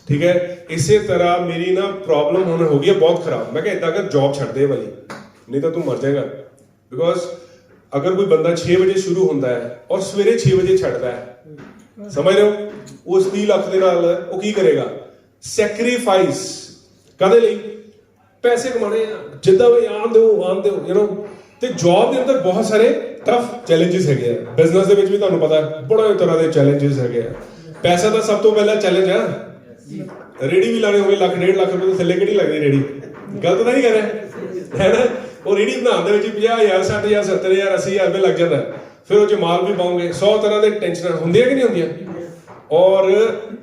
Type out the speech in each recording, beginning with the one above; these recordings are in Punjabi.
ठीक है। इसे तरह मेरी ना प्रॉब्लम होने हो गई है बहुत खराब। मैं इदा कर जॉब छड़ दे वाली, नहीं तो तू मर जाएगा। बिकॉज अगर कोई बंदा 6 बजे शुरू होता है और सवेरे 6 बजे छड़ता है, समझ रहे हो, उस 30 लाख के नाल वो की करेगा? सैक्रीफाइस कदे ਲਈ? पैसे कमाने जिद्दां भी आन दो यू नो। ਤੇ ਜੌਬ ਦੇ ਅੰਦਰ ਬਹੁਤ ਸਾਰੇ ਟਫ ਚੈਲੰਜਸ ਹੈਗੇ ਆ। ਬਿਜ਼ਨਸ ਦੇ ਵਿੱਚ ਵੀ ਤੁਹਾਨੂੰ ਪਤਾ ਬੜੇ ਤਰ੍ਹਾਂ ਦੇ ਚੈਲੰਜਸ ਹੈਗੇ ਆ। ਪੈਸਾ ਤਾਂ ਸਭ ਤੋਂ ਪਹਿਲਾ ਚੈਲੰਜ ਆ। ਰੇੜੀ ਵੀ ਲਾਣੇ ਹੋਵੇ ਲੱਖ 1.5 ਲੱਖ ਰੁਪਏ ਤੋਂ ਥੱਲੇ ਕਿਹੜੀ ਲੱਗਦੀ ਰੇੜੀ? ਗਲਤ ਤਾਂ ਨਹੀਂ ਕਰ ਰਿਹਾ ਹੈ ਨਾ? ਉਹ ਰੇੜੀ ਬਣਾਉਣ ਦੇ ਵਿੱਚ 50,000 60,000 70,000 80,000 ਰੁਪਏ ਲੱਗ ਜਾਂਦਾ। ਫਿਰ ਉਹ 'ਚ ਮਾਲ ਵੀ ਪਾਉਂਗੇ, 100 ਤਰ੍ਹਾਂ ਦੇ ਟੈਨਸ਼ਨਾਂ ਹੁੰਦੀਆਂ ਕਿ ਨਹੀਂ ਹੁੰਦੀਆਂ? ਔਰ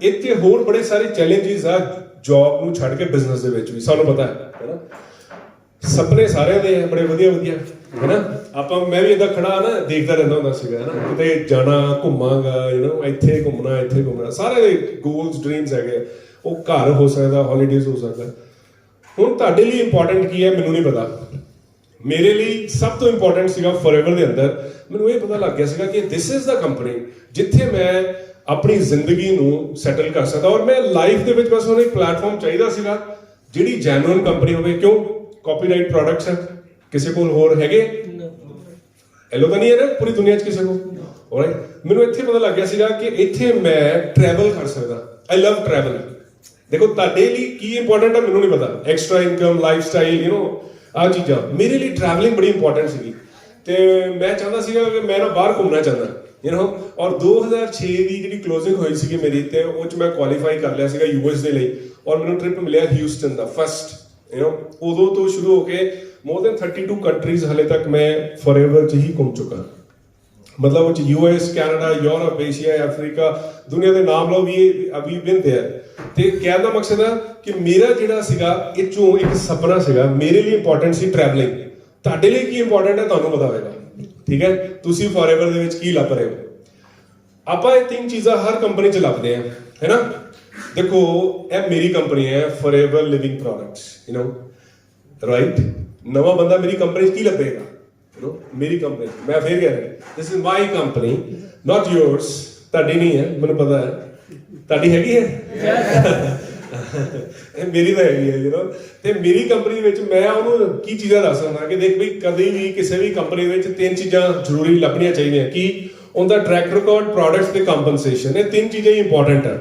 ਇੱਥੇ ਹੋਰ ਬੜੇ ਸਾਰੇ ਚੈਲੰਜਸ ਆ ਜੌਬ ਨੂੰ ਛੱਡ ਕੇ ਬਿਜ਼ਨਸ ਦੇ ਵਿੱਚ ਵੀ, ਸਾਨੂੰ ਪਤਾ ਹੈ ਨਾ। ਸੁਪਨੇ ਸਾਰਿਆਂ ਦੇ ਬੜੇ ਵਧੀਆ ਵਧੀਆ ਹੈ ਨਾ। ਆਪਾਂ ਮੈਂ ਵੀ ਏਦਾਂ ਖੜਾ ਨਾ ਦੇਖਦਾ ਰਹਿੰਦਾ ਹੁੰਦਾ ਸੀਗਾ ਨਾ, ਕਿਤੇ ਜਾਣਾ ਘੁੰਮਾਂਗਾ ਯੂ ਨੋ, ਇੱਥੇ ਘੁੰਮਣਾ ਸਾਰੇ ਦੇ ਗੋਲਸ ਡ੍ਰੀਮਸ ਹੈਗੇ। ਉਹ ਘਰ ਹੋ ਸਕਦਾ, ਹੌਲੀਡੇਜ਼ ਹੋ ਸਕਦਾ। ਹੁਣ ਤੁਹਾਡੇ ਲਈ ਇੰਪੋਰਟੈਂਟ ਕੀ ਹੈ ਮੈਨੂੰ ਨਹੀਂ ਪਤਾ। ਮੇਰੇ ਲਈ ਸਭ ਤੋਂ ਇੰਪੋਰਟੈਂਟ ਸੀਗਾ ਫੋਰਐਵਰ ਦੇ ਅੰਦਰ ਮੈਨੂੰ ਇਹ ਪਤਾ ਲੱਗ ਗਿਆ ਸੀਗਾ ਕਿ ਦਿਸ ਇਜ਼ ਦਾ ਕੰਪਨੀ ਜਿੱਥੇ ਮੈਂ ਆਪਣੀ ਜ਼ਿੰਦਗੀ ਨੂੰ ਸੈਟਲ ਕਰ ਸਕਦਾ। ਔਰ ਮੈਂ ਲਾਈਫ ਦੇ ਵਿੱਚ ਬਸ ਉਹਨੂੰ ਇੱਕ ਪਲੇਟਫਾਰਮ ਚਾਹੀਦਾ ਸੀਗਾ ਜਿਹੜੀ ਜੈਨੂਇਨ ਕੰਪਨੀ ਹੋਵੇ। ਕਿਉਂ? ਕਾਪੀਰਾਈਟ ਪ੍ਰੋਡਕਟਸ ਹੈ, ਕਿਸੇ ਕੋਲ ਹੋਰ ਹੈਗੇ? ਐਲੋ ਤਾਂ ਨਹੀਂ ਹੈ ਨਾ ਪੂਰੀ ਦੁਨੀਆ 'ਚ ਕਿਸੇ ਕੋਲ। ਆਲਰਾਈਟ, ਮੈਨੂੰ ਇੱਥੇ ਪਤਾ ਲੱਗ ਗਿਆ ਸੀਗਾ ਕਿ ਇੱਥੇ ਮੈਂ ਟਰੈਵਲ ਕਰ ਸਕਦਾ। ਆਈ ਲਵ ਟਰੈਵਲ। ਦੇਖੋ ਤੁਹਾਡੇ ਲਈ ਕੀ ਇੰਪੋਰਟੈਂਟ ਹੈ ਮੈਨੂੰ ਨਹੀਂ ਪਤਾ, extra income, life style, you know, ਆਹ ਚੀਜ਼ਾਂ। ਮੇਰੇ ਲਈ ਟਰੈਵਲਿੰਗ ਬੜੀ ਇੰਪੋਰਟੈਂਟ ਸੀਗੀ ਤੇ ਮੈਂ ਚਾਹੁੰਦਾ ਸੀਗਾ ਕਿ ਮੈਂ ਨਾ ਬਾਹਰ ਘੁੰਮਣਾ ਚਾਹੁੰਦਾ ਯੂ ਨੋ। ਔਰ 2006 ਦੀ ਜਿਹੜੀ ਕਲੋਜ਼ਿੰਗ ਹੋਈ ਸੀਗੀ ਮੇਰੀ ਤੇ ਉਹ 'ਚ ਮੈਂ ਕੁਆਲੀਫਾਈ ਕਰ ਲਿਆ ਸੀਗਾ ਯੂਐਸ ਦੇ ਲਈ। ਔਰ ਮੈਨੂੰ ਟ੍ਰਿਪ ਮਿਲਿਆ Houston the first you know. ਉਦੋਂ ਤੋਂ ਸ਼ੁਰੂ ਹੋ ਕੇ ਮੋਰ ਦੈਨ 32 ਕੰਟਰੀਜ਼ ਹਲੇ ਤੱਕ ਮੈਂ ਫੋਰਐਵਰ 'ਚ ਹੀ ਘੁੰਮ ਚੁੱਕਾ। ਮਤਲਬ ਉਹ 'ਚ US, Canada, Europe, Asia, Africa, ਦੁਨੀਆ ਦੇ ਨਾਮ ਲਓ ਵੀ ਅਭੀ ਬਿਨ ਤੇ ਹੈ। ਤੇ ਕਹਿਣ ਦਾ ਮਕਸਦ ਹੈ ਕਿ ਮੇਰਾ ਜਿਹੜਾ ਸੀਗਾ ਇਹ 'ਚੋਂ ਇੱਕ ਸੁਪਨਾ ਸੀਗਾ। ਮੇਰੇ ਲਈ ਇੰਪੋਰਟੈਂਟ ਸੀ ਟਰੈਵਲਿੰਗ। ਤੁਹਾਡੇ ਲਈ ਕੀ ਇੰਪੋਰਟੈਂਟ ਹੈ ਤੁਹਾਨੂੰ ਪਤਾ ਹੋਵੇਗਾ, ਠੀਕ ਹੈ। ਤੁਸੀਂ ਫੋਰਐਵਰ ਦੇ ਵਿੱਚ ਕੀ ਲੱਭ ਰਹੇ ਹੋ? ਆਪਾਂ ਇਹ 3 ਚੀਜ਼ਾਂ ਹਰ ਕੰਪਨੀ 'ਚ ਲੱਭਦੇ ਆ, ਹੈ ਨਾ। ਦੇਖੋ ਇਹ ਮੇਰੀ ਕੰਪਨੀ ਹੈ forever living products you know, right. ਨਵਾਂ ਬੰਦਾ ਮੇਰੀ ਕੰਪਨੀ 'ਚ ਕੀ ਲੱਭੇਗਾ? ਯੂ ਨੋ, ਮੇਰੀ ਕੰਪਨੀ। ਮੈਂ ਫੇਰ ਕਹਿ ਰਿਹਾ this is my company not yours. ਤੁਹਾਡੀ ਨਹੀਂ ਹੈ ਮੈਨੂੰ ਪਤਾ ਹੈ, ਤੁਹਾਡੀ ਹੈਗੀ ਹੈ ਮੇਰੀ ਤਾਂ ਹੈਗੀ ਹੈ ਯੂ ਨੋ। ਤੇ ਮੇਰੀ ਕੰਪਨੀ ਵਿੱਚ ਮੈਂ ਉਹਨੂੰ ਕੀ ਚੀਜ਼ਾਂ ਦੱਸ ਦਿੰਦਾ ਕਿ ਦੇਖ ਬਈ ਕਦੇ ਵੀ ਕਿਸੇ ਵੀ ਕੰਪਨੀ ਵਿੱਚ 3 ਚੀਜ਼ਾਂ ਜ਼ਰੂਰੀ ਲੱਭਣੀਆਂ ਚਾਹੀਦੀਆਂ। ਕੀ? ਉਹਦਾ ਟਰੈਕ ਰਿਕਾਰਡ, ਪ੍ਰੋਡਕਟਸ ਤੇ ਕੰਪਨਸੇਸ਼ਨ। ਇਹ 3 ਚੀਜ਼ਾਂ ਹੀ ਇੰਪੋਰਟੈਂਟ ਹੈ।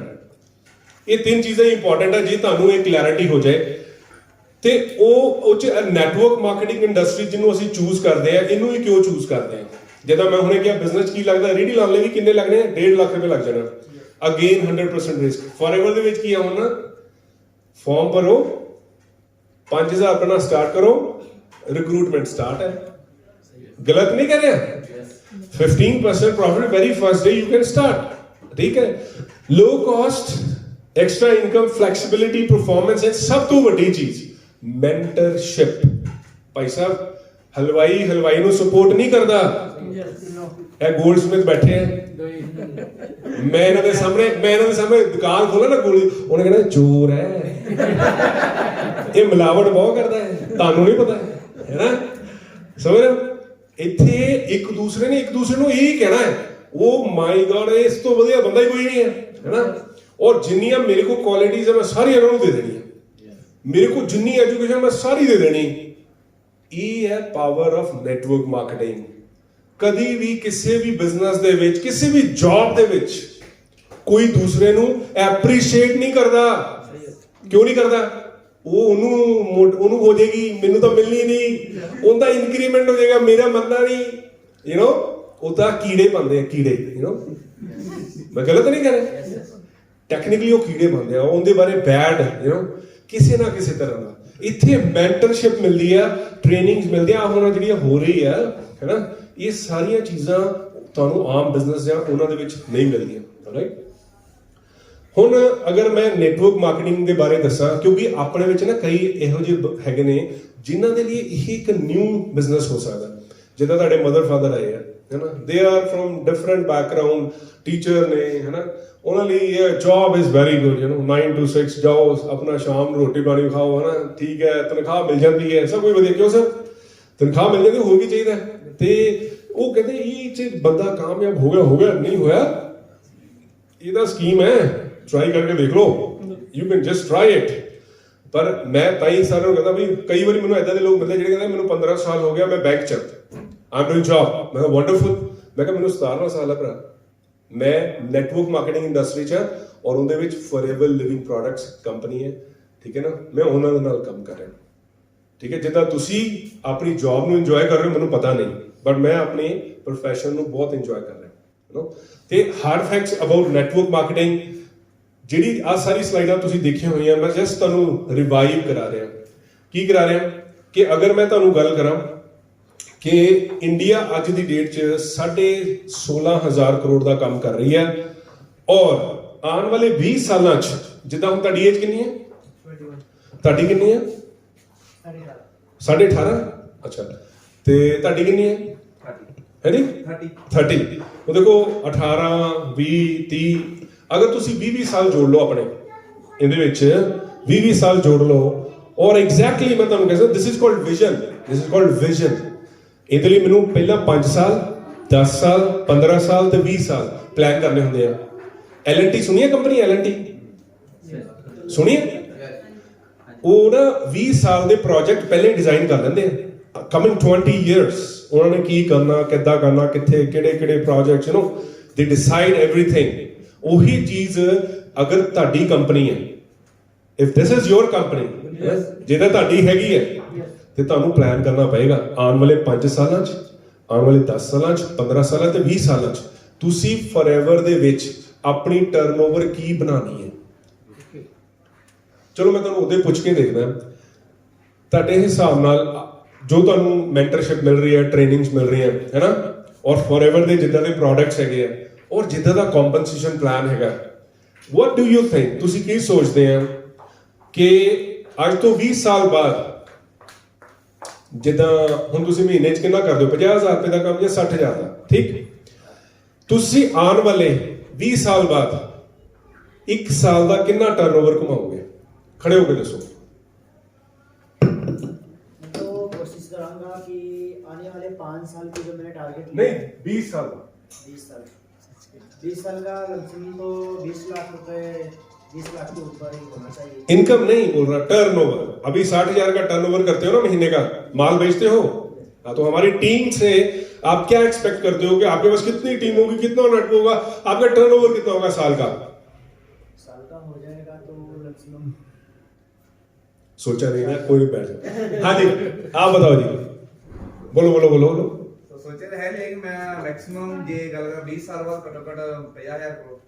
ਇਹ 3 ਚੀਜ਼ਾਂ ਹੀ ਇੰਪੋਰਟੈਂਟ ਹੈ। ਜੇ ਤੁਹਾਨੂੰ ਇਹ ਕਲੈਰਿਟੀ ਹੋ ਜਾਏ ਤੇ ਉਹ 'ਚ ਨੈਟਵਰਕ ਮਾਰਕੀਟਿੰਗ ਇੰਡਸਟਰੀ ਜਿਹਨੂੰ ਅਸੀਂ ਚੂਜ਼ ਕਰਦੇ ਆ, ਇਹਨੂੰ ਹੀ ਕਿਉਂ ਚੂਜ਼ ਕਰਦੇ ਆ? ਜਿੱਦਾਂ ਮੈਂ ਹੁਣੇ ਕਿਹਾ ਬਿਜ਼ਨਸ ਕੀ ਲੱਗਦਾ, ਰੇਹੜੀ ਲਾਉਣ ਲਈ ਵੀ ਕਿੰਨੇ ਲੱਗਣੇ? 1.5 ਲੱਖ ਰੁਪਏ ਲੱਗ ਜਾਣਾ। Again 100% risk. ਫੋਰਐਵਰ ਦੇ ਵਿੱਚ ਕੀ ਆ? ਹੁਣ ਫਾਰਮ ਭਰੋ, 5,000 ਰੁਪਏ ਨਾਲ ਸਟਾਰਟ ਕਰੋ, ਰਿਕਰੂਟਮੈਂਟ ਸਟਾਰਟ ਹੈ। ਗਲਤ ਨਹੀਂ ਕਰ ਰਿਹਾ? 15% profit very first day you can start, ਠੀਕ ਹੈ। Low cost, extra income, flexibility, performance ਹੈ ਸਭ ਤੋਂ ਵੱਡੀ ਚੀਜ਼ ਮੈਂਟਰਸ਼ਿਪ। ਭਾਈ ਸਾਹਿਬ ਹਲਵਾਈ ਨੂੰ ਸਪੋਰਟ ਨਹੀਂ ਕਰਦਾ। ਇਹ ਗੋਲਡ ਸਮਿਥ ਬੈਠੇ ਆ, ਮੈਂ ਇਹਨਾਂ ਦੇ ਸਾਹਮਣੇ ਦੁਕਾਨ ਖੋਲਾਂ ਨਾ ਗੋਲੀ, ਉਹਨੇ ਕਹਿਣਾ ਚੋਰ ਹੈ, ਇਹ ਮਿਲਾਵਟ ਬਹੁਤ ਕਰਦਾ ਹੈ, ਤੁਹਾਨੂੰ ਨਹੀਂ ਪਤਾ ਹੈ ਨਾ। ਸਮਝ ਰਹੇ ਹੋ? ਇੱਥੇ ਇੱਕ ਦੂਸਰੇ ਨੂੰ ਇਹੀ ਕਹਿਣਾ ਹੈ ਉਹ ਮਾਈ ਗॉड ਇਸ ਤੋਂ ਵਧੀਆ ਬੰਦਾ ਹੀ ਕੋਈ ਨਹੀਂ ਹੈ ਨਾ। ਔਰ ਜਿੰਨੀਆਂ ਮੇਰੇ ਕੋਲ ਕੁਆਲਿਟੀਜ਼ ਹੈ ਮੈਂ ਸਾਰੀਆਂ ਇਹਨਾਂ ਨੂੰ ਦੇ ਦੇਣੀਆਂ। ਮੇਰੇ ਕੋਲ ਜਿੰਨੀ ਐਜੂਕੇਸ਼ਨ ਮੈਂ ਸਾਰੀ ਦੇ ਦੇਣੀ। ਇਹ ਹੈ ਪਾਵਰ ਆਫ ਨੈਟਵਰਕ ਮਾਰਕੀਟਿੰਗ। ਕਦੀ ਵੀ ਕਿਸੇ ਵੀ ਬਿਜ਼ਨਸ ਦੇ ਵਿੱਚ, ਕਿਸੇ ਵੀ ਜੌਬ ਦੇ ਵਿੱਚ ਕੋਈ ਦੂਸਰੇ ਨੂੰ ਐਪਰੀਸ਼ੀਏਟ ਨਹੀਂ ਕਰਦਾ। ਕਿਉਂ ਨਹੀਂ ਕਰਦਾ? ਉਹਨੂੰ ਹੋ ਜਾਏਗੀ ਮੈਨੂੰ ਤਾਂ ਮਿਲਣੀ ਨਹੀਂ, ਉਹਦਾ ਇਨਕਰੀਮੈਂਟ ਹੋ ਜਾਏਗਾ, ਮੇਰਾ ਮੰਨਣਾ ਨਹੀਂ, ਯੂ ਨੋ। ਉਹ ਤਾਂ ਕੀੜੇ ਪਾਉਂਦੇ ਆ, ਕੀੜੇ, ਯੂ ਨੋ। ਮੈਂ ਗਲਤ ਨਹੀਂ ਕਰ ਰਿਹਾ, ਟੈਕਨੀਕਲੀ ਉਹ ਕੀੜੇ ਪਾਉਂਦੇ ਆ, ਉਹਦੇ ਬਾਰੇ ਬੈਡ ਯੂ ਨੋ ਕਿਸੇ ਨਾ ਕਿਸੇ ਤਰ੍ਹਾਂ ਦਾ। ਇੱਥੇ ਮੈਂਟਰਸ਼ਿਪ ਮਿਲਦੀ ਆ, ਟ੍ਰੇਨਿੰਗਸ ਮਿਲਦੀਆਂ ਹੁਣ ਜਿਹੜੀਆਂ ਹੋ ਰਹੀ ਆ, ਹੈ ਨਾ। ਇਹ ਸਾਰੀਆਂ ਚੀਜ਼ਾਂ ਤੁਹਾਨੂੰ ਆਮ ਬਿਜ਼ਨਸ ਜਾਂ ਉਹਨਾਂ ਦੇ ਵਿੱਚ ਨਹੀਂ ਮਿਲਦੀਆਂ, ਰਾਈਟ। ਹੁਣ ਅਗਰ ਮੈਂ ਨੈਟਵਰਕ ਮਾਰਕੀਟਿੰਗ ਦੇ ਬਾਰੇ ਦੱਸਾਂ, ਕਿਉਂਕਿ ਆਪਣੇ ਵਿੱਚ ਨਾ ਕਈ ਇਹੋ ਜਿਹੇ ਹੈਗੇ ਨੇ ਜਿਨ੍ਹਾਂ ਦੇ ਲਈ ਇਹ ਇੱਕ ਨਿਊ ਬਿਜ਼ਨਸ ਹੋ ਸਕਦਾ। ਜਿੱਦਾਂ ਤੁਹਾਡੇ ਮਦਰ ਫਾਦਰ ਆਏ ਆ, ਹੈ ਨਾ, they are from different background, teacher ਨੇ, ਹੈ ਨਾ। ਉਹਨਾਂ ਲਈ ਇਹ job is very good, you know, 9 to 6 ਜਾਓ, ਆਪਣਾ ਸ਼ਾਮ ਨੂੰ ਰੋਟੀ ਪਾਣੀ ਖਾਓ, ਹੈ ਨਾ, ਠੀਕ ਹੈ, ਤਨਖਾਹ ਮਿਲ ਜਾਂਦੀ ਹੈ, ਸਭ ਕੁਝ ਵਧੀਆ। ਕਿਉਂ ਸਰ? ਤਨਖਾਹ ਮਿਲ ਜਾਂਦੀ, ਹੋਰ ਕੀ ਚਾਹੀਦਾ? ਤੇ ਉਹ ਕਹਿੰਦੇ ਇਹ 'ਚ ਬੰਦਾ ਕਾਮਯਾਬ ਹੋ ਗਿਆ ਨਹੀਂ ਹੋਇਆ, ਇਹਦਾ ਸਕੀਮ ਹੈ, ट्राई करके देख लो, you can just try it. पर मैं ताई सारे ਨੂੰ ਕਹਿੰਦਾ ਵੀ ਕਈ ਵਾਰੀ ਮੈਨੂੰ ਇਦਾਂ ਦੇ ਲੋਕ ਮਿਲਦੇ ਜਿਹੜੇ ਕਹਿੰਦੇ ਮੈਨੂੰ 15 ਸਾਲ ਹੋ ਗਿਆ ਮੈਂ ਬੈਂਕ ਚ ਆਮ ਡੂਇੰਗ ਜੌਬ। ਮੈਂ ਕਿਹਾ ਵੰਡਰਫੁਲ। ਮੈਂ ਕਿਹਾ ਮੈਨੂੰ 17ਵਾਂ ਸਾਲ ਹੈ ਭਰਾ, ਮੈਂ ਨੈਟਵਰਕ ਮਾਰਕੀਟਿੰਗ ਇੰਡਸਟਰੀ ਚ ਔਰ ਉਹਦੇ ਵਿੱਚ ਫੋਰਐਵਰ ਲਿਵਿੰਗ ਪ੍ਰੋਡਕਟਸ ਕੰਪਨੀ ਹੈ, ਠੀਕ ਹੈ ਨਾ, ਮੈਂ ਉਹਨਾਂ ਦੇ ਨਾਲ ਕੰਮ ਕਰ ਰਿਹਾ। ਠੀਕ ਹੈ, ਜਿੱਦਾਂ ਤੁਸੀਂ ਆਪਣੀ ਜੌਬ ਨੂੰ ਇੰਜੋਏ ਕਰ ਰਹੇ ਹੋ ਮੈਨੂੰ ਪਤਾ ਨਹੀਂ, ਬਟ ਮੈਂ ਆਪਣੇ ਪ੍ਰੋਫੈਸ਼ਨ ਨੂੰ ਬਹੁਤ ਇੰਜੋਏ ਕਰ ਰਿਹਾ ਯੂ نو। ਤੇ hard facts about network marketing ਜਿਹੜੀ ਆ ਸਾਰੀ ਸਲਾਈਡਾਂ ਤੁਸੀਂ ਦੇਖੀਆਂ ਹੋਈਆਂ, ਮੈਂ ਜਸਟ ਤੁਹਾਨੂੰ ਰਿਵਾਈਵ ਕਰਾ ਰਿਹਾ। ਕੀ ਕਰਾ ਰਿਹਾ ਕਿ ਅਗਰ ਮੈਂ ਤੁਹਾਨੂੰ ਗੱਲ ਕਰਾਂ ਕਿ ਇੰਡੀਆ ਅੱਜ ਦੀ ਡੇਟ 'ਚ 16,500 ਕਰੋੜ ਦਾ ਕੰਮ ਕਰ ਰਹੀ ਹੈ ਔਰ ਆਉਣ ਵਾਲੇ 20 ਸਾਲਾਂ 'ਚ, ਜਿੱਦਾਂ ਹੁਣ ਤੁਹਾਡੀ ਏਜ ਕਿੰਨੀ ਹੈ? 21। ਤੁਹਾਡੀ ਕਿੰਨੀ ਹੈ? 18.5। ਅੱਛਾ, ਤੇ ਤੁਹਾਡੀ ਕਿੰਨੀ ਹੈ? ਹੈ ਜੀ 30। ਉਹ ਦੇਖੋ 18 20 30, ਅਗਰ ਤੁਸੀਂ 20 ਸਾਲ ਜੋੜ ਲਓ ਆਪਣੇ ਇਹਦੇ ਵਿੱਚ, 20 ਸਾਲ ਜੋੜ ਲਓ ਔਰ ਐਗਜ਼ੈਕਟਲੀ ਮੈਂ ਤੁਹਾਨੂੰ ਕਹਿੰਦਾ ਦਿਸ is called vision, this is called vision. ਇਹਦੇ ਲਈ ਮੈਨੂੰ ਪਹਿਲਾਂ 5 ਸਾਲ 10 ਸਾਲ 15 ਸਾਲ ਤੇ 20 ਸਾਲ ਪਲਾਨ ਕਰਨੇ ਹੁੰਦੇ ਆ। L&T ਸੁਣੀ ਹੈ ਕੰਪਨੀ? L&T ਸੁਣੀ ਹੈ? ਉਹ ਨਾ 20 ਸਾਲ ਦੇ ਪ੍ਰੋਜੈਕਟ ਪਹਿਲੇ ਡਿਜ਼ਾਈਨ ਕਰ ਲੈਂਦੇ ਆ, ਕਮਿੰਗ 20 years ਉਹਨਾਂ ਨੇ ਕੀ ਕਰਨਾ, ਕਿੱਦਾਂ ਕਰਨਾ, ਕਿੱਥੇ ਕਿਹੜੇ ਕਿਹੜੇ ਪ੍ਰੋਜੈਕਟਸ, ਯੂ نو ਦੇ ਡਿਸਾਈਡ ਐਵਰੀਥਿੰਗ। ਉਹੀ ਚੀਜ਼ ਅਗਰ ਤੁਹਾਡੀ ਕੰਪਨੀ ਹੈ, if this is your company, ਜਿਹਦਾ ਤੁਹਾਡੀ ਹੈਗੀ ਹੈ, ਤੇ ਤੁਹਾਨੂੰ ਪਲਾਨ ਕਰਨਾ ਪਏਗਾ ਆਉਣ ਵਾਲੇ 5 ਸਾਲਾਂ 'ਚ, ਆਉਣ ਵਾਲੇ 10 ਸਾਲਾਂ 'ਚ, 15 ਸਾਲਾਂ ਤੇ 20 ਸਾਲਾਂ 'ਚ ਤੁਸੀਂ ਫੋਰਐਵਰ ਦੇ ਵਿੱਚ ਆਪਣੀ ਟਰਨਓਵਰ ਕੀ ਬਣਾਉਣੀ ਹੈ। ਚਲੋ ਮੈਂ ਤੁਹਾਨੂੰ ਉਹਦੇ ਪੁੱਛ ਕੇ ਦੇਖਦਾ, ਤੁਹਾਡੇ ਹਿਸਾਬ ਨਾਲ ਜੋ ਤੁਹਾਨੂੰ ਮੈਂਟਰਸ਼ਿਪ ਮਿਲ ਰਹੀ ਹੈ, ਟ੍ਰੇਨਿੰਗਸ ਮਿਲ ਰਹੀਆਂ ਹੈ ਨਾ, ਔਰ ਫੋਰਐਵਰ ਦੇ ਜਿੱਦਾਂ ਦੇ ਪ੍ਰੋਡਕਟਸ ਹੈਗੇ ਆ ਔਰ ਜਿੱਦਾਂ ਦਾ ਕੰਪਨਸੇਸ਼ਨ ਪਲਾਨ ਹੈਗਾ, ਵਾਟ ਡੂ ਯੂ ਥਿੰਕ, ਤੁਸੀਂ ਕੀ ਸੋਚਦੇ ਆ ਕਿ ਅੱਜ ਤੋਂ 20 ਸਾਲ ਬਾਅਦ, ਜਿੱਦਾਂ ਹੁਣ ਤੁਸੀਂ ਮਹੀਨੇ 'ਚ ਕਿੰਨਾ ਕਰਦੇ ਹੋ, 50,000 ਰੁਪਏ ਦਾ ਕੰਮ ਜਾਂ 60,000 ਦਾ, ਠੀਕ, ਤੁਸੀਂ ਆਉਣ ਵਾਲੇ 20 ਸਾਲ ਬਾਅਦ 1 ਸਾਲ ਦਾ ਕਿੰਨਾ ਟਰਨਓਵਰ ਕਮਾਓਗੇ? खड़े होकर दसो। तो कोशिश करूंगा कि आने वाले 5 साल के जो मैंने टारगेट नहीं 20 साल 20 साल का लक्ष्मी तो 20 लाख रुपए, 20 लाख के ऊपर ही होना चाहिए। इनकम नहीं बोल रहा, टर्नओवर। अभी 60,000 का टर्नओवर करते हो ना महीने का, माल बेचते हो, हाँ, तो हमारी टीम से आप क्या एक्सपेक्ट करते हो कि आपके पास कितनी टीम होगी, कितना नेट होगा, आपका टर्नओवर कितना होगा साल का? साल का हो जाएगा तो लक्ष्मी सोचा नहीं ना, कोई नहीं बैठ जाओ। हाँ जी, आप बताओ जी, बोलो बोलो बोलो बोलो। तो सोचे तो है, लेकिन मैं मैक्सिमम ये गल 20 साल बाद घटो घट 50,000 करोड़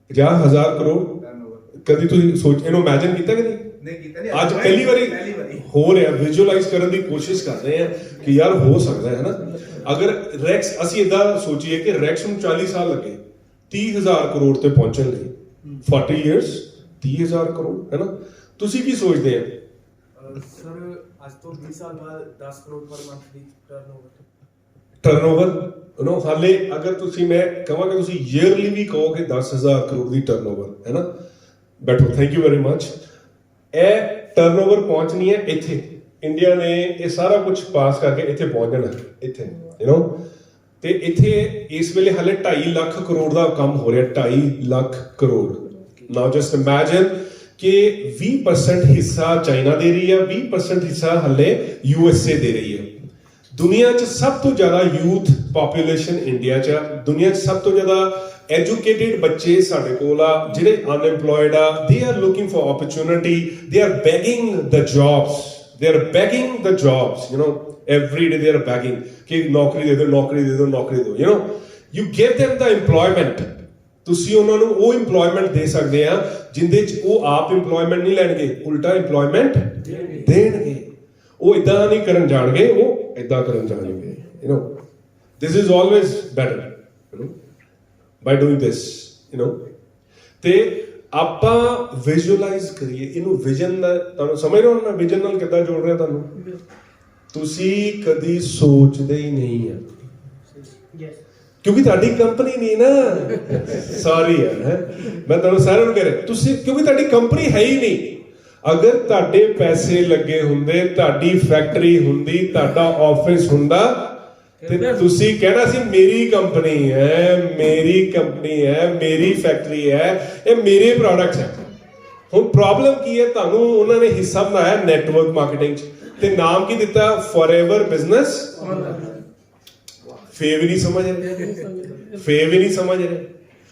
50,000 करोड़ टर्नओवर ਕਦੀ ਤੁਸੀਂ ਸੋਚ ਇਹਨੂੰ ਇਮੇਜਿਨ ਕੀਤਾ ਕਿ ਨਹੀਂ? नहीं कीता नहीं, ਅੱਜ ਪਹਿਲੀ ਵਾਰੀ ਹੋ ਰਿਹਾ, ਵਿਜ਼ੂਅਲਾਈਜ਼ ਕਰਨ ਦੀ ਕੋਸ਼ਿਸ਼ ਕਰ ਰਹੇ ਆ ਕਿ ਯਾਰ ਹੋ ਸਕਦਾ ਹੈ ਨਾ। ਅਗਰ ਰੈਕਸ ਅਸੀਂ ਇਦਾਂ ਸੋਚੀਏ ਕਿ ਰੈਕਸ ਨੂੰ 40 ਸਾਲ ਲੱਗੇ 30,000 ਕਰੋੜ ਤੇ ਪਹੁੰਚਣ ਲਈ, 40 ਇਅਰਸ 30,000 ਕਰੋੜ ਹੈ ਨਾ, ਤੁਸੀਂ ਕੀ ਸੋਚਦੇ ਆ? सर आज तो 20 साल बाद 10 करोड़ पर मंथ ਦੀ ਟਰਨਓਵਰ ਨੋ ਹਾਲੇ ਅਗਰ ਤੁਸੀਂ, ਮੈਂ ਕਹਾਂਗਾ ਤੁਸੀਂ ਈਅਰਲੀ ਵੀ ਕਹੋ ਕਿ 10,000 ਕਰੋੜ ਦੀ ਟਰਨਓਵਰ ਹੈ ਨਾ। ਬੈਠੋ, ਥੈਂਕ ਯੂ ਵੈਰੀ ਮਚ। ਇਹ ਟਰਨਓਵਰ ਪਹੁੰਚਣੀ ਹੈ ਇੱਥੇ, ਇੰਡੀਆ ਨੇ ਇਹ ਸਾਰਾ ਕੁਝ ਪਾਸ ਕਰਕੇ ਇੱਥੇ ਪਹੁੰਚ ਜਾਣਾ ਇੱਥੇ, ਯੂ نو। ਤੇ ਇੱਥੇ ਇਸ ਵੇਲੇ ਹਾਲੇ 2.5 ਲੱਖ ਕਰੋੜ ਦਾ ਕੰਮ ਹੋ ਰਿਹਾ, 2.5 ਲੱਖ ਕਰੋੜ। ਨਾਓ ਜਸਟ ਇਮੇਜਿਨ ਕਿ 20% ਹਿੱਸਾ ਚਾਈਨਾ ਦੇ ਰਹੀ ਹੈ, 20% ਹਿੱਸਾ ਹਲੇ USA ਦੇ ਰਹੀ ਹੈ। ਦੁਨੀਆ 'ਚ ਸਭ ਤੋਂ ਜ਼ਿਆਦਾ ਯੂਥ ਪੋਪੂਲੇਸ਼ਨ ਇੰਡੀਆ 'ਚ, ਦੁਨੀਆ 'ਚ ਸਭ ਤੋਂ ਜ਼ਿਆਦਾ ਐਜੂਕੇਟਿਡ ਬੱਚੇ ਸਾਡੇ ਕੋਲ ਆ, ਜਿਹੜੇ ਅਨਐਮਪਲੋਇਡ ਆ, they are looking for opportunity, they are begging the jobs, they are begging the jobs, you know, every day they are begging ਕਿ ਨੌਕਰੀ ਦੇ ਦਿਓ, ਨੌਕਰੀ ਦੇ ਦਿਓ, ਨੌਕਰੀ ਦਿਓ, you know. You give them the employment, ਤੁਸੀਂ ਉਹਨਾਂ ਨੂੰ ਉਹ ਇੰਪਲੋਇਮੈਂਟ ਦੇ ਸਕਦੇ ਆ ਜਿੰਦੇ 'ਚ ਉਹ ਆਪ ਇੰਪਲੋਇਮੈਂਟ ਨਹੀਂ ਲੈਣਗੇ, ਉਲਟਾ ਇੰਪਲੋਇਮੈਂਟ ਦੇਣਗੇ। ਉਹ ਇਦਾਂ ਨਹੀਂ ਕਰਨ ਜਾਣਗੇ, ਉਹ ਇਦਾਂ ਕਰਨ ਜਾਣਗੇ, you know. This is always better, you know, by doing this, you know. ਤੇ ਆਪਾਂ ਵਿਜ਼ੂਅਲਾਈਜ਼ ਕਰੀਏ ਇਹਨੂੰ, ਵਿਜ਼ਨ ਦਾ ਤੁਹਾਨੂੰ ਸਮਝ ਰਹੇ ਹੋ ਨਾ, ਵਿਜ਼ਨ ਨਾਲ ਕਿੱਦਾਂ ਜੋੜ ਰਿਹਾ ਤੁਹਾਨੂੰ, ਤੁਸੀਂ ਕਦੀ ਸੋਚਦੇ ਹੀ ਨਹੀਂ ਆ ਕਿਉਂਕਿ ਤੁਹਾਡੀ ਕੰਪਨੀ ਨਹੀਂ ਨਾ, ਸੌਰੀ ਯਾਰ, ਮੈਂ ਤੁਹਾਨੂੰ ਸਾਰਿਆਂ ਨੂੰ ਕਹਿ ਰਿਹਾ, ਤੁਸੀਂ ਕਿਉਂਕਿ ਤੁਹਾਡੀ ਕੰਪਨੀ ਹੈ ਹੀ ਨਹੀਂ। ਅਗਰ ਤੁਹਾਡੇ ਪੈਸੇ ਲੱਗੇ ਹੁੰਦੇ, ਤੁਹਾਡੀ ਫੈਕਟਰੀ ਹੁੰਦੀ, ਤੁਹਾਡਾ ਆਫਿਸ ਹੁੰਦਾ, ਤੇ ਤੁਸੀਂ ਕਹਿਣਾ ਸੀ ਮੇਰੀ ਕੰਪਨੀ ਹੈ, ਮੇਰੀ ਕੰਪਨੀ ਹੈ, ਮੇਰੀ ਫੈਕਟਰੀ ਹੈ, ਇਹ ਮੇਰੇ ਪ੍ਰੋਡਕਟਸ ਹੈ। ਹੁਣ ਪ੍ਰੋਬਲਮ ਕੀ ਹੈ, ਤੁਹਾਨੂੰ ਉਹਨਾਂ ਨੇ ਹਿੱਸਾ ਬਣਾਇਆ ਨੈਟਵਰਕ ਮਾਰਕੀਟਿੰਗ ਚ, ਤੇ ਨਾਮ ਕੀ ਦਿੱਤਾ, ਫੋਰਐਵਰ ਬਿਜ਼ਨਸ। ਫੇਰ ਵੀ ਨਹੀਂ ਸਮਝ ਰਹੇ, ਫੇਰ ਵੀ ਨਹੀਂ ਸਮਝ ਰਹੇ।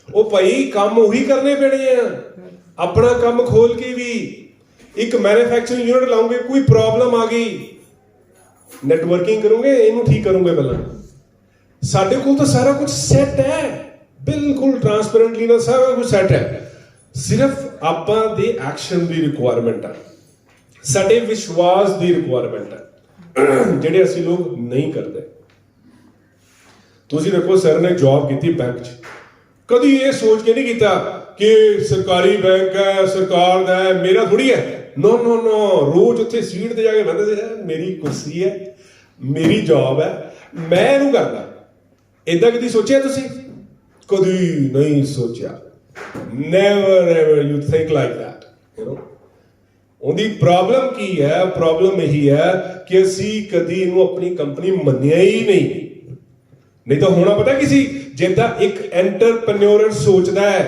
ਉਹ ਭਾਈ ਕੰਮ ਉਹੀ ਕਰਨੇ ਪੈਣੇ ਆ, ਆਪਣਾ ਕੰਮ ਖੋਲ ਕੇ ਵੀ। ਇੱਕ ਮੈਨੂਫੈਕਚਰਿੰਗ ਯੂਨਿਟ ਲਾਉਂਗੇ, ਕੋਈ ਪ੍ਰੋਬਲਮ ਆ ਗਈ, ਨੈਟਵਰਕਿੰਗ ਕਰੋਗੇ, ਇਹਨੂੰ ਠੀਕ ਕਰੋਗੇ ਪਹਿਲਾਂ। ਸਾਡੇ ਕੋਲ ਤਾਂ ਸਾਰਾ ਕੁਝ ਸੈੱਟ ਹੈ, ਬਿਲਕੁਲ ਟ੍ਰਾਂਸਪੇਰੈਂਟਲੀ ਨਾ ਸਾਰਾ ਕੁਝ ਸੈੱਟ ਹੈ। ਸਿਰਫ ਆਪਾਂ ਦੇ ਐਕਸ਼ਨ ਦੀ ਰਿਕੁਆਇਰਮੈਂਟ ਹੈ, ਸਾਡੇ ਵਿਸ਼ਵਾਸ ਦੀ ਰਿਕੁਆਇਰਮੈਂਟ ਹੈ, ਜਿਹੜੇ ਅਸੀਂ ਲੋਕ ਨਹੀਂ ਕਰਦੇ। ਤੁਸੀਂ ਦੇਖੋ, ਸਰ ਨੇ ਜੌਬ ਕੀਤੀ ਬੈਂਕ 'ਚ, ਕਦੀ ਇਹ ਸੋਚ ਕੇ ਨਹੀਂ ਕੀਤਾ ਕਿ ਸਰਕਾਰੀ ਬੈਂਕ ਹੈ, ਸਰਕਾਰ ਦਾ ਹੈ, ਮੇਰਾ ਥੋੜੀ ਹੈ। ਨੋ ਨੋ ਨੋ, ਰੋਜ਼ ਉੱਥੇ ਸੀਟ ਤੇ ਜਾ ਕੇ ਬਹਿੰਦੇ ਸੀ, ਮੇਰੀ ਕੁਰਸੀ ਹੈ, ਮੇਰੀ ਜੌਬ ਹੈ, ਮੈਂ ਇਹਨੂੰ ਕਰਦਾ। ਏਦਾਂ ਕਦੀ ਸੋਚਿਆ ਤੁਸੀਂ? ਕਦੀ ਨਹੀਂ ਸੋਚਿਆ। Never ever you think like that, you know. ਉਹਦੀ ਪ੍ਰੋਬਲਮ ਕੀ ਹੈ? ਪ੍ਰੋਬਲਮ ਇਹੀ ਹੈ ਕਿ ਅਸੀਂ ਕਦੀ ਇਹਨੂੰ ਆਪਣੀ ਕੰਪਨੀ ਮੰਨਿਆ ਹੀ ਨਹੀਂ ਤਾਂ ਹੋਣਾ ਪਤਾ ਕੀ ਸੀ, ਜਿੱਦਾਂ ਇੱਕ ਐਂਟਰਪ੍ਰੈਨਿਓਰ ਸੋਚਦਾ ਹੈ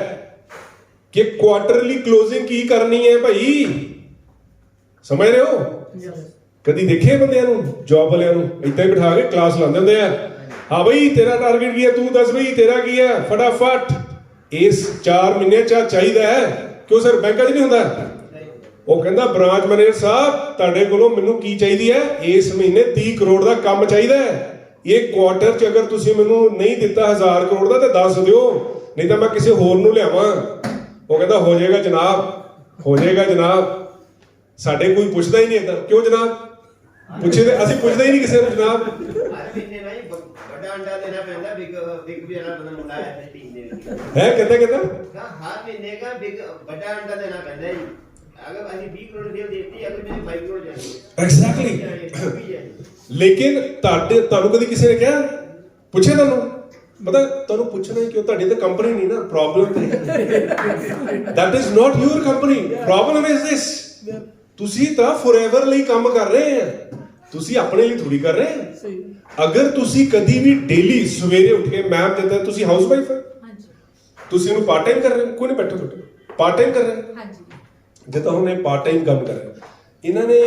ਕਿ ਕੁਆਟਰਲੀ ਕਲੋਜ਼ਿੰਗ ਕੀ ਕਰਨੀ ਹੈ ਭਾਈ, ਸਮਝ ਰਹੇ ਹੋ? ਕਦੀ ਦੇਖੇ ਬੰਦਿਆਂ ਨੂੰ, ਜੌਬ ਵਾਲਿਆਂ ਨੂੰ ਇੱਦਾਂ ਹੀ ਬਿਠਾ ਕੇ ਕਲਾਸ ਲਾਉਂਦੇ ਹੁੰਦੇ ਆ, ਹਾਂ ਬਈ ਤੇਰਾ ਟਾਰਗੇਟ ਕੀ ਹੈ, ਤੂੰ ਦੱਸ ਬਈ ਤੇਰਾ ਕੀ ਹੈ, ਫਟਾਫਟ। ਇਸ 4 ਮਹੀਨੇ ਚਾਹੀਦਾ ਹੈ। ਕਿਉਂ ਸਰ, ਬੈਂਕਾਂ 'ਚ ਨਹੀਂ ਹੁੰਦਾ? ਉਹ ਕਹਿੰਦਾ ਬ੍ਰਾਂਚ ਮੈਨੇਜਰ ਸਾਹਿਬ, ਤੁਹਾਡੇ ਕੋਲੋਂ ਮੈਨੂੰ ਕੀ ਚਾਹੀਦੀ ਹੈ, ਇਸ ਮਹੀਨੇ 30 ਕਰੋੜ ਦਾ ਕੰਮ ਚਾਹੀਦਾ ਹੈ। ਇਹ ਕੁਆਟਰ 'ਚ ਅਗਰ ਤੁਸੀਂ ਮੈਨੂੰ ਨਹੀਂ ਦਿੱਤਾ 1000 ਕਰੋੜ ਦਾ, ਤੇ ਦੱਸ ਦਿਓ, ਨਹੀਂ ਤਾਂ ਮੈਂ ਕਿਸੇ ਹੋਰ ਨੂੰ ਲਿਆਵਾਂ। ਉਹ ਕਹਿੰਦਾ ਹੋ ਜਾਏਗਾ ਜਨਾਬ, ਹੋ ਜਾਏਗਾ ਜਨਾਬ। ਸਾਡੇ ਕੋਈ ਪੁੱਛਦਾ ਹੀ ਨਹੀਂ ਏਦਾਂ। ਕਿਉਂ ਜਨਾਬ? ਪੁੱਛੇ ਤੇ ਅਸੀਂ ਪੁੱਛਦੇ ਹੀ ਨਹੀਂ ਕਿਸੇ ਨੂੰ ਜਨਾਬ। ਵੱਡਾ ਅੰਡਾ ਦੇਣਾ ਪੈਂਦਾ, ਬਿਗ ਵੀ ਵਾਲਾ ਬੰਦਾ ਮੁੰਡਾ ਹੈ ਟੀਮ ਦੇ ਵਿੱਚ ਹੈ, ਕਹਿੰਦਾ ਹਰ ਮਹੀਨੇ ਦਾ ਵੱਡਾ ਅੰਡਾ ਦੇਣਾ ਪੈਂਦਾ ਜੀ। ਅਗਰ ਅਸੀਂ 20 ਕਰੋੜ ਦੀ ਦੇਤੀ, ਅਗਰ ਮੇਰੇ 22 ਕਰੋੜ ਜਾਣਗੇ। ਐਗਜ਼ੈਕਟਲੀ। ਲੇਕਿਨ ਤੁਹਾਨੂੰ ਕਦੀ ਕਿਸੇ ਨੇ ਕਿਹਾ, ਪੁੱਛਿਆ ਤੁਹਾਨੂੰ? ਪਤਾ ਤੁਹਾਨੂੰ ਪੁੱਛਣਾ ਹੀ ਕਿਉਂ? ਤੁਹਾਡੀ ਤਾਂ ਕੰਪਨੀ ਨਹੀਂ ਨਾ, ਪ੍ਰੋਬਲਮ ਤੇ that is not your company. Problem is this, ਤੁਸੀਂ ਤਾਂ ਫੋਰਐਵਰ ਲਈ ਕੰਮ ਕਰ ਰਹੇ ਆ, ਤੁਸੀਂ ਆਪਣੇ ਲਈ ਥੋੜੀ ਕਰ ਰਹੇ ਆ। ਅਗਰ ਤੁਸੀਂ ਕਦੀ ਵੀ ਡੇਲੀ ਸਵੇਰੇ ਉੱਠ ਕੇ ਮੈਮ ਦਿੰਦਾ, ਤੁਸੀਂ ਹਾਊਸ ਵਾਈਫ ਹੈ, ਤੁਸੀਂ ਇਹਨੂੰ ਪਾਰਟ ਟਾਈਮ ਕਰ ਰਹੇ ਹੋ? ਕੋਈ ਨਹੀਂ, ਬੈਠੋ ਪਾਰਟ ਟਾਈਮ ਕਰ ਰਹੇ ਹੋ। ਜਿੱਦਾਂ ਹੁਣ ਇਹ ਪਾਰਟ ਟਾਈਮ ਕੰਮ ਕਰ ਰਹੇ, ਇਹਨਾਂ ਨੇ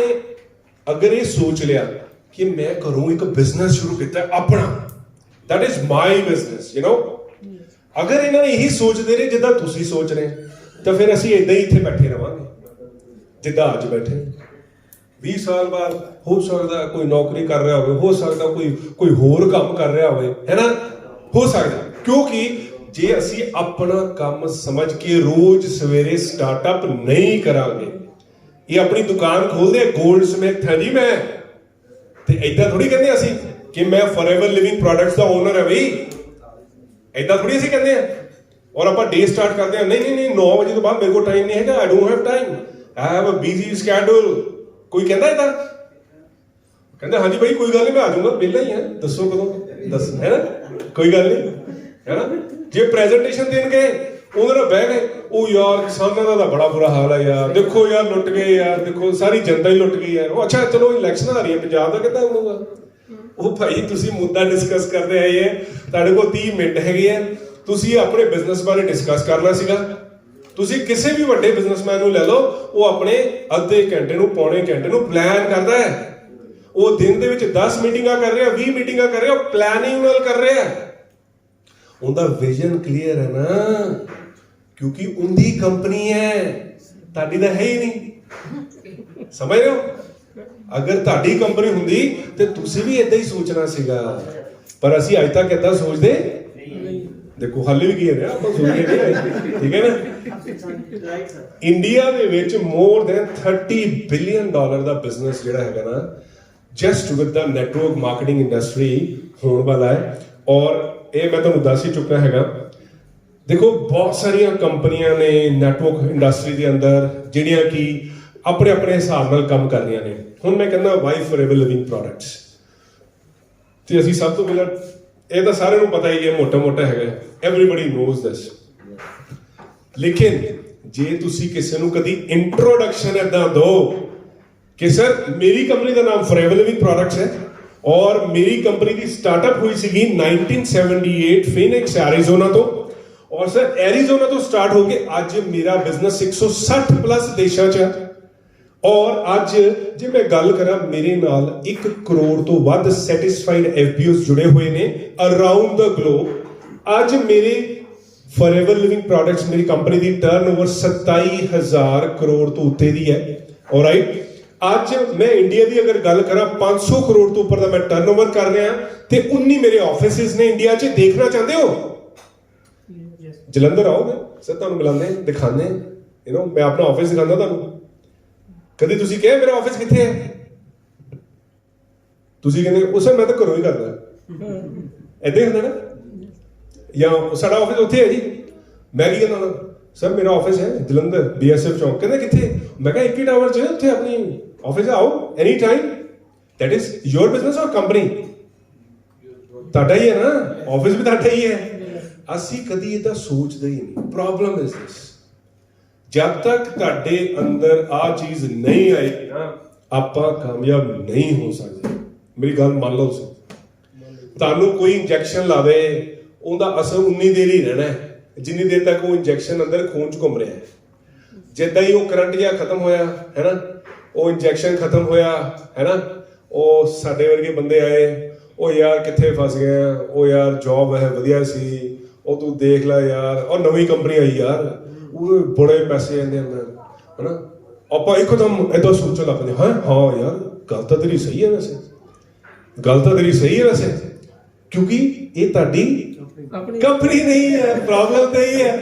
ਅਗਰ ਇਹ ਸੋਚ ਲਿਆ ਕਿ ਮੈਂ ਘਰੋਂ ਇੱਕ ਬਿਜ਼ਨਸ ਸ਼ੁਰੂ ਕੀਤਾ ਆਪਣਾ, that is my business, you know। ਅਗਰ ਇਹਨਾਂ ਨੇ ਇਹੀ ਸੋਚਦੇ ਰਹੇ ਜਿੱਦਾਂ ਤੁਸੀਂ ਸੋਚ ਰਹੇ, ਤਾਂ ਫਿਰ ਅਸੀਂ ਇਦਾਂ ਹੀ ਇੱਥੇ ਬੈਠੇ ਰਵਾਂਗੇ ਜਿੱਦਾਂ ਅੱਜ ਬੈਠੇ। 20 ਸਾਲ ਬਾਅਦ ਹੋ ਸਕਦਾ ਕੋਈ ਨੌਕਰੀ ਕਰ ਰਿਹਾ ਹੋਵੇ, ਹੋ ਸਕਦਾ ਕੋਈ ਹੋਰ ਕੰਮ ਕਰ ਰਿਹਾ ਹੋਵੇ, ਹੈ ਨਾ, ਹੋ ਸਕਦਾ। ਕਿਉਂਕਿ ਜੇ ਅਸੀਂ ਆਪਣਾ ਕੰਮ ਸਮਝ ਕੇ ਰੋਜ਼ ਸਵੇਰੇ ਸਟਾਰਟਅਪ ਨਹੀਂ ਕਰਾਂਗੇ, ਇਹ ਆਪਣੀ ਦੁਕਾਨ ਖੋਲਦੇ ਗੋਲਡ ਸਮਿਥ ਹੈ ਜੀ ਮੈਂ, ਤੇ ਏਦਾਂ ਥੋੜੀ ਕਹਿੰਦੇ ਅਸੀਂ ਕਿ ਮੈਂ ਫੋਰਐਵਰ ਲਿਵਿੰਗ ਪ੍ਰੋਡਕਟਸ ਦਾ ਓਨਰ ਹੈ ਬਈ, ਏਦਾਂ ਥੋੜੀ ਅਸੀਂ ਕਹਿੰਦੇ ਆ। ਔਰ ਆਪਾਂ ਡੇ ਸਟਾਰਟ ਕਰਦੇ ਆ, ਨਹੀਂ 9 ਵਜੇ ਤੋਂ ਬਾਅਦ ਮੇਰੇ ਕੋਲ ਟਾਈਮ ਨਹੀਂ ਹੈਗਾ, I don't have time, I have a busy schedule. ਕੋਈ ਕਹਿੰਦਾ ਏਦਾਂ? ਕਹਿੰਦਾ ਹਾਂਜੀ ਭਾਈ ਕੋਈ ਗੱਲ ਨਹੀਂ, ਮੈਂ ਆ ਜਾਊਂਗਾ, ਵਿਹਲਾ ਹੀ ਆ, ਦੱਸੋ ਕਦੋਂ, ਦੱਸ, ਹੈ ਨਾ, ਕੋਈ ਗੱਲ ਨਹੀਂ, ਹੈ ਨਾ। ਜੇ ਪ੍ਰੈਜੈਂਟੇਸ਼ਨ ਦੇਣ ਗਏ, ਉਹਦੇ ਨਾਲ ਬਹਿ ਗਏ, ਉਹ ਯਾਰ ਕਿਸਾਨਾਂ ਦਾ ਤਾਂ ਬੜਾ ਬੁਰਾ ਹਾਲ ਹੈ ਯਾਰ, ਦੇਖੋ ਯਾਰ ਲੁੱਟ ਗਏ ਯਾਰ, ਦੇਖੋ ਸਾਰੀ ਜਨਤਾ ਹੀ ਲੁੱਟ ਗਈ ਯਾਰ। ਉਹ ਅੱਛਾ ਚਲੋ ਇਲੈਕਸ਼ਨ ਆ ਰਹੀ ਹੈ, ਪੰਜਾਬ ਦਾ ਕਿੱਦਾਂ ਹੋਊਗਾ? ਉਹ ਭਾਈ ਤੁਸੀਂ ਮੁੱਦਾ ਡਿਸਕਸ ਕਰਦੇ ਆਏ ਹੈ, ਤੁਹਾਡੇ ਕੋਲ 30 ਮਿੰਟ ਹੈਗੇ ਆ, ਤੁਸੀਂ ਆਪਣੇ ਬਿਜ਼ਨਸ ਬਾਰੇ ਡਿਸਕਸ ਕਰਨਾ ਸੀਗਾ। ਤੁਸੀਂ ਕਿਸੇ ਵੀ ਵੱਡੇ ਬਿਜ਼ਨਸਮੈਨ ਨੂੰ ਲੈ ਲਓ, ਉਹ ਆਪਣੇ ਅੱਧੇ ਘੰਟੇ ਨੂੰ, ਪੌਣੇ ਘੰਟੇ ਨੂੰ ਪਲਾਨ ਕਰਦਾ ਹੈ। ਉਹ ਦਿਨ ਦੇ ਵਿੱਚ 10 ਮੀਟਿੰਗਾਂ ਕਰ ਰਿਹਾ, 20 ਮੀਟਿੰਗਾਂ ਕਰ ਰਿਹਾ, ਪਲੈਨਿੰਗ ਨਾਲ ਕਰ ਰਿਹਾ। ਉਹਦਾ ਵਿਜ਼ਨ ਕਲੀਅਰ ਹੈ ਨਾ, ਕਿਉਂਕਿ ਉਹਦੀ ਕੰਪਨੀ ਹੈ, ਤੁਹਾਡੀ ਤਾਂ ਹੈ ਹੀ ਨਹੀਂ। ਸਮਝ ਰਹੇ ਹੋ? ਅਗਰ ਤੁਹਾਡੀ ਕੰਪਨੀ ਹੁੰਦੀ ਤੇ ਤੁਸੀਂ ਵੀ ਇਦਾਂ ਹੀ ਸੋਚਣਾ ਸੀਗਾ, ਪਰ ਅਸੀਂ ਅੱਜ ਤੱਕ ਇਦਾਂ ਸੋਚਦੇ ਨਹੀਂ। ਦੇਖੋ ਹਾਲੇ ਵੀ ਕੀ ਹੈ ਨਾ, ਆਪਾਂ ਸੋਚਦੇ ਨਹੀਂ, ਠੀਕ ਹੈ ਨਾ। ਇੰਡੀਆ ਦੇ ਵਿੱਚ ਮੋਰ ਦੈਨ $30 ਬਿਲੀਅਨ ਦਾ ਬਿਜ਼ਨਸ ਜਿਹੜਾ ਹੈਗਾ ਨਾ, just with the network marketing industry ਹੋਣ ਵਾਲਾ ਹੈ। ਔਰ ਇਹ ਮੈਂ ਤੁਹਾਨੂੰ ਦੱਸ ਹੀ ਚੁੱਕਾ ਹੈਗਾ। ਦੇਖੋ ਬਹੁਤ ਸਾਰੀਆਂ ਕੰਪਨੀਆਂ ਨੇ ਨੈਟਵਰਕ ਇੰਡਸਟਰੀ ਦੇ ਅੰਦਰ ਜਿਹੜੀਆਂ ਕਿ ਆਪਣੇ ਆਪਣੇ ਹਿਸਾਬ ਨਾਲ ਕੰਮ ਕਰ ਰਹੀਆਂ ਨੇ। ਹੁਣ ਮੈਂ ਕਹਿੰਦਾ ਵਾਈ ਫੋਰਐਵਰ ਲਿਵਿੰਗ ਪ੍ਰੋਡਕਟਸ, ਤੇ ਅਸੀਂ ਸਭ ਤੋਂ ਪਹਿਲਾਂ, ਇਹ ਤਾਂ ਸਾਰਿਆਂ ਨੂੰ ਪਤਾ ਹੀ ਹੈ, ਮੋਟਾ ਹੈਗਾ, ਐਵਰੀਬਾਡੀ ਨੋਜ਼ ਦਿਸ। ਲੇਕਿਨ ਜੇ ਤੁਸੀਂ ਕਿਸੇ ਨੂੰ ਕਦੀ ਇੰਟਰੋਡਕਸ਼ਨ ਏਦਾਂ ਦਿਓ ਕਿ ਸਰ ਮੇਰੀ ਕੰਪਨੀ ਦਾ ਨਾਮ ਫੋਰਐਵਰ ਲਿਵਿੰਗ ਪ੍ਰੋਡਕਟਸ ਹੈ, ਔਰ ਮੇਰੀ ਕੰਪਨੀ ਦੀ ਸਟਾਰਟਅਪ ਹੋਈ ਸੀਗੀ 1978 ਫੀਨਿਕਸ ਐਰੀਜ਼ੋਨਾ ਤੋਂ, ਔਰ ਸਰ ਐਰੀਜ਼ੋਨਾ ਤੋਂ ਸਟਾਰਟ ਹੋ ਕੇ ਅੱਜ ਮੇਰਾ ਬਿਜ਼ਨਸ 160 ਪਲੱਸ ਦੇਸ਼ਾਂ 'ਚ ਹੈ। ਔਰ ਅੱਜ ਜੇ ਮੈਂ ਗੱਲ ਕਰਾਂ, ਮੇਰੇ ਨਾਲ 1 ਕਰੋੜ ਤੋਂ ਵੱਧ ਸੈਟੀਸਫਾਈਡ FBOs ਜੁੜੇ ਹੋਏ ਨੇ ਅਰਾਊਂਡ ਦਾ ਗਲੋਬ। ਅੱਜ ਮੇਰੇ ਫੋਰਐਵਰ ਲਿਵਿੰਗ ਪ੍ਰੋਡਕਟਸ ਮੇਰੀ ਕੰਪਨੀ ਦੀ ਟਰਨਓਵਰ 27,000 ਕਰੋੜ ਤੋਂ ਉੱਤੇ ਦੀ ਹੈ। ਔਲਰਾਈਟ, ਅੱਜ ਮੈਂ ਇੰਡੀਆ ਦੀ ਅਗਰ ਗੱਲ ਕਰਾਂ 500 ਕਰੋੜ ਤੋਂ ਉੱਪਰ ਦਾ ਮੈਂ ਟਰਨਓਵਰ ਕਰ ਰਿਹਾ ਤੇ 19 ਮੇਰੇ ਆਫਿਸਿਸ ਨੇ ਇੰਡੀਆ 'ਚ। ਦੇਖਣਾ ਚਾਹੁੰਦੇ ਹੋ? ਜਲੰਧਰ ਆਓਗੇ ਸਰ, ਤੁਹਾਨੂੰ ਮਿਲਾਉਂਦੇ ਦਿਖਾਉਂਦੇ ਮੈਂ ਆਪਣਾ ਆਫਿਸ ਦਿਖਾਉਂਦਾ ਤੁਹਾਨੂੰ। ਕਦੇ ਤੁਸੀਂ ਕਿਹਾ ਮੇਰਾ ਆਫਿਸ ਕਿੱਥੇ ਹੈ? ਤੁਸੀਂ ਕਹਿੰਦੇ ਉਹ ਸਰ ਮੈਂ ਤਾਂ ਘਰੋਂ ਹੀ ਕਰਦਾ, ਏਦਾਂ ਹੀ ਹੁੰਦਾ ਨਾ, ਜਾਂ ਸਾਡਾ ਆਫਿਸ ਉੱਥੇ ਹੈ ਜੀ। ਮੈਂ ਕੀ ਕਹਿੰਦਾ ਸਰ ਮੇਰਾ ਆਫਿਸ ਹੈ ਜਲੰਧਰ BSF ਚੌਂਕ। ਕਹਿੰਦੇ ਕਿੱਥੇ? ਮੈਂ ਕਿਹਾ 21 ਟਾਵਰ 'ਚ ਉੱਥੇ ਆਪਣੀ ਆਫਿਸ ਆਓ any time. That is your business ਔਰ ਕੰਪਨੀ ਤੁਹਾਡਾ ਹੀ ਹੈ ਨਾ, ਆਫਿਸ ਵੀ ਤੁਹਾਡਾ ਹੀ ਹੈ। ਅਸੀਂ ਕਦੀ ਇਹਦਾ ਸੋਚਦੇ ਹੀ ਨਹੀਂ। ਪ੍ਰੋਬਲਮ ਇਜ਼ ਦਿਸ, ਜਦ ਤੱਕ ਤੁਹਾਡੇ ਅੰਦਰ ਆ ਚੀਜ਼ ਨਹੀਂ ਆਏਗੀ ਨਾ, ਆਪਾਂ ਕਾਮਯਾਬ ਨਹੀਂ ਹੋ ਸਕਦੇ। ਮੇਰੀ ਗੱਲ ਮੰਨ ਲਓ ਤੁਸੀਂ, ਤੁਹਾਨੂੰ ਕੋਈ ਇੰਜੈਕਸ਼ਨ ਲਾਵੇ, ਉਹਦਾ ਅਸਰ ਉਨੀ ਦੇਰ ਹੀ ਰਹਿਣਾ ਹੈ ਜਿੰਨੀ ਦੇਰ ਤੱਕ ਉਹ ਇੰਜੈਕਸ਼ਨ ਅੰਦਰ ਖੂਨ 'ਚ ਘੁੰਮ ਰਿਹਾ ਹੈ। ਜਿੱਦਾਂ ਹੀ ਉਹ ਕਰੰਟ ਜਿਹਾ ਖਤਮ ਹੋਇਆ ਹੈ ਨਾ, ਉਹ ਇੰਜੈਕਸ਼ਨ ਖਤਮ ਹੋਇਆ ਹੈ ਨਾ, ਉਹ ਸਾਡੇ ਵਰਗੇ ਬੰਦੇ ਆਏ, ਉਹ ਯਾਰ ਕਿੱਥੇ ਫਸ ਗਏ, ਉਹ ਯਾਰ ਜੌਬ ਹੈ ਵਧੀਆ ਸੀ, ਉਹ ਤੂੰ ਦੇਖ ਲੈ ਯਾਰ, ਉਹ ਨਵੀਂ ਕੰਪਨੀ ਆਈ ਯਾਰ, ਉਹ ਬੜੇ ਪੈਸੇ ਆਉਂਦੇ ਅੰਦਰ ਹੈ ਨਾ। ਆਪਾਂ ਇੱਕਦਮ ਏਦਾਂ ਸੋਚਣ ਲੱਗ ਪੈਂਦੇ, ਹਾਂ ਯਾਰ ਗੱਲ ਤਾਂ ਤੇਰੀ ਸਹੀ ਹੈ ਵੈਸੇ, ਗੱਲ ਤਾਂ ਤੇਰੀ ਸਹੀ ਹੈ ਵੈਸੇ, ਕਿਉਂਕਿ ਇਹ ਤੁਹਾਡੀ ਕੰਪਨੀ ਨਹੀਂ ਹੈ। ਪ੍ਰੋਬਲਮ ਤਾਂ ਇਹ ਹੈ,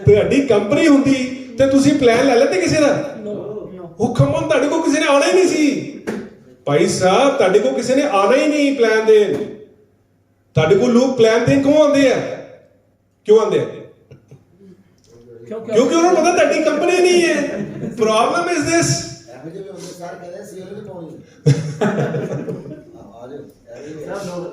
ਤੁਹਾਡੀ ਕੰਪਨੀ ਹੁੰਦੀ ਤੇ ਤੁਸੀਂ ਪਲਾਨ ਲੈ ਲੈਂਦੇ ਕਿਸੇ ਦਾ। ਹੁਕਮ ਤੁਹਾਡੇ ਕੋਲ ਕਿਸੇ ਨੇ ਆਉਣਾ ਹੀ ਨਹੀਂ ਸੀ ਭਾਈ ਸਾਹਿਬ, ਤੁਹਾਡੇ ਕੋਲ ਕਿਸੇ ਨੇ ਆਉਣਾ ਹੀ ਨਹੀਂ ਪਲਾਨ ਦੇਣ। ਤੁਹਾਡੇ ਕੋਲ ਲੋਕ ਪਲਾਨ ਦੇਣ ਕਿਉਂ ਆਉਂਦੇ ਆ? ਕਿਉਂ ਆਉਂਦੇ ਆ? ਕਿਉਂਕਿ ਉਹਨਾਂ ਨੂੰ ਪਤਾ ਤੁਹਾਡੀ ਕੰਪਨੀ ਨਹੀਂ ਹੈ। Problem is this.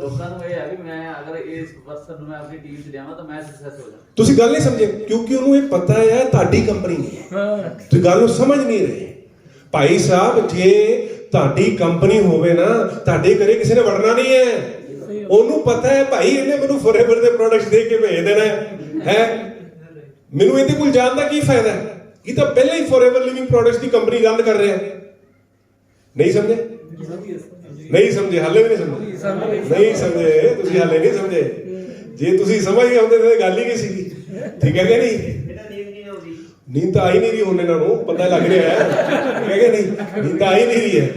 ਲੋਕਾਂ ਨੂੰ ਇਹ ਹੈ ਵੀ ਮੈਂ ਅਗਰ ਇਸ ਪਰਸਨ ਨੂੰ ਮੈਂ ਆਪਣੀ ਟੀਮ 'ਚ ਲਿਆਵਾਂ ਤਾਂ ਮੈਂ ਸਕਸੈਸ ਹੋ ਜਾਵਾਂ। ਤੁਸੀਂ ਗੱਲ ਨਹੀਂ ਸਮਝੇ, ਕਿਉਂਕਿ ਉਹਨੂੰ ਇਹ ਪਤਾ ਹੈ ਤੁਹਾਡੀ ਕੰਪਨੀ ਨਹੀਂ ਹੈ। ਤੁਸੀਂ ਗੱਲ ਨੂੰ ਸਮਝ ਨਹੀਂ ਰਹੇ ਭਾਈ ਸਾਹਿਬ। ਜੇ ਤੁਹਾਡੀ ਕੰਪਨੀ ਹੋਵੇ ਨਾ, ਤੁਹਾਡੇ ਘਰੇ ਕਿਸੇ ਨੇ ਵੜਨਾ ਨਹੀਂ ਹੈ। ਉਹਨੂੰ ਪਤਾ ਹੈ ਭਾਈ ਇਹਨੇ ਮੈਨੂੰ ਫੋਰਐਵਰ ਦੇ ਪ੍ਰੋਡਕਟਸ ਦੇ ਕੇ ਭੇਜ ਦੇਣਾ ਹੈ, ਮੈਨੂੰ ਇਹਦੇ ਕੋਲ ਜਾਣ ਦਾ ਕੀ ਫਾਇਦਾ? ਇਹ ਤਾਂ ਪਹਿਲਾਂ ਹੀ ਫੋਰਐਵਰ ਲਿਵਿੰਗ ਪ੍ਰੋਡਕਟਸ ਦੀ ਕੰਪਨੀ ਰन ਕਰ ਰਿਹਾ। ਨਹੀਂ ਸਮਝੇ? ਨਹੀਂ ਸਮਝੇ? ਹਾਲੇ ਵੀ ਨਹੀਂ ਸਮਝੇ? ਨਹੀਂ ਸਮਝੇ ਤੁਸੀਂ, ਹਾਲੇ ਨਹੀਂ ਸਮਝੇ। ਜੇ ਤੁਸੀਂ ਸਮਝ ਗਏ ਹੁੰਦੇ ਤਾਂ ਗੱਲ ਹੀ ਨਹੀਂ ਸੀਗੀ। ਠੀਕ ਹੈ ਕਿ ਨਹੀਂ? ਨੀਂਦ ਤਾਂ ਆਈ ਨਹੀਂ ਰਹੀ ਹੁਣ ਇਹਨਾਂ ਨੂੰ, ਪਤਾ ਲੱਗ ਰਿਹਾ ਹੈ ਕਿ ਨਹੀਂ? ਨੀਂਦ ਤਾਂ ਆਈ ਨਹੀਂ ਰਹੀ ਹੈ।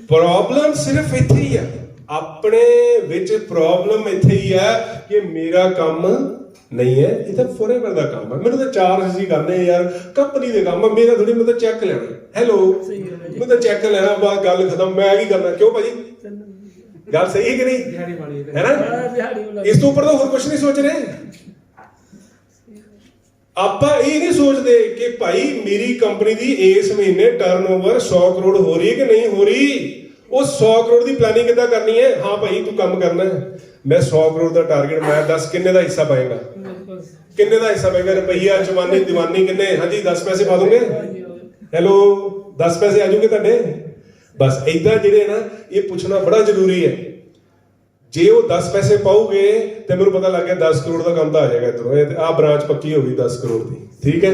ਪ੍ਰੋਬਲਮ ਸਿਰਫ ਇੱਥੇ ਹੀ ਹੈ, ਆਪਣੇ ਵਿੱਚ ਪ੍ਰੋਬਲਮ ਇੱਥੇ ਹੀ ਹੈ ਕਿ ਮੇਰਾ ਕੰਮ ਨਹੀਂ ਹੈ, ਇਹ ਤਾਂ ਫੋਰਐਵਰ ਦਾ ਕੰਮ ਹੈ। ਮੈਨੂੰ ਤਾਂ ਚਾਰ ਅਸੀਂ ਕਰਨੇ ਯਾਰ, ਕੰਪਨੀ ਦੇ ਕੰਮ ਮੇਰਾ ਥੋੜੀ, ਮੈਂ ਤਾਂ ਚੈੱਕ ਲੈਣਾ। ਹੈਲੋ, ਮੈਂ ਤਾਂ ਚੈੱਕ ਲੈਣਾ, ਬਾਅਦ ਗੱਲ ਖਤਮ। ਮੈਂ ਕੀ ਕਰਨਾ? ਕਿਉਂ ਭਾਜੀ? ਗੱਲ ਸਹੀ ਹੈ ਕਿ ਨਹੀਂ? ਹੈ ਨਾ? ਇਸ ਤੋਂ ਉੱਪਰ ਤਾਂ ਹੋਰ ਕੁਝ ਨਹੀਂ ਸੋਚ ਰਹੇ ਆਪਾਂ। ਇਹ ਨਹੀਂ ਸੋਚਦੇ ਕਿ ਭਾਈ ਮੇਰੀ ਕੰਪਨੀ ਦੀ ਇਸ ਮਹੀਨੇ ਟਰਨਓਵਰ 100 ਕਰੋੜ ਹੋ ਰਹੀ ਹੈ ਕਿ ਨਹੀਂ ਹੋ ਰਹੀ। ਉਹ 100 ਕਰੋੜ ਦੀ ਪਲੈਨਿੰਗ ਕਿੱਦਾਂ ਕਰਨੀ ਹੈ? ਹਾਂ ਭਾਈ ਤੂੰ ਕੰਮ ਕਰਨਾ ਹੈ, ਮੈਂ 100 ਕਰੋੜ ਦਾ ਟਾਰਗੇਟ, ਮੈਂ 10 ਕਿੰਨੇ ਦਾ ਹਿੱਸਾ ਪਾਏਗਾ? ਕਿੰਨੇ ਦਾ ਹਿੱਸਾ ਪਾਏਗਾ? ਰੁਪਈਆ, ਜਵਾਨੀ, ਦੀਵਾਨੀ ਕਿੰਨੇ? ਹਾਂਜੀ 10 ਪੈਸੇ ਪਾ ਦੋਗੇ। ਹੈਲੋ, 10 ਪੈਸੇ ਆ ਜਾਊਗੇ ਤੁਹਾਡੇ। ਬਸ ਏਦਾਂ ਜਿਹੜੇ ਨਾ, ਇਹ ਪੁੱਛਣਾ ਬੜਾ ਜ਼ਰੂਰੀ ਹੈ। ਜੇ ਉਹ 10 ਪੈਸੇ ਪਾਉਗੇ ਤੇ ਮੈਨੂੰ ਪਤਾ ਲੱਗ ਗਿਆ 10 ਕਰੋੜ ਦਾ ਕੰਮ ਤਾਂ ਆ ਜਾਏਗਾ ਇੱਧਰੋਂ, ਆਹ ਬ੍ਰਾਂਚ ਪੱਕੀ ਹੋ ਗਈ 10 ਕਰੋੜ ਦੀ। ਠੀਕ ਹੈ,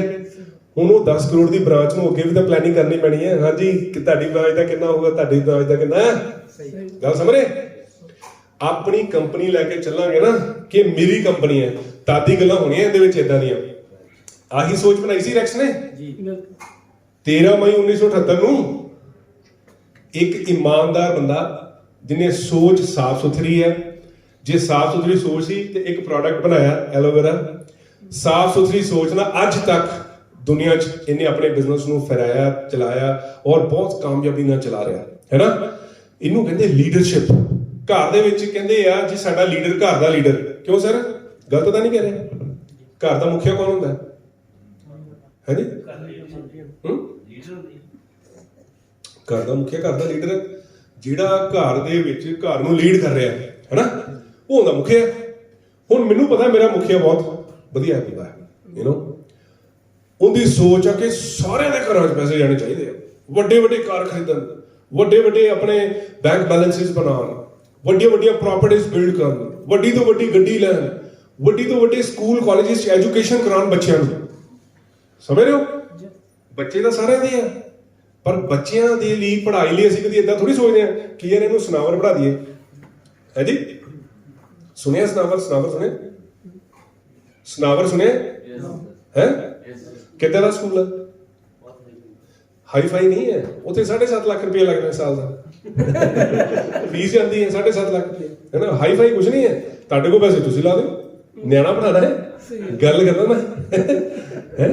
ਹੁਣ ਉਹ 10 ਕਰੋੜ ਦੀ ਬ੍ਰਾਂਚ ਨੂੰ ਅੱਗੇ ਵੀ ਤਾਂ ਪਲੈਨਿੰਗ ਕਰਨੀ ਪੈਣੀ ਹੈ। ਹਾਂਜੀ ਕਿ ਤੁਹਾਡੀ ਬ੍ਰਾਂਚ ਦਾ ਕਿੰਨਾ ਹੋਊਗਾ, ਤੁਹਾਡੀ ਬ੍ਰਾਂਚ ਦਾ ਕਿੰਨਾ ਹੈ। ਗੱਲ ਸਮਝ ਰਹੇ? ਆਪਣੀ ਕੰਪਨੀ ਲੈ ਕੇ ਚੱਲਾਂਗੇ ਨਾ ਕਿ ਮੇਰੀ ਕੰਪਨੀ ਹੈ, ਤਾਦੀ ਗੱਲਾਂ ਹੋਣੀਆਂ ਇਹਦੇ ਵਿੱਚ ਏਦਾਂ ਦੀਆਂ। ਆਹੀ ਸੋਚ ਬਣਾਈ ਸੀ ਰੈਕਸ ਨੇ 13 ਮਈ 1978 ਨੂੰ। ਇੱਕ ਇਮਾਨਦਾਰ ਬੰਦਾ ਜਿਹਨੇ ਸੋਚ ਸਾਫ਼ ਸੁਥਰੀ ਹੈ, ਜੇ ਸਾਫ਼ ਸੁਥਰੀ ਸੋਚ ਸੀ ਤੇ ਇੱਕ ਪ੍ਰੋਡਕਟ ਬਣਾਇਆ ਐਲੋਵੇਰਾ। ਸਾਫ਼ ਸੁਥਰੀ ਸੋਚ ਨਾਲ ਅੱਜ ਤੱਕ ਦੁਨੀਆ 'ਚ ਇਹਨੇ ਆਪਣੇ ਬਿਜ਼ਨਸ ਨੂੰ ਫੈਲਾਇਆ, ਚਲਾਇਆ ਔਰ ਬਹੁਤ ਕਾਮਯਾਬੀ ਨਾਲ ਚਲਾ ਰਿਹਾ ਹੈ ਨਾ। ਇਹਨੂੰ ਕਹਿੰਦੇ ਲੀਡਰਸ਼ਿਪ। ਘਰ ਦੇ ਵਿੱਚ ਕਹਿੰਦੇ ਆ ਜੀ ਸਾਡਾ ਲੀਡਰ ਘਰ ਦਾ ਲੀਡਰ। ਕਿਉਂ ਸਰ, ਗਲਤ ਤਾਂ ਨਹੀਂ ਕਹਿ ਰਹੇ? ਘਰ ਦਾ ਮੁਖੀਆ ਕੌਣ ਹੁੰਦਾ ਹੈ? ਹਾਂਜੀ, ਘਰ ਦਾ ਮੁਖੀਆ, ਘਰ ਦਾ ਲੀਡਰ ਜਿਹੜਾ ਘਰ ਦੇ ਵਿੱਚ ਘਰ ਨੂੰ ਲੀਡ ਕਰ ਰਿਹਾ ਹੈ ਨਾ, ਉਹ ਹੁੰਦਾ ਮੁਖੀਆ। ਹੁਣ ਮੈਨੂੰ ਪਤਾ ਮੇਰਾ ਮੁਖੀਆ ਬਹੁਤ ਵਧੀਆ ਬੰਦਾ ਹੈ, ਉਹਦੀ ਸੋਚ ਆ ਕਿ ਸਾਰਿਆਂ ਦੇ ਘਰਾਂ 'ਚ ਪੈਸੇ ਜਾਣੇ ਚਾਹੀਦੇ ਆ, ਵੱਡੇ ਵੱਡੇ ਕਾਰ ਖਰੀਦਣ, ਵੱਡੇ ਵੱਡੇ ਆਪਣੇ ਬੈਂਕ ਬੈਲੈਂਸਿਸ ਬਣਾਉਣ, ਵੱਡੀਆਂ ਵੱਡੀਆਂ ਪ੍ਰਾਪਰਟੀਆਂ ਬਿਲਡ ਕਰਨ, ਵੱਡੀ ਤੋਂ ਵੱਡੀ ਗੱਡੀ ਲੈਣ, ਵੱਡੀ ਤੋਂ ਵੱਡੇ ਸਕੂਲ ਕਾਲਜਿਸ 'ਚ ਐਜੂਕੇਸ਼ਨ ਕਰਾਉਣ ਬੱਚਿਆਂ ਨੂੰ। ਸਮਝ ਰਹੇ ਹੋ? ਬੱਚੇ ਤਾਂ ਸਾਰਿਆਂ ਦੇ ਆ, ਪਰ ਬੱਚਿਆਂ ਦੇ ਲਈ ਪੜ੍ਹਾਈ ਲਈ ਅਸੀਂ ਕਦੀ ਇਦਾਂ ਥੋੜੀ ਸੋਚਦੇ ਹਾਂ ਕਿ ਯਾਰ ਇਹਨੂੰ ਸਨਾਵਰ ਪੜ੍ਹਾ ਦਈਏ। ਹੈ ਜੀ, ਸੁਣਿਆ ਸਨਾਵਰ? ਸਨਾਵਰ ਸੁਣਿਆ? ਸਨਾਵਰ ਸੁਣਿਆ ਹੈ? ਕਿੱਦਾਂ ਦਾ ਸਕੂਲ ਆ? ਹਾਈ ਫਾਈ ਨਹੀਂ ਹੈ ਉੱਥੇ। 7.5 ਲੱਖ ਰੁਪਏ ਲੱਗਦਾ ਸਾਲ ਦਾ ਫੀਸ ਜਾਂਦੀ ਹੈ, 7.5 ਲੱਖ ਰੁਪਏ, ਹੈ ਨਾ। ਹਾਈ ਫਾਈ ਕੁਝ ਨਹੀਂ ਹੈ। ਤੁਹਾਡੇ ਕੋਲ ਪੈਸੇ ਤੁਸੀਂ ਲਾ ਦਿਓ, ਨਿਆਣਾ ਪੜਾਣਾ ਹੈ, ਗੱਲ ਕਰਦਾ ਨਾ ਹੈ।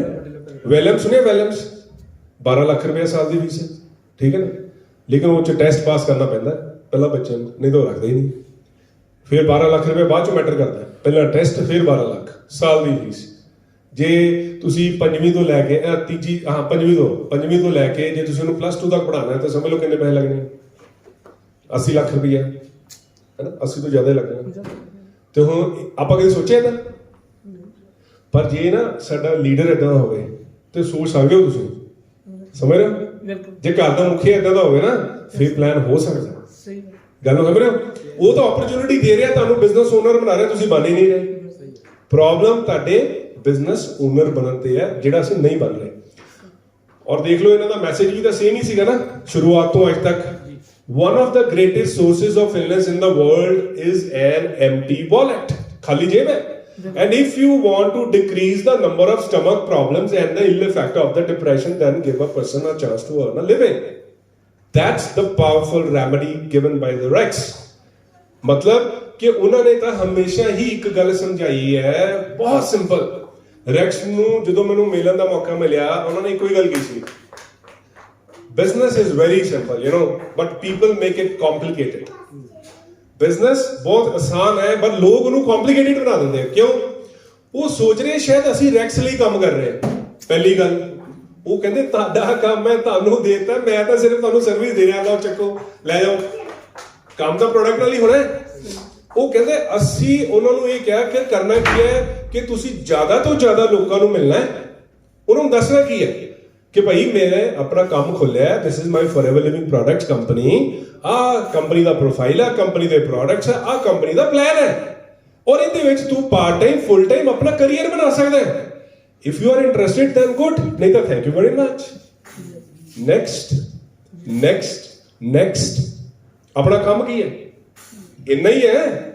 ਵੈਲਮ ਸੁਣਿਆ? ਵੈਲਮਸ 12 ਲੱਖ ਰੁਪਏ ਸਾਲ ਦੀ ਫੀਸ ਹੈ, ਠੀਕ ਹੈ ਨਾ। ਲੇਕਿਨ ਉਹ 'ਚ ਟੈਸਟ ਪਾਸ ਕਰਨਾ ਪੈਂਦਾ ਪਹਿਲਾਂ ਬੱਚੇ ਨੂੰ, ਨਹੀਂ ਤਾਂ ਉਹ ਰੱਖਦੇ ਹੀ ਨਹੀਂ। ਫਿਰ 12 ਲੱਖ ਰੁਪਏ ਬਾਅਦ 'ਚ ਮੈਟਰ ਕਰਦਾ, ਪਹਿਲਾਂ ਟੈਸਟ ਫਿਰ 12 ਲੱਖ ਸਾਲ ਦੀ ਫੀਸ। ਜੇ ਤੁਸੀਂ ਪੰਜਵੀਂ ਤੋਂ ਲੈ ਕੇ ਪੰਜਵੀਂ ਤੋਂ ਲੈ ਕੇ ਜੇ ਤੁਸੀਂ ਉਹਨੂੰ +2 ਤੱਕ ਪੜ੍ਹਾਉਣਾ ਹੈ ਤਾਂ ਸਮਝ ਲਓ ਕਿੰਨੇ ਪੈਸੇ ਲੱਗਣੇ? 80 ਲੱਖ ਰੁਪਈਆ, ਹੈ ਨਾ। 80 ਤੋਂ ਜ਼ਿਆਦਾ ਹੀ ਲੱਗਣਾ। ਤੇ ਹੁਣ ਆਪਾਂ ਕਦੇ ਸੋਚਿਆ ਨਾ? ਪਰ ਜੇ ਨਾ ਸਾਡਾ ਲੀਡਰ ਏਦਾਂ ਦਾ ਹੋਵੇ ਤੇ ਸੋਚ ਸਕਦੇ ਹੋ ਤੁਸੀਂ, ਸਮਝ ਰਹੇ ਹੋ? ਜੇ ਘਰ ਦਾ ਮੁਖੀਆ ਏਦਾਂ ਦਾ ਹੋਵੇ ਨਾ ਫਿਰ ਪਲਾਨ ਹੋ ਸਕਦਾ। ਗੱਲ ਨੂੰ ਸਮਝ ਰਹੇ ਹੋ? ਉਹ ਤਾਂ ਓਪਰਚੁਨਿਟੀ ਦੇ ਰਿਹਾ ਤੁਹਾਨੂੰ, ਬਿਜ਼ਨਸ ਓਨਰ ਬਣਾ ਰਿਹਾ, ਤੁਸੀਂ ਬਣ ਹੀ ਨਹੀਂ ਰਹੇ। ਪ੍ਰੋਬਲਮ ਤੁਹਾਡੇ ਬਿਜ਼ਨਸ ਓਨਰ ਬਣਨ ਤੇ ਹੈ, ਜਿਹੜਾ ਅਸੀਂ ਨਹੀਂ ਬਣ ਰਹੇ। ਔਰ ਦੇਖ ਲਓ ਇਹਨਾਂ ਦਾ ਮੈਸੇਜ ਵੀ ਤਾਂ ਸੇਮ ਹੀ ਸੀਗਾ ਨਾ ਸ਼ੁਰੂਆਤ ਤੋਂ ਅੱਜ ਤੱਕ। One of the greatest sources of illness in the world is an empty wallet, ਖਾਲੀ ਜੇਬ ਹੈ। And if you want to decrease the number of stomach problems and the ill effect of the depression, then give a person a chance to earn a living. That's the powerful remedy given by the Rex. मतलब कि उन्होंने तो हमेशा ही एक गल समझाई है, बहुत सिंपल। रैक्स ਨੂੰ ਜਦੋਂ ਮੈਨੂੰ ਮਿਲਣ ਦਾ ਮੌਕਾ ਮਿਲਿਆ ਉਹਨਾਂ ਨੇ ਇੱਕੋ ਹੀ ਗੱਲ ਕੀਤੀ ਸੀ, business is very simple, you know, but people make it complicated. business ਬਹੁਤ ਆਸਾਨ ਹੈ ਪਰ ਲੋਕ ਉਹਨੂੰ complicated ਬਣਾ ਦਿੰਦੇ ਆ। ਕਿਉਂ? ਉਹ ਸੋਚ ਰਹੇ ਸ਼ਾਇਦ ਅਸੀਂ ਰੈਕਸ ਲਈ ਕੰਮ ਕਰ ਰਹੇ ਹਾਂ। ਪਹਿਲੀ ਗੱਲ ਉਹ ਕਹਿੰਦੇ ਤੁਹਾਡਾ ਕੰਮ ਹੈ, ਤੁਹਾਨੂੰ ਦੇ ਦਿੱਤਾ, ਮੈਂ ਤਾਂ ਸਿਰਫ ਤੁਹਾਨੂੰ ਸਰਵਿਸ ਦੇ ਰਿਹਾ, ਲਓ ਚੱਕੋ ਲੈ ਜਾਓ। ਕੰਮ ਤਾਂ ਪ੍ਰੋਡਕਟ ਨਾਲ ਹੀ ਹੋਣਾ ਹੈ। ਉਹ ਕਹਿੰਦੇ ਅਸੀਂ ਉਹਨਾਂ ਨੂੰ ਇਹ ਕਿਹਾ ਕਿ ਕਰਨਾ ਕੀ ਹੈ ਕਿ ਤੁਸੀਂ ਜ਼ਿਆਦਾ ਤੋਂ ਜ਼ਿਆਦਾ ਲੋਕਾਂ ਨੂੰ ਮਿਲਣਾ ਹੈ। ਉਹਨਾਂ ਨੂੰ ਦੱਸਣਾ ਕੀ ਹੈ ਕਿ ਭਾਈ ਮੈਂ ਆਪਣਾ ਕੰਮ ਖੋਲਿਆ, this is my forever living products company, ਆਹ ਕੰਪਨੀ ਦਾ ਪ੍ਰੋਫਾਈਲ ਆ, ਕੰਪਨੀ ਦੇ ਪ੍ਰੋਡਕਟਸ ਆ, ਆਹ ਕੰਪਨੀ ਦਾ ਪਲਾਨ ਹੈ, ਔਰ ਇਹਦੇ ਵਿੱਚ ਤੂੰ ਪਾਰਟ ਟਾਈਮ ਫੁੱਲ ਟਾਈਮ ਆਪਣਾ ਕਰੀਅਰ ਬਣਾ ਸਕਦਾ ਹੈ। If you are interested then good, ਨਹੀਂ ਤਾਂ thank you very much. Next ਆਪਣਾ ਕੰਮ ਕੀ ਹੈ? ਇੰਨਾ ਹੀ ਹੈ,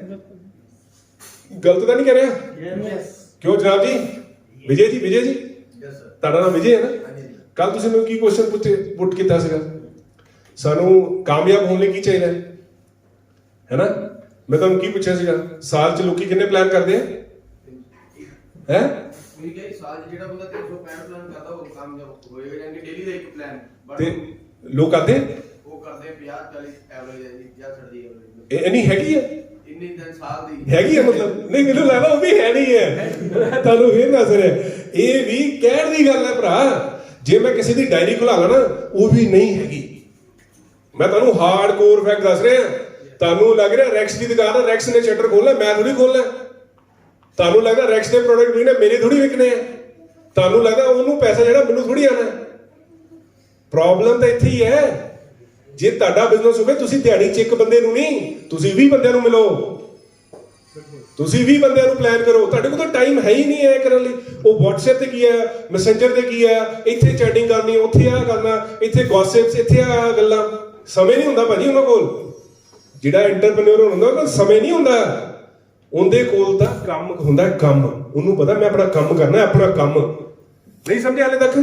ਗਲਤ ਤਾਂ ਨਹੀਂ ਕਰ ਰਿਹਾ? ਕਿਉਂ ਜਨਾਬ ਜੀ? ਵਿਜੇ ਜੀ ਤੁਹਾਡਾ ਨਾਮ ਵਿਜੇ ਹੈ ਨਾ? ਕੱਲ ਤੁਸੀਂ ਮੈਨੂੰ ਕੀ ਕੁਐਸਚਨ ਪੁੱਟ ਕੀਤਾ ਸੀਗਾ? ਸਾਨੂੰ ਕਾਮਯਾਬ ਹੋਣ ਲਈ ਕੀ ਚਾਹੀਦਾ ਹੈ ਨਾ? ਮੈਂ ਤੁਹਾਨੂੰ ਕੀ ਪੁੱਛਿਆ ਸੀਗਾ? ਸਾਲ 'ਚ ਲੋਕੀ ਕਿੰਨੇ ਪਲਾਨ ਕਰਦੇ ਆ? ਹੈ ਮੇਰੀ ਕਹੀ ਸਾਲ 'ਚ ਜਿਹੜਾ ਬੰਦਾ 365 ਪਲਾਨ ਕਰਦਾ ਉਹ ਕਾਮਯਾਬ ਹੋਏਗਾ, ਯਾਨੀ ਡੇਲੀ ਦਾ ਇੱਕ ਪਲਾਨ। ਤੇ ਲੋਕ ਕਰਦੇ ਉਹ ਕਰਦੇ 50-40 ਐਵਰੇਜ ਹੈ ਜੀ, 50-60 ਐਵਰੇਜ। ਇਹ ਇੰਨੀ ਹੈਗੀ ਹੈ? ਇੰਨੀ ਦਿਨ ਸਾਲ ਦੀ ਹੈਗੀ ਹੈ ਮਤਲਬ? ਨਹੀਂ ਮੈਨੂੰ ਲੱਗਦਾ ਉਹ ਵੀ ਹੈ ਨਹੀਂ ਹੈ। ਤੁਹਾਨੂੰ ਫੇਰ ਦੱਸ ਰਿਹਾ, ਇਹ ਵੀ ਕਹਿਣ ਦੀ ਗੱਲ ਹੈ ਭਰਾ। ਜੇ ਮੈਂ ਕਿਸੇ ਦੀ ਡਾਇਰੀ ਖੁਲਾ ਲਾ ਨਾ ਉਹ ਵੀ ਨਹੀਂ ਹੈਗੀ। ਮੈਂ ਤੁਹਾਨੂੰ ਹਾਰਡ ਕੋਰ ਫੈਕਟ ਦੱਸ ਰਿਹਾ। ਤੁਹਾਨੂੰ ਲੱਗ ਰਿਹਾ ਰੈਕਸ ਦੀ ਦੁਕਾਨ ਹੈ, ਰੈਕਸ ਨੇ ਸ਼ਟਰ ਖੋਲਣਾ, ਮੈਂ ਥੋੜੀ ਖੋਲਣਾ। ਤੁਹਾਨੂੰ ਲੱਗਦਾ ਰੈਕਸ ਦੇ ਪ੍ਰੋਡਕਟ ਵਿਕਣੇ, ਮੇਰੇ ਥੋੜੀ ਵਿਕਣੇ ਆ। ਤੁਹਾਨੂੰ ਲੱਗਦਾ ਉਹਨੂੰ ਪੈਸਾ ਜਿਹੜਾ ਮੈਨੂੰ ਥੋੜੀ ਆਣਾ। ਪ੍ਰੋਬਲਮ ਤਾਂ ਇੱਥੇ ਹੀ ਹੈ। ਜੇ ਤੁਹਾਡਾ ਬਿਜ਼ਨਸ ਹੋਵੇ ਤੁਸੀਂ ਦਿਹਾੜੀ 'ਚ ਇੱਕ ਬੰਦੇ ਨੂੰ ਨਹੀਂ, ਤੁਸੀਂ 20 ਬੰਦਿਆਂ ਨੂੰ ਮਿਲੋ, ਤੁਸੀਂ 20 ਬੰਦਿਆਂ ਨੂੰ ਪਲਾਨ ਕਰੋ। ਤੁਹਾਡੇ ਕੋਲ ਤਾਂ ਟਾਈਮ ਹੈ ਹੀ ਨਹੀਂ ਹੈ ਕਰਨ ਲਈ। ਉਹ WhatsApp ਤੇ ਕੀ ਹੈ, ਮੈਸੇਂਜਰ ਤੇ ਕੀ ਹੈ, ਇੱਥੇ ਚੈਟਿੰਗ ਕਰਨੀ, ਉੱਥੇ ਆ ਕਰਨਾ, ਇੱਥੇ ਗੌਸਿਪਸ, ਇੱਥੇ ਆ ਗੱਲਾਂ। ਸਮੇਂ ਨਹੀਂ ਹੁੰਦਾ ਭਾਜੀ ਉਹਨਾਂ ਕੋਲ। ਜਿਹੜਾ ਐਂਟਰਪ੍ਰੈਨਿਓਰ ਹੁੰਦਾ ਉਹਨਾਂ ਕੋਲ ਸਮੇਂ ਨਹੀਂ ਹੁੰਦਾ। ਉਹਦੇ ਕੋਲ ਤਾਂ ਕੰਮ ਹੁੰਦਾ, ਕੰਮ। ਉਹਨੂੰ ਪਤਾ ਮੈਂ ਆਪਣਾ ਕੰਮ ਕਰਨਾ, ਆਪਣਾ ਕੰਮ। ਨਹੀਂ ਸਮਝਿਆ ਹਾਲੇ ਤੱਕ?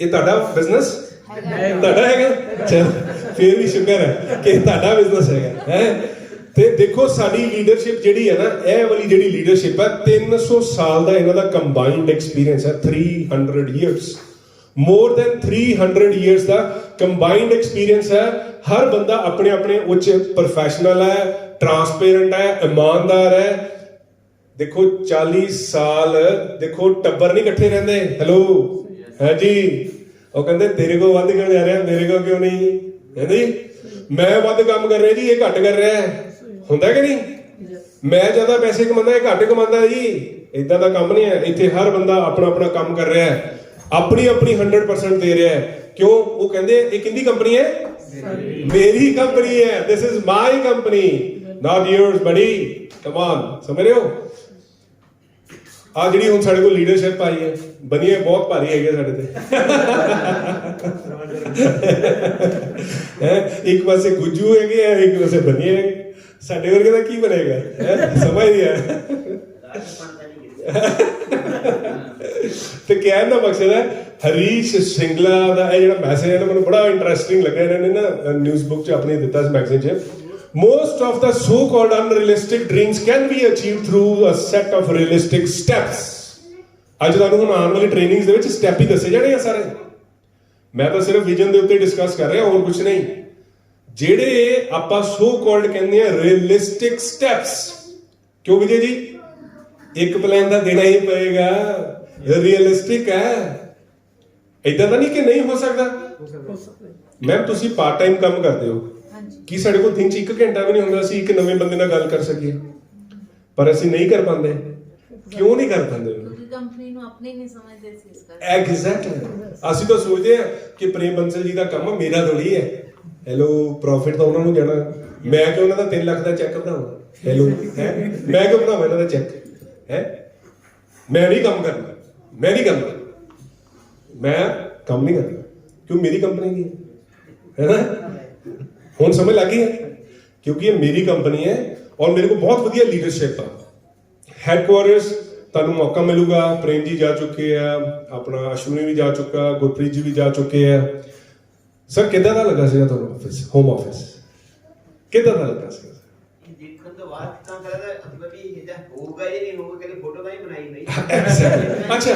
ਇਹ ਤੁਹਾਡਾ ਬਿਜ਼ਨਸ ਤੁਹਾਡਾ ਹੈਗਾ? ਚਲ ਫੇਰ ਵੀ ਸ਼ੁਕਰ ਹੈ ਕਿ ਤੁਹਾਡਾ ਬਿਜ਼ਨਸ ਹੈਗਾ ਹੈ। ਤੇ ਦੇਖੋ ਸਾਡੀ ਲੀਡਰਸ਼ਿਪ ਜਿਹੜੀ ਹੈ ਨਾ, ਇਹ ਵਾਲੀ ਜਿਹੜੀ ਲੀਡਰਸ਼ਿਪ ਹੈ, 300 ਸਾਲ ਦਾ ਇਹਨਾਂ ਦਾ ਕੰਬਾਈਨਡ ਐਕਸਪੀਰੀਅੰਸ ਹੈ। 300 ਇਅਰਸ, ਮੋਰ ਦੈਨ 300 ਇਅਰਸ ਦਾ ਕੰਬਾਈਨਡ ਐਕਸਪੀਰੀਅੰਸ ਹੈ। ਹਰ ਬੰਦਾ ਆਪਣੇ ਆਪਣੇ ਉੱਚ ਪ੍ਰੋਫੈਸ਼ਨਲ ਹੈ, ਟਰਾਂਸਪੇਰੈਂਟ ਹੈ, ਇਮਾਨਦਾਰ ਹੈ। ਦੇਖੋ 40 ਸਾਲ ਦੇਖੋ ਟੱਬਰ ਨਹੀਂ ਇਕੱਠੇ ਰਹਿੰਦੇ। ਹੈਲੋ ਹੈ ਜੀ। ਉਹ ਕਹਿੰਦੇ ਤੇਰੇ ਕੋਲ ਵੱਧ ਕਿਉਂ ਜਾ ਰਿਹਾ, ਮੇਰੇ ਕੋਲ ਕਿਉਂ ਨਹੀਂ? ਕਹਿੰਦੇ ਮੈਂ ਵੱਧ ਕੰਮ ਕਰ ਰਿਹਾ ਜੀ, ਇਹ ਘੱਟ ਕਰ ਰਿਹਾ ਹੈ। ਹੁੰਦਾ ਕਿ ਨਹੀਂ? ਮੈਂ ਜ਼ਿਆਦਾ ਪੈਸੇ ਕਮਾਉਂਦਾ, ਇਹ ਘੱਟ ਕਮਾਉਂਦਾ ਜੀ। ਇਦਾਂ ਦਾ ਕੰਮ ਨਹੀਂ ਹੈ। ਇੱਥੇ ਹਰ ਬੰਦਾ ਆਪਣਾ ਆਪਣਾ ਕੰਮ ਕਰ ਰਿਹਾ ਹੈ, ਆਪਣੀ 100% ਦੇ ਰਿਹਾ ਹੈ। ਕਿਉਂ? ਉਹ ਕਹਿੰਦੇ ਇਹ ਕਿੰਦੀ ਕੰਪਨੀ ਹੈ? मेरी कंपनी है, this is my company, not yours बड़ी, कम ऑन, समझ रहे हो? आ ਜਿਹੜੀ ਹੁਣ ਸਾਡੇ ਕੋਲ ਲੀਡਰਸ਼ਿਪ ਆਈ ਹੈ, ਬਣੀ ਹੈ ਬਹੁਤ ਭਾਰੀ ਹੈਗੇ ਸਾਡੇ ਤੇ ਇੱਕ ਪਾਸੇ ਗੁੱਜੂ ਹੈਗੇ ਆ, ਇੱਕ ਪਾਸੇ ਬਣੀ ਹੈ, ਸਾਡੇ ਵਰਗੇ ਦਾ ਕੀ ਬਣੇਗਾ? ਸਮਝ ਨਹੀਂ ਆਇਆ। ਤੇ ਕਹਿਣ ਦਾ ਮਕਸਦ ਹੈ ਹਰੀਸ਼ ਸਿੰਗਲਾ ਦਾ ਇਹ ਜਿਹੜਾ ਮੈਸੇਜ ਹੈ ਨਾ, ਮੈਨੂੰ ਬੜਾ ਇੰਟਰਸਟਿੰਗ ਲੱਗਾ। ਇਹਨਾਂ ਨੇ ਨਾ ਨਿਊਜ਼ ਬੁੱਕ 'ਚ ਆਪਣੀ ਦਿੱਤਾ ਇਸ ਮੈਗਜ਼ੀਨ 'ਚ, most of the so-called unrealistic dreams can be achieved through a set of realistic steps। ਅੱਜ ਤੁਹਾਨੂੰ ਹੁਣ ਆਉਣ ਵਾਲੀ ਟ੍ਰੇਨਿੰਗਸ ਦੇ ਵਿੱਚ ਸਟੈਪ ਹੀ ਦੱਸੇ ਜਾਣੇ ਆ ਸਾਰੇ। ਮੈਂ ਤਾਂ ਸਿਰਫ ਵਿਜ਼ਨ ਦੇ ਉੱਤੇ ਡਿਸਕਸ ਕਰ ਰਿਹਾ, ਹੋਰ ਕੁਝ ਨਹੀਂ। ਜਿਹੜੇ ਆਪਾਂ so-called ਕਹਿੰਦੇ ਆ realistic steps, ਕਿਉਂ ਵਿਜੇ ਜੀ? ਇੱਕ ਪਲਾਨ ਤਾਂ ਦੇਣਾ ਹੀ ਪਏਗਾ, ਰੀਅਲਿਸਟਿਕ ਹੈ। ਏਦਾਂ ਤਾਂ ਨਹੀਂ ਕਿ ਨਹੀਂ ਹੋ ਸਕਦਾ। ਮੈਮ ਤੁਸੀਂ ਪਾਰਟ ਟਾਈਮ ਕੰਮ ਕਰਦੇ ਹੋ, ਕੀ ਸਾਡੇ ਕੋਲ ਦਿਨ 'ਚ 1 ਘੰਟਾ ਵੀ ਨਹੀਂ ਹੁੰਦਾ ਅਸੀਂ ਇੱਕ ਨਵੇਂ ਬੰਦੇ ਨਾਲ ਗੱਲ ਕਰ ਸਕੀਏ? ਪਰ ਅਸੀਂ ਨਹੀਂ ਕਰ ਪਾਉਂਦੇ। ਕਿਉਂ ਨਹੀਂ ਕਰ ਪਾਉਂਦੇ? ਕੰਪਨੀ ਨੂੰ ਆਪਣੀ ਨਹੀਂ ਸਮਝਦੇ ਸੀ ਇਸ ਕਰਕੇ। ਐਗਜ਼ੈਕਟਲੀ। ਅਸੀਂ ਤਾਂ ਸੋਚਦੇ ਆ ਕਿ ਪ੍ਰੇਮ ਬੰਸਲ ਜੀ ਦਾ ਕੰਮ ਮੇਰਾ ਥੋੜੀ ਹੈ। ਹੈਲੋ, ਪ੍ਰੋਫਿਟ ਤਾਂ ਉਹਨਾਂ ਨੂੰ ਜਾਣਾ, ਮੈਂ ਕਿ ਉਹਨਾਂ ਦਾ 3 ਲੱਖ ਦਾ ਚੈੱਕ ਬਣਾਵਾਂ? ਹੈਲੋ, ਹੈ ਮੈਂ ਕਿਉਂ ਬਣਾਵਾਂ ਇਹਨਾਂ ਦਾ ਚੈੱਕ? ਹੈ ਮੈਂ ਨਹੀਂ ਕੰਮ ਕਰਨਾ, ਮੈਂ ਨਹੀਂ ਕਰਨਾ, ਮੈਂ ਕੰਮ ਨਹੀਂ ਕਰਨਾ। ਕਿਉਂ? ਮੇਰੀ ਕੰਪਨੀ ਦੀ ਹੈ ਨਾ। ਹੁਣ ਸਮਝ ਲੱਗ ਗਈ ਹੈ? ਕਿਉਂਕਿ ਇਹ ਮੇਰੀ ਕੰਪਨੀ ਹੈ ਔਰ ਮੇਰੇ ਕੋਲ ਬਹੁਤ ਵਧੀਆ ਲੀਡਰਸ਼ਿਪ ਆ। ਹੈਡਕੁਆਰਟਰਸ ਤੁਹਾਨੂੰ ਮੌਕਾ ਮਿਲੂਗਾ। ਪ੍ਰੇਮ ਜੀ ਜਾ ਚੁੱਕੇ ਆ, ਆਪਣਾ ਅਸ਼ਵਨੀ ਵੀ ਜਾ ਚੁੱਕਾ, ਗੁਰਪ੍ਰੀਤ ਜੀ ਵੀ ਜਾ ਚੁੱਕੇ ਆ। ਸਰ ਕਿੱਦਾਂ ਦਾ ਲੱਗਾ ਸੀਗਾ ਤੁਹਾਨੂੰ ਆਫਿਸ, ਹੋਮ ਆਫਿਸ ਕਿੱਦਾਂ ਦਾ ਲੱਗਾ ਸੀਗਾ? ਦੇਖਣ ਤੋਂ ਬਾਅਦ ਤਾਂ ਕਰਦਾ ਮਤਲਬ ਵੀ ਇਹਦਾ ਹੋਊਗਾ ਜਾਂ ਨਹੀਂ ਹੋਊਗਾ, ਕਿ ਫੋਟੋ ਤਾਂ ਹੀ ਬਣਾਈ ਬਈ। ਅੱਛਾ,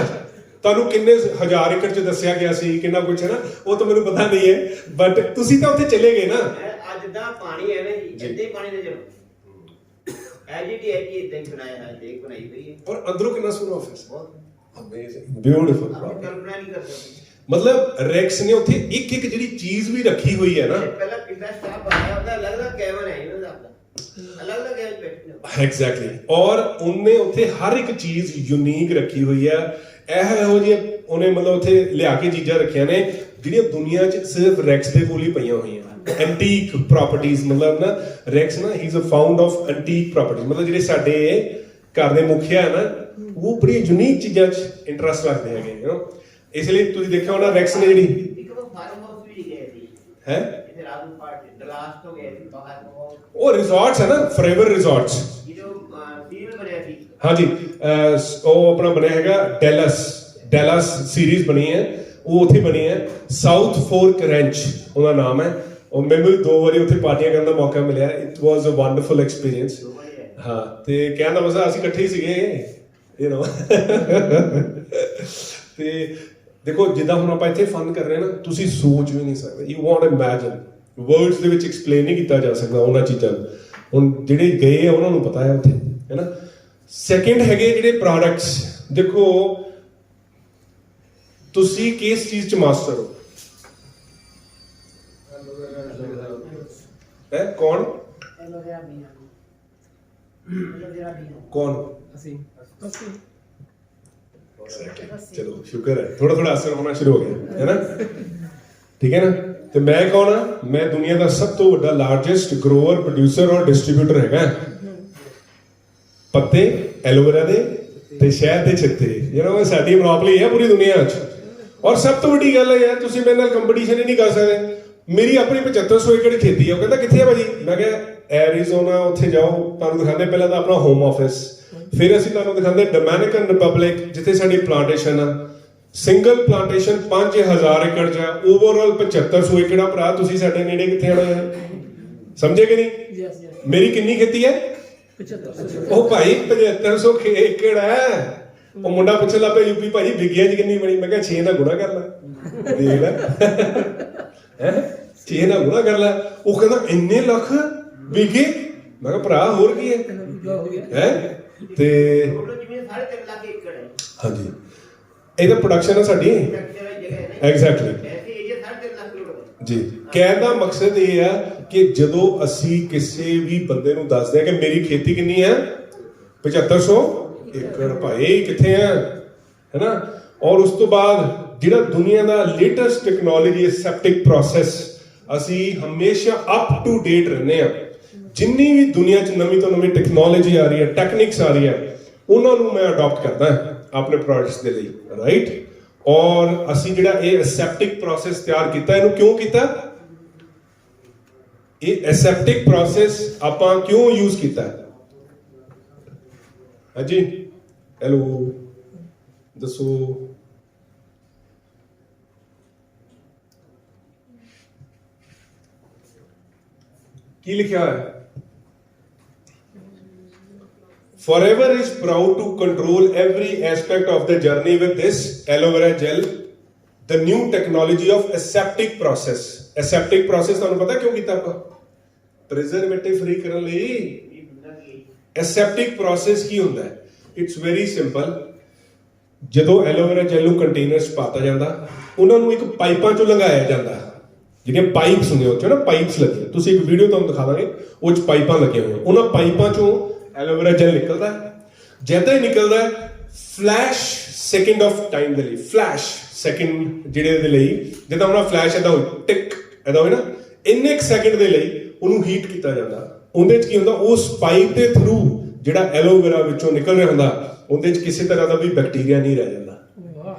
ਤੁਹਾਨੂੰ ਕਿੰਨੇ 1000 ਏਕੜ 'ਚ ਦੱਸਿਆ ਗਿਆ ਸੀ, ਕਿੰਨਾ ਕੁਝ ਹੈ ਨਾ, ਉਹ ਤਾਂ ਮੈਨੂੰ ਪਤਾ ਨਹੀਂ ਹੈ, ਬਟ ਤੁਸੀਂ ਤਾਂ ਉੱਥੇ ਚਲੇ ਗਏ ਨਾ। ਅੱਜ ਦਾ ਪਾਣੀ ਹੈ ਨਾ ਜੀ, ਇੱਦਾਂ ਹੀ ਪਾਣੀ ਦੇ ਚਲੋ ਐਜੀਟੀ ਹੈ ਕਿ ਇਦਾਂ ਹੀ ਬਣਾਇਆ ਹੈ, ਦੇਖ ਬਣਾਈ ਗਈ ਹੈ। ਔਰ ਅੰਦਰੋਂ ਕਿੰਨਾ ਸੋਹਣਾ ਆਫਿਸ, ਬਹੁਤ ਅਮੇਜ਼ਿੰਗ, ਬਿਊਟੀਫੁਲ। ਆਪਾਂ ਕਲਪਨਾ ਨਹੀਂ ਕਰ ਸਕਦੇ। ਮਤਲਬ ਰੈਕਸ ਨੇ ਉੱਥੇ ਇੱਕ ਇੱਕ ਜਿਹੜੀ ਚੀਜ਼ ਵੀ ਰੱਖੀ ਹੋਈ ਹੈ ਨਾ। ਪਹਿਲਾਂ ਪਿੰਡਾ ਸਟਾਫ ਆਇਆ ਉਹਦਾ ਅਲੱਗ-ਅਲੱਗ ਕੈਬਨ ਹੈ ਇਹਨਾਂ ਦਾ, ਅਲੱਗ-ਅਲੱਗ ਕੈਬਨ ਬੈਠੇ। ਐਗਜ਼ੈਕਟਲੀ। ਔਰ ਉਹਨੇ ਉੱਥੇ ਹਰ ਇੱਕ ਚੀਜ਼ ਯੂਨੀਕ ਰੱਖੀ ਹੋਈ ਹੈ। ਇਹੋ ਜਿਹੇ ਉਹਨੇ ਮਤਲਬ ਉੱਥੇ ਲਿਆ ਕੇ ਚੀਜ਼ਾਂ ਰੱਖੀਆਂ ਨੇ ਜਿਹੜੀਆਂ ਦੁਨੀਆ 'ਚ ਸਿਰਫ ਰੈਕਸ ਦੇ ਕੋਲ ਹੀ ਪਈਆਂ ਹੋਈਆਂ। ਐਂਟੀਕ ਪ੍ਰਾਪਰਟੀਜ਼, ਮਤਲਬ ਨਾ ਰੈਕਸ ਨਾ he is a found of antique properties. ਮਤਲਬ ਜਿਹੜੇ ਸਾਡੇ ਘਰ ਦੇ ਮੁਖੀਆ ਹੈ ਨਾ, ਉਹ ਬੜੀ ਯੂਨੀਕ ਚੀਜ਼ਾਂ 'ਚ ਇੰਟਰਸਟ ਰੱਖਦੇ ਹੈਗੇ, ਯੂ ਨੋ। ਇਸ ਲਈ ਤੁਸੀਂ ਦੇਖਿਆ ਹੋਣਾ ਰੈਕਸ ਨੇ ਜਿਹੜੀ ਇੱਕ ਉਹ ਫਾਰਮ ਹਾਊਸ ਵੀ ਗਏ ਸੀ ਹੈ, ਇੱਥੇ ਰਾਜੂ ਪਾਰਟ ਡਲਾਸ ਤੋਂ ਗਏ ਸੀ ਬਾਹਰ ਉਹ ਰਿਜ਼ੋਰਟਸ ਹੈ ਨਾ, ਫੋਰਐਵਰ ਰਿਜ਼ੋਰਟਸ। ਜਿਹੋ ਸੀਰੀਅਲ ਬਣਿਆ ਸੀ। ਹਾਂਜੀ, ਉਹ ਆਪਣਾ ਬਣਿਆ ਹੈਗਾ ਡੈਲਸ ਸੀਰੀਜ਼ ਬਣੀ ਹੈ, ਉਹ ਉੱਥੇ ਬਣੀ ਹੈ। ਸਾਊਥ ਫੋਰਕ ਰੈਂਚ ਉਹਦਾ ਨਾਮ ਹੈ। ਉਹ ਮੈਨੂੰ ਵੀ 2 ਵਾਰੀ ਉੱਥੇ ਪਾਰਟੀਆਂ ਕਰਨ ਦਾ ਮੌਕਾ ਮਿਲਿਆ। It was a wonderful experience. ਹਾਂ, ਤੇ ਕਹਿਣ ਦਾ ਮਤਲਬ ਅਸੀਂ ਇਕੱਠੇ ਹੀ ਸੀਗੇ, ਯੂ ਨੋ। ਤੇ ਦੇਖੋ ਜਿੱਦਾਂ ਹੁਣ ਆਪਾਂ ਇੱਥੇ ਫਨ ਕਰ ਰਹੇ ਹਾਂ ਨਾ, ਤੁਸੀਂ ਸੋਚ ਵੀ ਨਹੀਂ ਸਕਦੇ, ਯੂ ਵਾਂਟ ਇਮੈਜਿਨ, ਵਰਡਸ ਦੇ ਵਿੱਚ ਐਕਸਪਲੇਨ ਨਹੀਂ ਕੀਤਾ ਜਾ ਸਕਦਾ ਉਹਨਾਂ ਚੀਜ਼ਾਂ ਨੂੰ। ਹੁਣ ਜਿਹੜੇ ਗਏ ਆ ਉਹਨਾਂ ਨੂੰ ਪਤਾ ਹੈ ਉੱਥੇ, ਹੈ ਨਾ। ਸੈਕਿੰਡ ਹੈਗੇ ਜਿਹੜੇ ਪ੍ਰੋਡਕਟਸ। ਦੇਖੋ ਤੁਸੀਂ ਕਿਸ ਚੀਜ਼ 'ਚ ਮਾਸਟਰ ਹੋ? ਹੈ ਕੌਣ? एलोवेरा बीन कौन? ਅਸੀਂ चलो शुक्र है, थोड़ा थोड़ा असर होना शुरू हो गया है ना। ठीक है ना। तो मैं कौन हाँ? मैं दुनिया का सब तो बड़ा लार्जेस्ट ग्रोवर, प्रोड्यूसर और डिस्ट्रीब्यूटर है पत्ते एलोवेरा दे ते शहद दे छत्ते, यू नो। साडी मोनोपोली है पूरी दुनिया च। और सब तो बड़ी गल है यार, तुसीं मेरे नाल कंपीटीशन ही नहीं कर सकते। मेरी अपनी 7500 एकड़ खेती है। वो कहता कित्थे है भाजी? मैं कहा एरिज़ोना, उत्थे जाओ, तुहानूं दिखांदे पहला तां अपना होम ऑफिस, फिर ਅਸੀਂ ਤੁਹਾਨੂੰ ਦਿਖਾਉਂਦੇ ਡੋਮਿਨਿਕਨ ਰਿਪਬਲਿਕ ਜਿੱਥੇ ਸਾਡੀ ਪਲਾਂਟੇਸ਼ਨ ਆ। ਸਿੰਗਲ ਪਲਾਂਟੇਸ਼ਨ 5000 ਏਕੜ ਚ ਆ, ਓਵਰਆਲ 7500 ਏਕੜ ਆ। ਭਰਾ ਤੁਸੀਂ ਸਾਡੇ ਨੇੜੇ ਕਿੱਥੇ ਆਣਾ ਹੈ? ਸਮਝੇ ਕਿ ਨਹੀਂ? ਮੇਰੀ ਕਿੰਨੀ ਖੇਤੀ ਹੈ? 7500। ਉਹ ਭਾਈ 7500 ਏਕੜ ਹੈ। ਉਹ ਮੁੰਡਾ ਪੁੱਛਣ ਲੱਗ ਪਿਆ ਯੂਪੀ ਭਾਜੀ ਵਿਗਿਆ ਚ ਕਿੰਨੀ ਬਣੀ? ਮੈਂ ਕਿਹਾ 6 ਨਾਲ ਗੁਣਾ ਕਰ ਲੈ, ਦੇਖ ਲੈ ਹੈ 6 ਨਾਲ ਗੁਣਾ ਕਰ ਲੈ। ਉਹ ਕਹਿੰਦਾ ਇੰਨੇ ਲੱਖ ਵਿਗੇ? ਮੈਂ ਕਿਹਾ ਭਰਾ ਹੋਰ ਕੀ ਹੈ ਤੇ ਜ਼ਮੀਨ 3.5 ਲੱਖ ਏਕੜ ਹੈ। ਹਾਂਜੀ, ਇਹਦਾ ਪ੍ਰੋਡਕਸ਼ਨ ਹੈ ਸਾਡੀ। ਐਗਜ਼ੈਕਟਲੀ ਜੀ। ਕਹਿਣ ਦਾ ਮਕਸਦ ਇਹ ਆ ਕਿ ਜਦੋਂ ਅਸੀਂ ਕਿਸੇ ਵੀ ਬੰਦੇ ਨੂੰ ਦੱਸਦੇ ਆ ਕਿ ਮੇਰੀ ਖੇਤੀ ਕਿੰਨੀ ਹੈ 7500 ਏਕੜ, ਭਾਈ ਕਿੱਥੇ ਆ, ਹੈ ਨਾ। ਔਰ ਉਸ ਤੋਂ ਬਾਅਦ ਜਿਹੜਾ ਦੁਨੀਆ ਦਾ ਲੇਟੈਸਟ ਟੈਕਨੋਲੋਜੀ ਹੈ, ਸੈਪਟਿਕ ਪ੍ਰੋਸੈਸ, ਅਸੀਂ ਹਮੇਸ਼ਾ ਅਪ ਟੂ ਡੇਟ ਰਹਿੰਦੇ ਆ। ਜਿੰਨੀ ਵੀ ਦੁਨੀਆ 'ਚ ਨਵੀਂ ਤੋਂ ਨਵੀਂ ਟੈਕਨੋਲੋਜੀ ਆ ਰਹੀ ਹੈ, ਟੈਕਨਿਕਸ ਆ ਰਹੀ ਹੈ, ਉਹਨਾਂ ਨੂੰ ਮੈਂ ਅਡਾਪਟ ਕਰਦਾ ਆਪਣੇ ਪ੍ਰੋਡਕਟਸ ਦੇ ਲਈ, ਰਾਈਟ। ਔਰ ਅਸੀਂ ਜਿਹੜਾ ਇਹ ਅਸੈਪਟਿਕ ਪ੍ਰੋਸੈਸ ਤਿਆਰ ਕੀਤਾ, ਇਹਨੂੰ ਕਿਉਂ ਕੀਤਾ? ਇਹ ਅਸੈਪਟਿਕ ਪ੍ਰੋਸੈਸ ਆਪਾਂ ਕਿਉਂ ਯੂਜ਼ ਕੀਤਾ? ਹਾਂਜੀ, ਹੈਲੋ, ਦੱਸੋ। ਕੀ ਲਿਖਿਆ ਹੈ? Forever is proud to control every aspect of the journey with this aloe vera gel, the new technology of aseptic process. Aseptic process ਤੁਹਾਨੂੰ ਪਤਾ ਕਿਉਂ ਕੀਤਾ ਆਪਾਂ? Preservative free ਕਰਨ ਲਈ। Aseptic process ਕੀ ਹੁੰਦਾ ਹੈ? It's very simple. ਜਦੋਂ aloe vera gel ਨੂੰ ਕੰਟੇਨਰਸ ਪਾਤਾ ਜਾਂਦਾ, ਉਹਨਾਂ ਨੂੰ ਇੱਕ ਪਾਈਪਾਂ ਚੋਂ ਲੰਘਾਇਆ ਜਾਂਦਾ। ਜਿਹੜੀਆਂ ਪਾਈਪਸ ਹੁੰਦੀਆਂ ਉਹ 'ਚ ਨਾ ਪਾਈਪਸ ਲੱਗੀਆਂ, ਤੁਸੀਂ ਇੱਕ ਵੀਡੀਓ ਤੁਹਾਨੂੰ ਦਿਖਾਵਾਂਗੇ, ਉਹ 'ਚ ਪਾਈਪਾਂ ਲੱਗੀਆਂ ਹੋਈਆਂ। ਉਹਨਾਂ ਪਾਈਪਾਂ ਚੋਂ ਐਲੋਵੇਰਾ ਜੈਲ ਨਿਕਲਦਾ ਹੈ। ਜਿੱਦਾਂ ਹੀ ਨਿਕਲਦਾ ਹੈ, ਫਲੈਸ਼ ਸੈਕਿੰਡ ਆਫ ਟਾਈਮ ਦੇ ਲਈ, ਫਲੈਸ਼ ਸੈਕਿੰਡ ਜਿਹੜੇ ਦੇ ਲਈ, ਜਿੱਦਾਂ ਆਪਣਾ ਫਲੈਸ਼ ਇਦਾਂ ਹੋਈ, ਟਿਕ ਇਦਾਂ ਹੋਈ ਨਾ, ਇੰਨੇ ਇੱਕ ਸੈਕਿੰਡ ਦੇ ਲਈ ਉਹਨੂੰ ਹੀਟ ਕੀਤਾ ਜਾਂਦਾ। ਉਹਦੇ 'ਚ ਕੀ ਹੁੰਦਾ, ਉਸ ਪਾਈਪ ਦੇ ਥਰੂ ਜਿਹੜਾ ਐਲੋਵੇਰਾ ਵਿੱਚੋਂ ਨਿਕਲ ਰਿਹਾ ਹੁੰਦਾ, ਉਹਦੇ 'ਚ ਕਿਸੇ ਤਰ੍ਹਾਂ ਦਾ ਵੀ ਬੈਕਟੀਰੀਆ ਨਹੀਂ ਰਹਿ ਜਾਂਦਾ,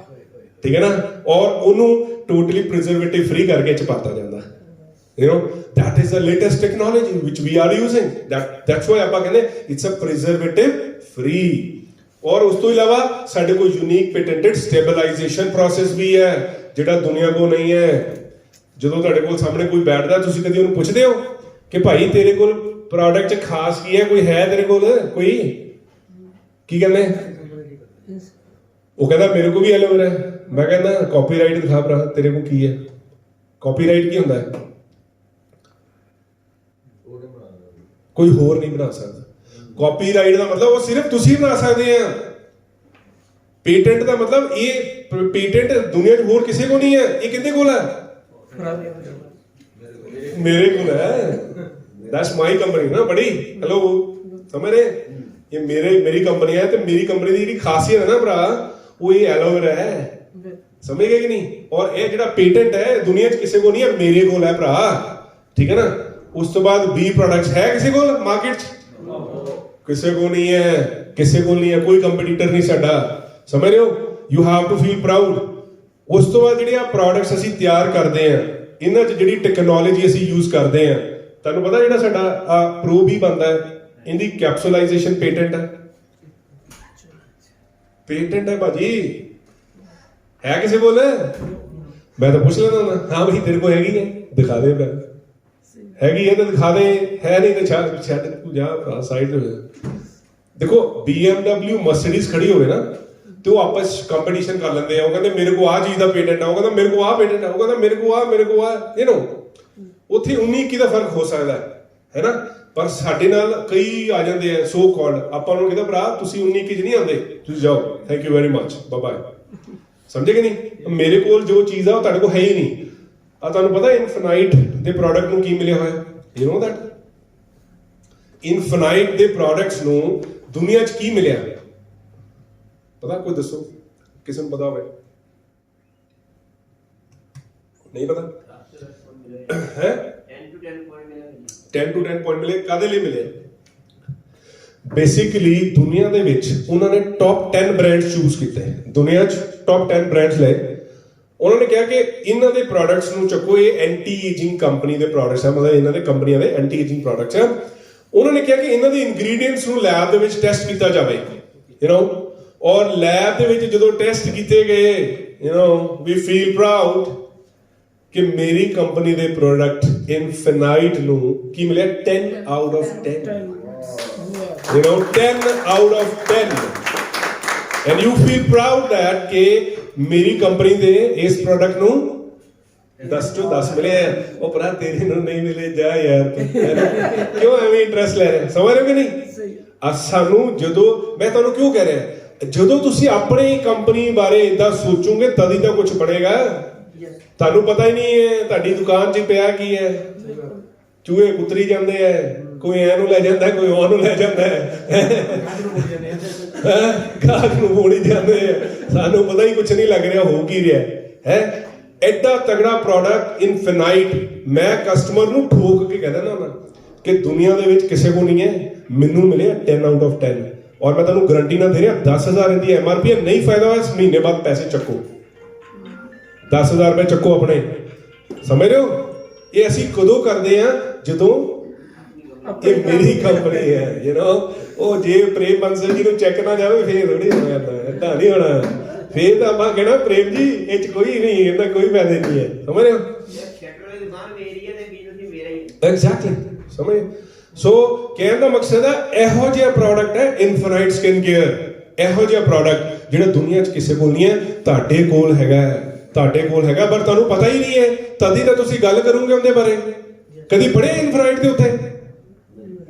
ਠੀਕ ਹੈ ਨਾ। ਔਰ ਉਹਨੂੰ ਟੋਟਲੀ ਪ੍ਰੀਜ਼ਰਵੇਟਿਵ ਫ੍ਰੀ ਕਰਕੇ ਚ ਪਾਤਾ ਜਾਂਦਾ। You know, that is the latest technology which we are using. That's why ਆਪਾਂ ਕਹਿੰਦੇ it's a preservative free. ਔਰ ਉਸ ਤੋਂ ਇਲਾਵਾ ਸਾਡੇ ਕੋਲ ਯੂਨੀਕ ਪੈਟੈਂਟਡ ਸਟੇਬਲਾਈਜੇਸ਼ਨ ਪ੍ਰੋਸੈਸ ਵੀ ਹੈ, ਜਿਹੜਾ ਦੁਨੀਆ ਕੋਲ ਨਹੀਂ ਹੈ। ਜਦੋਂ ਤੁਹਾਡੇ ਕੋਲ ਸਾਹਮਣੇ ਕੋਈ ਬੈਠਦਾ, ਤੁਸੀਂ ਕਦੀ ਉਹਨੂੰ ਪੁੱਛਦੇ ਹੋ ਕਿ ਭਾਈ ਤੇਰੇ ਕੋਲ ਪ੍ਰੋਡਕਟ 'ਚ ਖਾਸ ਕੀ ਹੈ, ਕੋਈ ਹੈ ਤੇਰੇ ਕੋਲ ਕੋਈ? ਕੀ ਕਹਿੰਦੇ? ਉਹ ਕਹਿੰਦਾ ਮੇਰੇ ਕੋਲ ਵੀ ਐਲੋਵੇਰਾ ਹੈ। ਮੈਂ ਕਹਿੰਦਾ ਕਾਪੀਰਾਈਟ ਦਿਖਾ ਭਰਾ, ਤੇਰੇ ਕੋਲ ਕੀ ਹੈ? ਕਾਪੀਰਾਈਟ ਕੀ ਹੁੰਦਾ ਹੈ? ਕੋਈ ਹੋਰ ਨਹੀਂ ਬਣਾ ਸਕਦਾ। ਕਾਪੀਰਾਈਟ ਦਾ ਮਤਲਬ ਉਹ ਸਿਰਫ ਤੁਸੀਂ ਬਣਾ ਸਕਦੇ ਆ। ਪੇਟੈਂਟ ਦਾ ਮਤਲਬ ਇਹ ਪੇਟੈਂਟ ਦੁਨੀਆ 'ਚ ਹੋਰ ਕਿਸੇ ਕੋਲ ਨਹੀਂ ਹੈ। ਇਹ ਕਿਹਦੇ ਕੋਲ ਹੈ? ਮੇਰੇ ਕੋਲ ਹੈ। ਦੈਟਸ ਮਾਈ ਕੰਪਨੀ ਨਾ ਬੜੀ। ਹੈਲੋ, ਸਮਝ ਰਹੇ? ਇਹ ਮੇਰੀ ਕੰਪਨੀ ਹੈ, ਤੇ ਮੇਰੀ ਕੰਪਨੀ ਦੀ ਜਿਹੜੀ ਖਾਸੀਅਤ ਹੈ ਨਾ ਭਰਾ, ਉਹ ਇਹ ਐਲੋਵੇਰਾ ਹੈ। ਸਮਝ ਗਏ ਕਿ ਨਹੀਂ? ਔਰ ਇਹ ਜਿਹੜਾ ਪੇਟੈਂਟ ਹੈ ਦੁਨੀਆ 'ਚ ਕਿਸੇ ਕੋਲ ਨਹੀਂ ਹੈ, ਮੇਰੇ ਕੋਲ ਹੈ ਭਰਾ, ਠੀਕ ਹੈ ਨਾ। ਉਸ ਤੋਂ ਬਾਅਦ 20 ਪ੍ਰੋਡਕਟਸ ਹੈ ਕਿਸੇ ਕੋਲ ਮਾਰਕੀਟ 'ਚ? ਕਿਸੇ ਕੋਲ ਨਹੀਂ ਹੈ, ਕਿਸੇ ਕੋਲ ਨਹੀਂ ਹੈ, ਕੋਈ ਕੰਪੀਟੀਟਰ ਨਹੀਂ ਸਾਡਾ। ਸਮਝ ਰਹੇ ਹੋ? You have to feel proud. ਉਸ ਤੋਂ ਬਾਅਦ ਜਿਹੜੇ ਆ ਪ੍ਰੋਡਕਟਸ ਅਸੀਂ ਤਿਆਰ ਕਰਦੇ ਆ, ਇਹਨਾਂ 'ਚ ਜਿਹੜੀ ਟੈਕਨੋਲੋਜੀ ਅਸੀਂ ਯੂਜ਼ ਕਰਦੇ ਆ, ਤੁਹਾਨੂੰ ਪਤਾ ਜਿਹੜਾ ਸਾਡਾ ਆ ਪ੍ਰੋ ਵੀ ਬਣਦਾ ਹੈ, ਇਹਦੀ ਕੈਪਸੂਲਾਈਜੇਸ਼ਨ ਪੇਟੈਂਟ ਹੈ। ਪੇਟੈਂਟ ਹੈ ਭਾਜੀ, ਹੈ ਕਿਸੇ ਕੋਲ? ਮੈਂ ਤਾਂ ਪੁੱਛ ਲੈਂਦਾ ਹੁੰਦਾ, ਹਾਂ ਬਈ ਤੇਰੇ ਕੋਲ ਹੈਗੀ ਹੈ, ਦਿਖਾ ਦੇ ਭਰਾ। ਹੈਗੀ ਹੈ ਤਾਂ ਦਿਖਾ ਦੇ, ਹੈ ਨਹੀਂ ਤਾਂ ਛੱਡ ਤੂੰ ਜਾ ਸਾਈਡ ਤੇ। ਦੇਖੋ BMW ਮਰਸੀਡੀਜ਼ ਖੜੀ ਹੋਵੇ ਨਾ, ਤੇ ਉਹ ਆਪਸ ਕੰਪੀਟੀਸ਼ਨ ਕਰ ਲੈਂਦੇ ਆ। ਉਹ ਕਹਿੰਦੇ ਮੇਰੇ ਕੋਲ ਆਹ ਚੀਜ਼ ਦਾ ਪੇਟੈਂਟ ਆ, ਉਹ ਕਹਿੰਦਾ ਮੇਰੇ ਕੋਲ ਆਹ ਪੇਟੈਂਟ ਆ, ਉਹ ਕਹਿੰਦਾ ਮੇਰੇ ਕੋਲ ਆ, ਯੂ نو। ਉੱਥੇ 19-21 ਦਾ ਫਰਕ ਹੋ ਸਕਦਾ ਹੈ ਨਾ। ਪਰ ਸਾਡੇ ਨਾਲ ਕਈ ਆ ਜਾਂਦੇ ਆ ਸੋ ਕਾਲਡ, ਆਪਾਂ ਨੂੰ ਕਹਿੰਦਾ ਭਰਾ ਤੁਸੀਂ 19-21 ਚ ਨਹੀਂ ਆਉਂਦੇ, ਤੁਸੀਂ ਜਾਓ, thank you very much, bye bye. ਸਮਝੇ ਕਿ ਨਹੀਂ? ਮੇਰੇ ਕੋਲ ਜੋ ਚੀਜ਼ ਆ ਉਹ ਤੁਹਾਡੇ ਕੋਲ ਹੈ ਹੀ ਨਹੀਂ। ਆ ਤੁਹਾਨੂੰ ਪਤਾ ਇਨਫਿਨਾਈਟ ਦੇ ਪ੍ਰੋਡਕਟ ਨੂੰ ਕੀ ਮਿਲਿਆ ਹੋਇਆ? ਯੂ نو ਦੈਟ ਇਨਫਿਨਾਈਟ ਦੇ ਪ੍ਰੋਡਕਟਸ ਨੂੰ ਦੁਨੀਆ 'ਚ ਕੀ ਮਿਲਿਆ? ਪਤਾ? ਕੋਈ ਦੱਸੋ, ਕਿਸੇ ਨੂੰ ਪਤਾ ਹੋਵੇ? ਨਹੀਂ ਪਤਾ ਹੈ? 10 to 10 ਪੁਆਇੰਟ ਮਿਲੇ। ਕਾਦੇ ਲਈ ਮਿਲੇ? ਬੇਸਿਕਲੀ ਦੁਨੀਆ ਦੇ ਵਿੱਚ ਉਹਨਾਂ ਨੇ ਟੌਪ 10 ਬ੍ਰਾਂਡਸ ਚੂਜ਼ ਕੀਤੇ। ਦੁਨੀਆ 'ਚ ਟੌਪ 10 ਬ੍ਰਾਂਡਸ ਲਏ। ਉਹਨਾਂ ਨੇ ਕਿਹਾ ਕਿ ਇਹਨਾਂ ਦੇ ਪ੍ਰੋਡਕਟਸ ਨੂੰ ਚੱਕੋ, ਇਹ ਐਂਟੀ ਏਜਿੰਗ ਕੰਪਨੀ ਦੇ ਪ੍ਰੋਡਕਟਸ ਆ, ਮਤਲਬ ਇਹਨਾਂ ਦੇ ਕੰਪਨੀਆਂ ਦੇ ਐਂਟੀ ਏਜਿੰਗ ਪ੍ਰੋਡਕਟਸ ਆ। ਉਹਨਾਂ ਨੇ ਕਿਹਾ ਕਿ ਇਹਨਾਂ ਦੇ ਇੰਗਰੀਡੀਐਂਟਸ ਨੂੰ ਲੈਬ ਦੇ ਵਿੱਚ ਟੈਸਟ ਕੀਤਾ ਜਾਵੇ, ਯੂ نو। ਔਰ ਲੈਬ ਦੇ ਵਿੱਚ ਜਦੋਂ ਟੈਸਟ ਕੀਤੇ ਗਏ, you know, we feel proud ਕਿ ਮੇਰੀ ਕੰਪਨੀ ਦੇ ਪ੍ਰੋਡਕਟ ਇਨਫਿਨਾਈਟ ਨੂੰ ਕੀ ਮਿਲਿਆ? 10 out of 10, you know, 10 out of 10। And you feel proud that ਕਿ ਮੇਰੀ ਕੰਪਨੀ ਦੇ ਇਸ ਪ੍ਰੋਡਕਟ ਨੂੰ 10 ਚੋਂ 10 ਮਿਲੇ ਆ। ਉਹ ਭਰਾ ਤੇਰੇ ਨੂੰ ਨਹੀਂ ਮਿਲੇ, ਜਾ ਯਾਰ ਕਿਉਂ ਐਵੇਂ ਇੰਟਰਸਟ ਲੈ ਰਹੇ? ਸਮਝ ਰਹੇ ਹੋ ਕਿ ਨਹੀਂ? ਸਾਨੂੰ ਜਦੋਂ ਮੈਂ ਤੁਹਾਨੂੰ ਕਿਉਂ ਕਹਿ ਰਿਹਾ, ਜਦੋਂ ਤੁਸੀਂ ਆਪਣੀ ਕੰਪਨੀ ਬਾਰੇ ਇਦਾਂ ਸੋਚੋਗੇ ਤਦ ਹੀ ਤਾਂ ਕੁਝ ਬਣੇਗਾ। ਤੁਹਾਨੂੰ ਪਤਾ ਹੀ ਨਹੀਂ ਹੈ ਤੁਹਾਡੀ ਦੁਕਾਨ 'ਚ ਪਿਆ ਕੀ ਹੈ। ਚੂਹੇ ਕੁਤਰੀ ਜਾਂਦੇ ਐ, ਕੋਈ ਐ ਨੂੰ ਲੈ ਜਾਂਦਾ, ਕੋਈ ਉਹ ਨੂੰ ਲੈ ਜਾਂਦਾ ਹੈ, ਗਾਹਕ ਨੂੰ ਮੋੜੀ ਜਾਂਦੇ ਆ। ਸਾਨੂੰ ਪਤਾ ਹੀ ਕੁਝ ਨਹੀਂ ਲੱਗ ਰਿਹਾ ਹੋ ਕੀ ਰਿਹਾ ਹੈ। ਐਡਾ ਤਗੜਾ ਪ੍ਰੋਡਕਟ ਇਨਫਿਨਾਈਟ, ਮੈਂ ਕਸਟਮਰ ਨੂੰ ਠੋਕ ਕੇ ਕਹਿ ਦਿੰਦਾ ਹੁੰਦਾ ਕਿ ਦੁਨੀਆ ਦੇ ਵਿੱਚ ਕਿਸੇ ਕੋ ਨਹੀਂ ਹੈ, ਮੈਨੂੰ ਮਿਲਿਆ 10 ਆਊਟ ਆਫ 10, ਔਰ ਮੈਂ ਤੁਹਾਨੂੰ ਗਾਰੰਟੀ ਨਾਲ ਦੇ ਰਿਹਾ 10,000 ਇਹਦੀ MRP ਹੈ, ਨਹੀਂ ਫਾਇਦਾ ਹੋਇਆ ਇਸ ਮਹੀਨੇ ਬਾਅਦ ਪੈਸੇ ਚੱਕੋ, 10,000 ਰੁਪਏ ਚੱਕੋ ਆਪਣੇ, ਸਮਝ ਰਹੇ ਹੋ? ਇਹ ਅਸੀਂ ਕਦੋਂ ਕਰਦੇ ਆ? ਜਦੋਂ ਇਹ ਮੇਰੀ ਕੰਪਨੀ ਹੈ, ਯੂ نو। ਉਹ ਜੇ ਪ੍ਰੇਮ ਬੰਸਲ ਜੀ ਨੂੰ ਚੈੱਕ ਨਾ ਜਾਵੇ ਫੇਰ ਥੋੜੀ ਹੋ ਜਾਂਦਾ, ਏਦਾਂ ਨਹੀਂ ਹੋਣਾ। ਫੇਰ ਤਾਂ ਆਪਾਂ ਕਹਿਣਾ ਪ੍ਰੇਮ ਜੀ ਇਹ ਚ ਕੋਈ ਨਹੀਂ, ਇਹਦਾ ਕੋਈ ਫਾਇਦਾ ਨਹੀਂ ਹੈ, ਸਮਝ ਰਹੇ ਹੋ? ਸ਼ਟਰ ਦੀ ਦੁਕਾਨ ਮੇਰੀ ਹੈ ਤੇ ਬਿਜ਼ਨਸ ਮੇਰਾ ਹੀ ਹੈ। ਐਗਜ਼ੈਕਟਲੀ, ਸਮਝ? ਸੋ ਕਹਿਣ ਦਾ ਮਕਸਦ ਹੈ ਇਹੋ ਜਿਹਾ ਪ੍ਰੋਡਕਟ ਹੈ ਇਨਫਿਨਾਈਟ ਸਕਿਨ ਕੇਅਰ, ਇਹੋ ਜਿਹਾ ਪ੍ਰੋਡਕਟ ਜਿਹੜਾ ਦੁਨੀਆ 'ਚ ਕਿਸੇ ਕੋਲ ਨਹੀਂ ਹੈ, ਤੁਹਾਡੇ ਕੋਲ ਹੈਗਾ, ਤੁਹਾਡੇ ਕੋਲ ਹੈਗਾ, ਪਰ ਤੁਹਾਨੂੰ ਪਤਾ ਹੀ ਨਹੀਂ ਹੈ, ਤਦ ਹੀ ਤਾਂ ਤੁਸੀਂ ਗੱਲ ਕਰੋਗੇ ਉਹਦੇ ਬਾਰੇ। ਕਦੀ ਪੜ੍ਹੇ ਇਨਫਿਨਾਈਟ ਦੇ ਉੱਤੇ?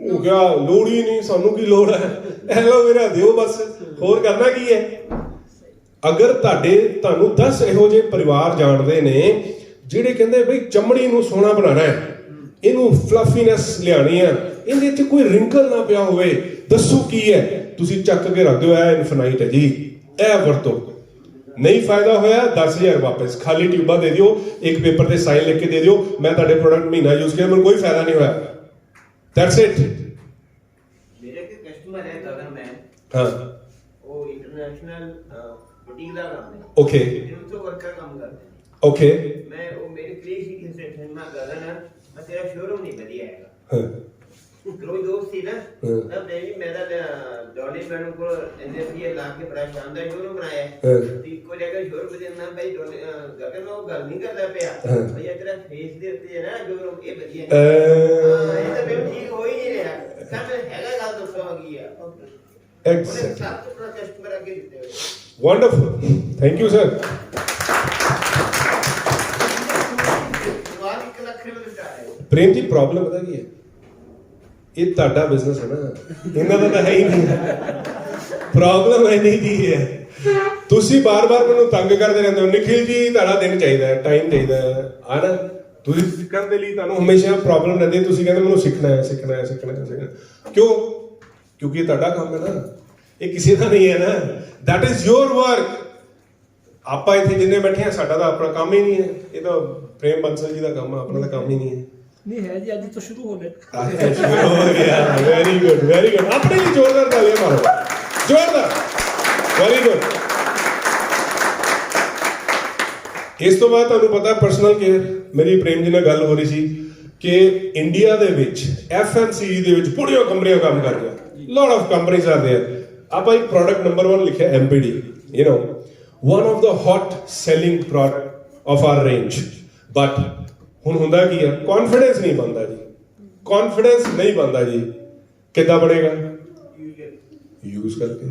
ਉਹ ਕਿਹਾ ਲੋੜ ਹੀ ਨਹੀਂ, ਸਾਨੂੰ ਕੀ ਲੋੜ ਹੈ, ਐਲੋਵੇਰਾ ਦਿਓ ਬਸ, ਹੋਰ ਕਰਨਾ ਕੀ ਹੈ? ਅਗਰ ਤੁਹਾਨੂੰ 10 ਇਹੋ ਜਿਹੇ ਪਰਿਵਾਰ ਜਾਣਦੇ ਨੇ ਜਿਹੜੇ ਕਹਿੰਦੇ ਬਈ ਚਮੜੀ ਨੂੰ ਸੋਹਣਾ ਬਣਾਉਣਾ ਹੈ, ਇਹਨੂੰ ਫਲਫੀਨੈਸ ਲਿਆਣੀ ਹੈ, ਇਹਦੇ 'ਚ ਕੋਈ ਰਿੰਕਲ ਨਾ ਪਿਆ ਹੋਵੇ, ਦੱਸੋ ਕੀ ਹੈ? ਤੁਸੀਂ ਚੱਕ ਕੇ ਰੱਖ ਦਿਓ, ਇਹ ਇਨਫਿਨਾਈਟ ਹੈ ਜੀ, ਇਹ ਵਰਤੋ। ਨਹੀਂ ਫਾਇਦਾ ਹੋਇਆ 10,000 ਵਾਪਸ, ਖਾਲੀ ਟਿਊਬਾਂ ਦੇ ਦਿਓ, ਇੱਕ ਪੇਪਰ ਤੇ ਸਾਈਨ ਲਿਖ ਕੇ ਦੇ ਦਿਓ, ਮੈਂ ਤੁਹਾਡੇ ਪ੍ਰੋਡਕਟ ਮਹੀਨਾ ਯੂਜ਼ ਕੀਤਾ, ਮੈਨੂੰ ਕੋਈ ਫਾਇਦਾ ਨਹੀਂ ਹੋਇਆ, ਦੈਟਸ ਇਟ। ਮੇਰੇ ਇੱਕ ਕਸਟਮਰ ਹੈ ਗਗਨ ਮੈਨ, ਹਾਂ, ਉਹ ਇੰਟਰਨੈਸ਼ਨਲ ਬੁਟੀਕ ਦਾ ਕੰਮ ਹੈ, ਓਕੇ ਜਿਹਨੂੰ ਤੋਂ ਵਰਕਰ ਕੰਮ ਕਰਦੇ ਨੇ। ਓਕੇ, ਮੈਂ ਉਹ ਮੇਰੀ ਕਲੀਗ ਸੀ ਕਿਸੇ ਮੈਂ ਗਗਨ ਮੈਂ ਤੇਰਾ ਸ਼ੋਰੂਮ ਨਹੀਂ ਵਧੀਆ ਹੈਗਾ, ਹਾਂ ਕੋਈ ਦੋਸਤ ਸੀ ਨਾ, ਹਾਂ। ਤਾਂ ਮੈਂ ਤਾਂ ਡੋਲੀ ਮੈਨੂੰ ਕੋਲ ਐਨਐਸਪੀ ਲਾ ਕੇ ਬੜਾ ਸ਼ਾਨਦਾਰ ਸ਼ੋਰੂਮ ਬਣਾਇਆ ਹਾਂ। ਤੇ ਇੱਕੋ ਜਗ੍ਹਾ ਸ਼ੋਰੂਮ ਦੇ ਨਾ ਭਾਈ ਗਗਨ ਉਹ ਗੱਲ ਨਹੀਂ ਕਰਦਾ ਪਿਆ, ਹਾਂ। ਭਈਆ ਤੇਰਾ ਫੇਸ ਦੇ ਉੱਤੇ ਹੈ ਨਾ ਸ਼ੋਰੂਮ ਇਹ ਵਧੀਆ ਹਾਂ, ਇਹ ਤਾਂ ਮੈਨੂੰ ਠੀਕ ਹੋ ਹੀ ਨਹੀਂ ਰਿਹਾ, ਤਾਂ ਮੈਂ ਹੈਗਾ ਗੱਲ ਦੱਸੋ ਕੀ ਆ ਉਹਨੇ ਐਗਜ਼ੈਕਟ, ਸਭ ਤੋਂ ਬੜਾ ਕਸਟਮਰ ਅੱਗੇ ਦਿੱਤੇ ਹੋਏ। Wonderful, thank you sir. ਸਵਾਲ 1 ਲੱਖ ਰੁਪਏ ਦਾ ਹੈ। ਪ੍ਰੇਮ ਜੀ ਪ੍ਰੋਬਲਮ ਪਤਾ ਕੀ ਹੈ? ਇਹ ਤੁਹਾਡਾ ਬਿਜ਼ਨਸ ਹੈ ਨਾ, ਇਹਨਾਂ ਦਾ ਤਾਂ ਹੈ ਹੀ ਨਹੀਂ। ਪ੍ਰੋਬਲਮ ਹੈ ਨਹੀਂ ਜੀ ਹੈ, ਤੁਸੀਂ ਬਾਰ-ਬਾਰ ਮੈਨੂੰ ਤੰਗ ਕਰਦੇ ਰਹਿੰਦੇ ਹੋ, ਨਿਖਿਲ ਜੀ ਤੁਹਾਡਾ ਦਿਨ ਚਾਹੀਦਾ ਹੈ, ਟਾਈਮ ਚਾਹੀਦਾ ਹੈ, ਆ ਨਾ? ਤੁਸੀਂ ਸਿੱਖਣ ਦੇ ਲਈ ਤੁਹਾਨੂੰ ਹਮੇਸ਼ਾ ਪ੍ਰੋਬਲਮ ਰਹਿੰਦੀ ਹੈ, ਤੁਸੀਂ ਕਹਿੰਦੇ ਮੈਨੂੰ ਸਿੱਖਣਾ ਹੈ, ਸਿੱਖਣਾ ਹੈ, ਸਿੱਖਣਾ ਹੈ, ਸਿੱਖਣਾ। ਕਿਉਂ? ਕਿਉਂਕਿ ਇਹ ਤੁਹਾਡਾ ਕੰਮ ਹੈ ਨਾ, ਇਹ ਕਿਸੇ ਦਾ ਨਹੀਂ ਹੈ ਨਾ, ਦੈਟ ਇਜ਼ ਯੋਰ ਵਰਕ। ਆਪਾਂ ਇੱਥੇ ਜਿੰਨੇ ਬੈਠੇ ਆ, ਸਾਡਾ ਤਾਂ ਆਪਣਾ ਕੰਮ ਹੀ ਨਹੀਂ ਹੈ, ਇਹ ਤਾਂ ਪ੍ਰੇਮ ਬੰਸਲ ਜੀ ਦਾ ਕੰਮ ਹੈ, ਆਪਣਾ ਤਾਂ ਕੰਮ ਹੀ ਨਹੀਂ ਹੈ। नहीं है जी, आज तो शुरू हो गए। Very good, very good. ਆਪਣੇ ਲਈ ਜ਼ੋਰਦਾਰ ਤਾਲੀਆਂ ਮਾਰੋ, ਜ਼ੋਰਦਾਰ, ਵੈਰੀ ਗੁੱਡ। ਇਸ ਤੋਂ ਬਾਅਦ ਤੁਹਾਨੂੰ ਪਤਾ ਪਰਸਨਲ ਕੇਅਰ, ਮੇਰੀ ਪ੍ਰੇਮ ਜੀ ਨਾਲ ਗੱਲ ਹੋ ਰਹੀ ਸੀ ਕਿ ਇੰਡੀਆ ਦੇ ਵਿੱਚ FMCG ਦੇ ਵਿੱਚ ਬੜੀਆਂ ਕੰਪਨੀਆਂ ਕੰਮ ਕਰ ਰਹੀਆਂ, lot of companies are there. ਆਪਾਂ ਇੱਕ ਪ੍ਰੋਡਕਟ ਨੰਬਰ 1 ਲਿਖਿਆ MPD, you know, one of the hot selling product of our range, but ਹੁਣ ਹੁੰਦਾ ਕੀ ਹੈ? ਕੌਨਫੀਡੈਂਸ ਨਹੀਂ ਬਣਦਾ ਜੀ, ਕੌਨਫੀਡੈਂਸ ਨਹੀਂ ਬਣਦਾ ਜੀ। ਕਿੱਦਾਂ ਬਣੇਗਾ? ਯੂਜ਼ ਕਰਕੇ।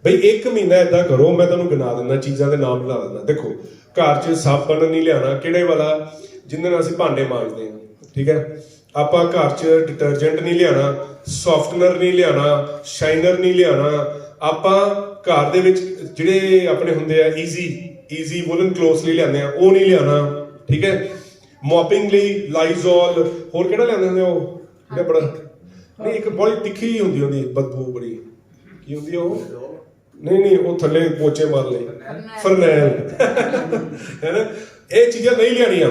ਬਈ 1 ਮਹੀਨਾ ਏਦਾਂ ਕਰੋ, ਮੈਂ ਤੁਹਾਨੂੰ ਗਿਣਾ ਦਿੰਦਾ, ਚੀਜ਼ਾਂ ਦੇ ਨਾਮ ਲਾ ਦਿੰਦਾ। ਦੇਖੋ, ਘਰ 'ਚ ਸਾਬਣ ਨਹੀਂ ਲਿਆਉਣਾ, ਕਿਹੜੇ ਵਾਲਾ? ਜਿਹਦੇ ਨਾਲ ਅਸੀਂ ਭਾਂਡੇ ਮਾਂਜਦੇ ਹਾਂ, ਠੀਕ ਹੈ? ਆਪਾਂ ਘਰ 'ਚ ਡਿਟਰਜੈਂਟ ਨਹੀਂ ਲਿਆਉਣਾ, ਸੌਫਟਨਰ ਨਹੀਂ ਲਿਆਉਣਾ, ਸ਼ਾਈਨਰ ਨਹੀਂ ਲਿਆਉਣਾ। ਆਪਾਂ ਘਰ ਦੇ ਵਿੱਚ ਜਿਹੜੇ ਆਪਣੇ ਹੁੰਦੇ ਆ ਈਜ਼ੀ ਵੂਲਨ ਕਲੋਥਸ ਲਈ ਲਿਆਉਂਦੇ ਆ, ਉਹ ਨਹੀਂ ਲਿਆਉਣਾ, ਠੀਕ ਹੈ? ਮੋਪਿੰਗ ਲਈ ਲਾਈਜ਼ੋਲ, ਹੋਰ ਕਿਹੜਾ ਲਿਆਉਂਦੇ ਹੁੰਦੇ ਉਹ ਜਿਹੜਾ ਬੜਾ ਨਹੀਂ, ਇੱਕ ਬੜੀ ਤਿੱਖੀ ਹੁੰਦੀ ਉਹਦੀ ਬਦਬੂ ਬੜੀ, ਕੀ ਹੁੰਦੀ ਉਹ? ਨਹੀਂ ਉਹ ਥੱਲੇ ਪੋਚੇ ਮਾਰ ਲਈ, ਫਰਨੈਲ, ਹੈ ਨਾ? ਇਹ ਚੀਜ਼ਾਂ ਨਹੀਂ ਲਿਆਣੀਆਂ।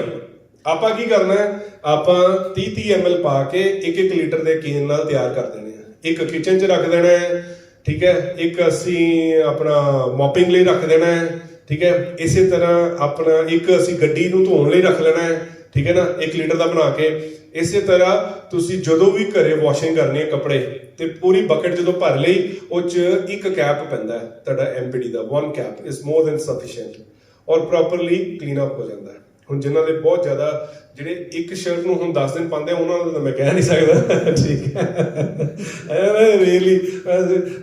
ਆਪਾਂ ਕੀ ਕਰਨਾ ਹੈ? ਆਪਾਂ 30 ml ਪਾ ਕੇ 1 ਲੀਟਰ ਦੇ ਕੇਨ ਨਾਲ ਤਿਆਰ ਕਰ ਦੇਣੇ ਆ। ਇੱਕ ਕਿਚਨ 'ਚ ਰੱਖ ਦੇਣਾ ਹੈ, ਠੀਕ ਹੈ? ਇੱਕ ਅਸੀਂ ਆਪਣਾ ਮੋਪਿੰਗ ਲਈ ਰੱਖ ਦੇਣਾ ਹੈ, ਠੀਕ ਹੈ? ਇਸੇ ਤਰ੍ਹਾਂ ਆਪਣਾ ਇੱਕ ਅਸੀਂ ਗੱਡੀ ਨੂੰ ਧੋਣ ਲਈ ਰੱਖ ਲੈਣਾ ਹੈ, ਠੀਕ ਹੈ ਨਾ? 1 ਲੀਟਰ ਦਾ ਬਣਾ ਕੇ। ਇਸੇ ਤਰ੍ਹਾਂ ਤੁਸੀਂ ਜਦੋਂ ਵੀ ਘਰੇ ਵਾਸ਼ਿੰਗ ਕਰਨੀ ਹੈ ਕੱਪੜੇ, ਤੇ ਪੂਰੀ ਬਕਟ ਜਦੋਂ ਭਰ ਲਈ, ਉਹ 'ਚ 1 ਕੈਪ ਪੈਂਦਾ ਹੈ ਤੁਹਾਡਾ MPD ਦਾ। 1 cap is more than sufficient, ਔਰ ਪ੍ਰੋਪਰਲੀ ਕਲੀਨ ਅਪ ਹੋ ਜਾਂਦਾ ਹੈ। ਹੁਣ ਜਿਨ੍ਹਾਂ ਦੇ ਬਹੁਤ ਜ਼ਿਆਦਾ, ਜਿਹੜੇ ਇੱਕ ਸ਼ਰਟ ਨੂੰ ਹੁਣ 10 ਦਿਨ ਪਾਉਂਦੇ, ਉਹਨਾਂ ਨੂੰ ਤਾਂ ਮੈਂ ਕਹਿ ਨਹੀਂ ਸਕਦਾ, ਠੀਕ ਹੈ? ਰੀਅਲੀ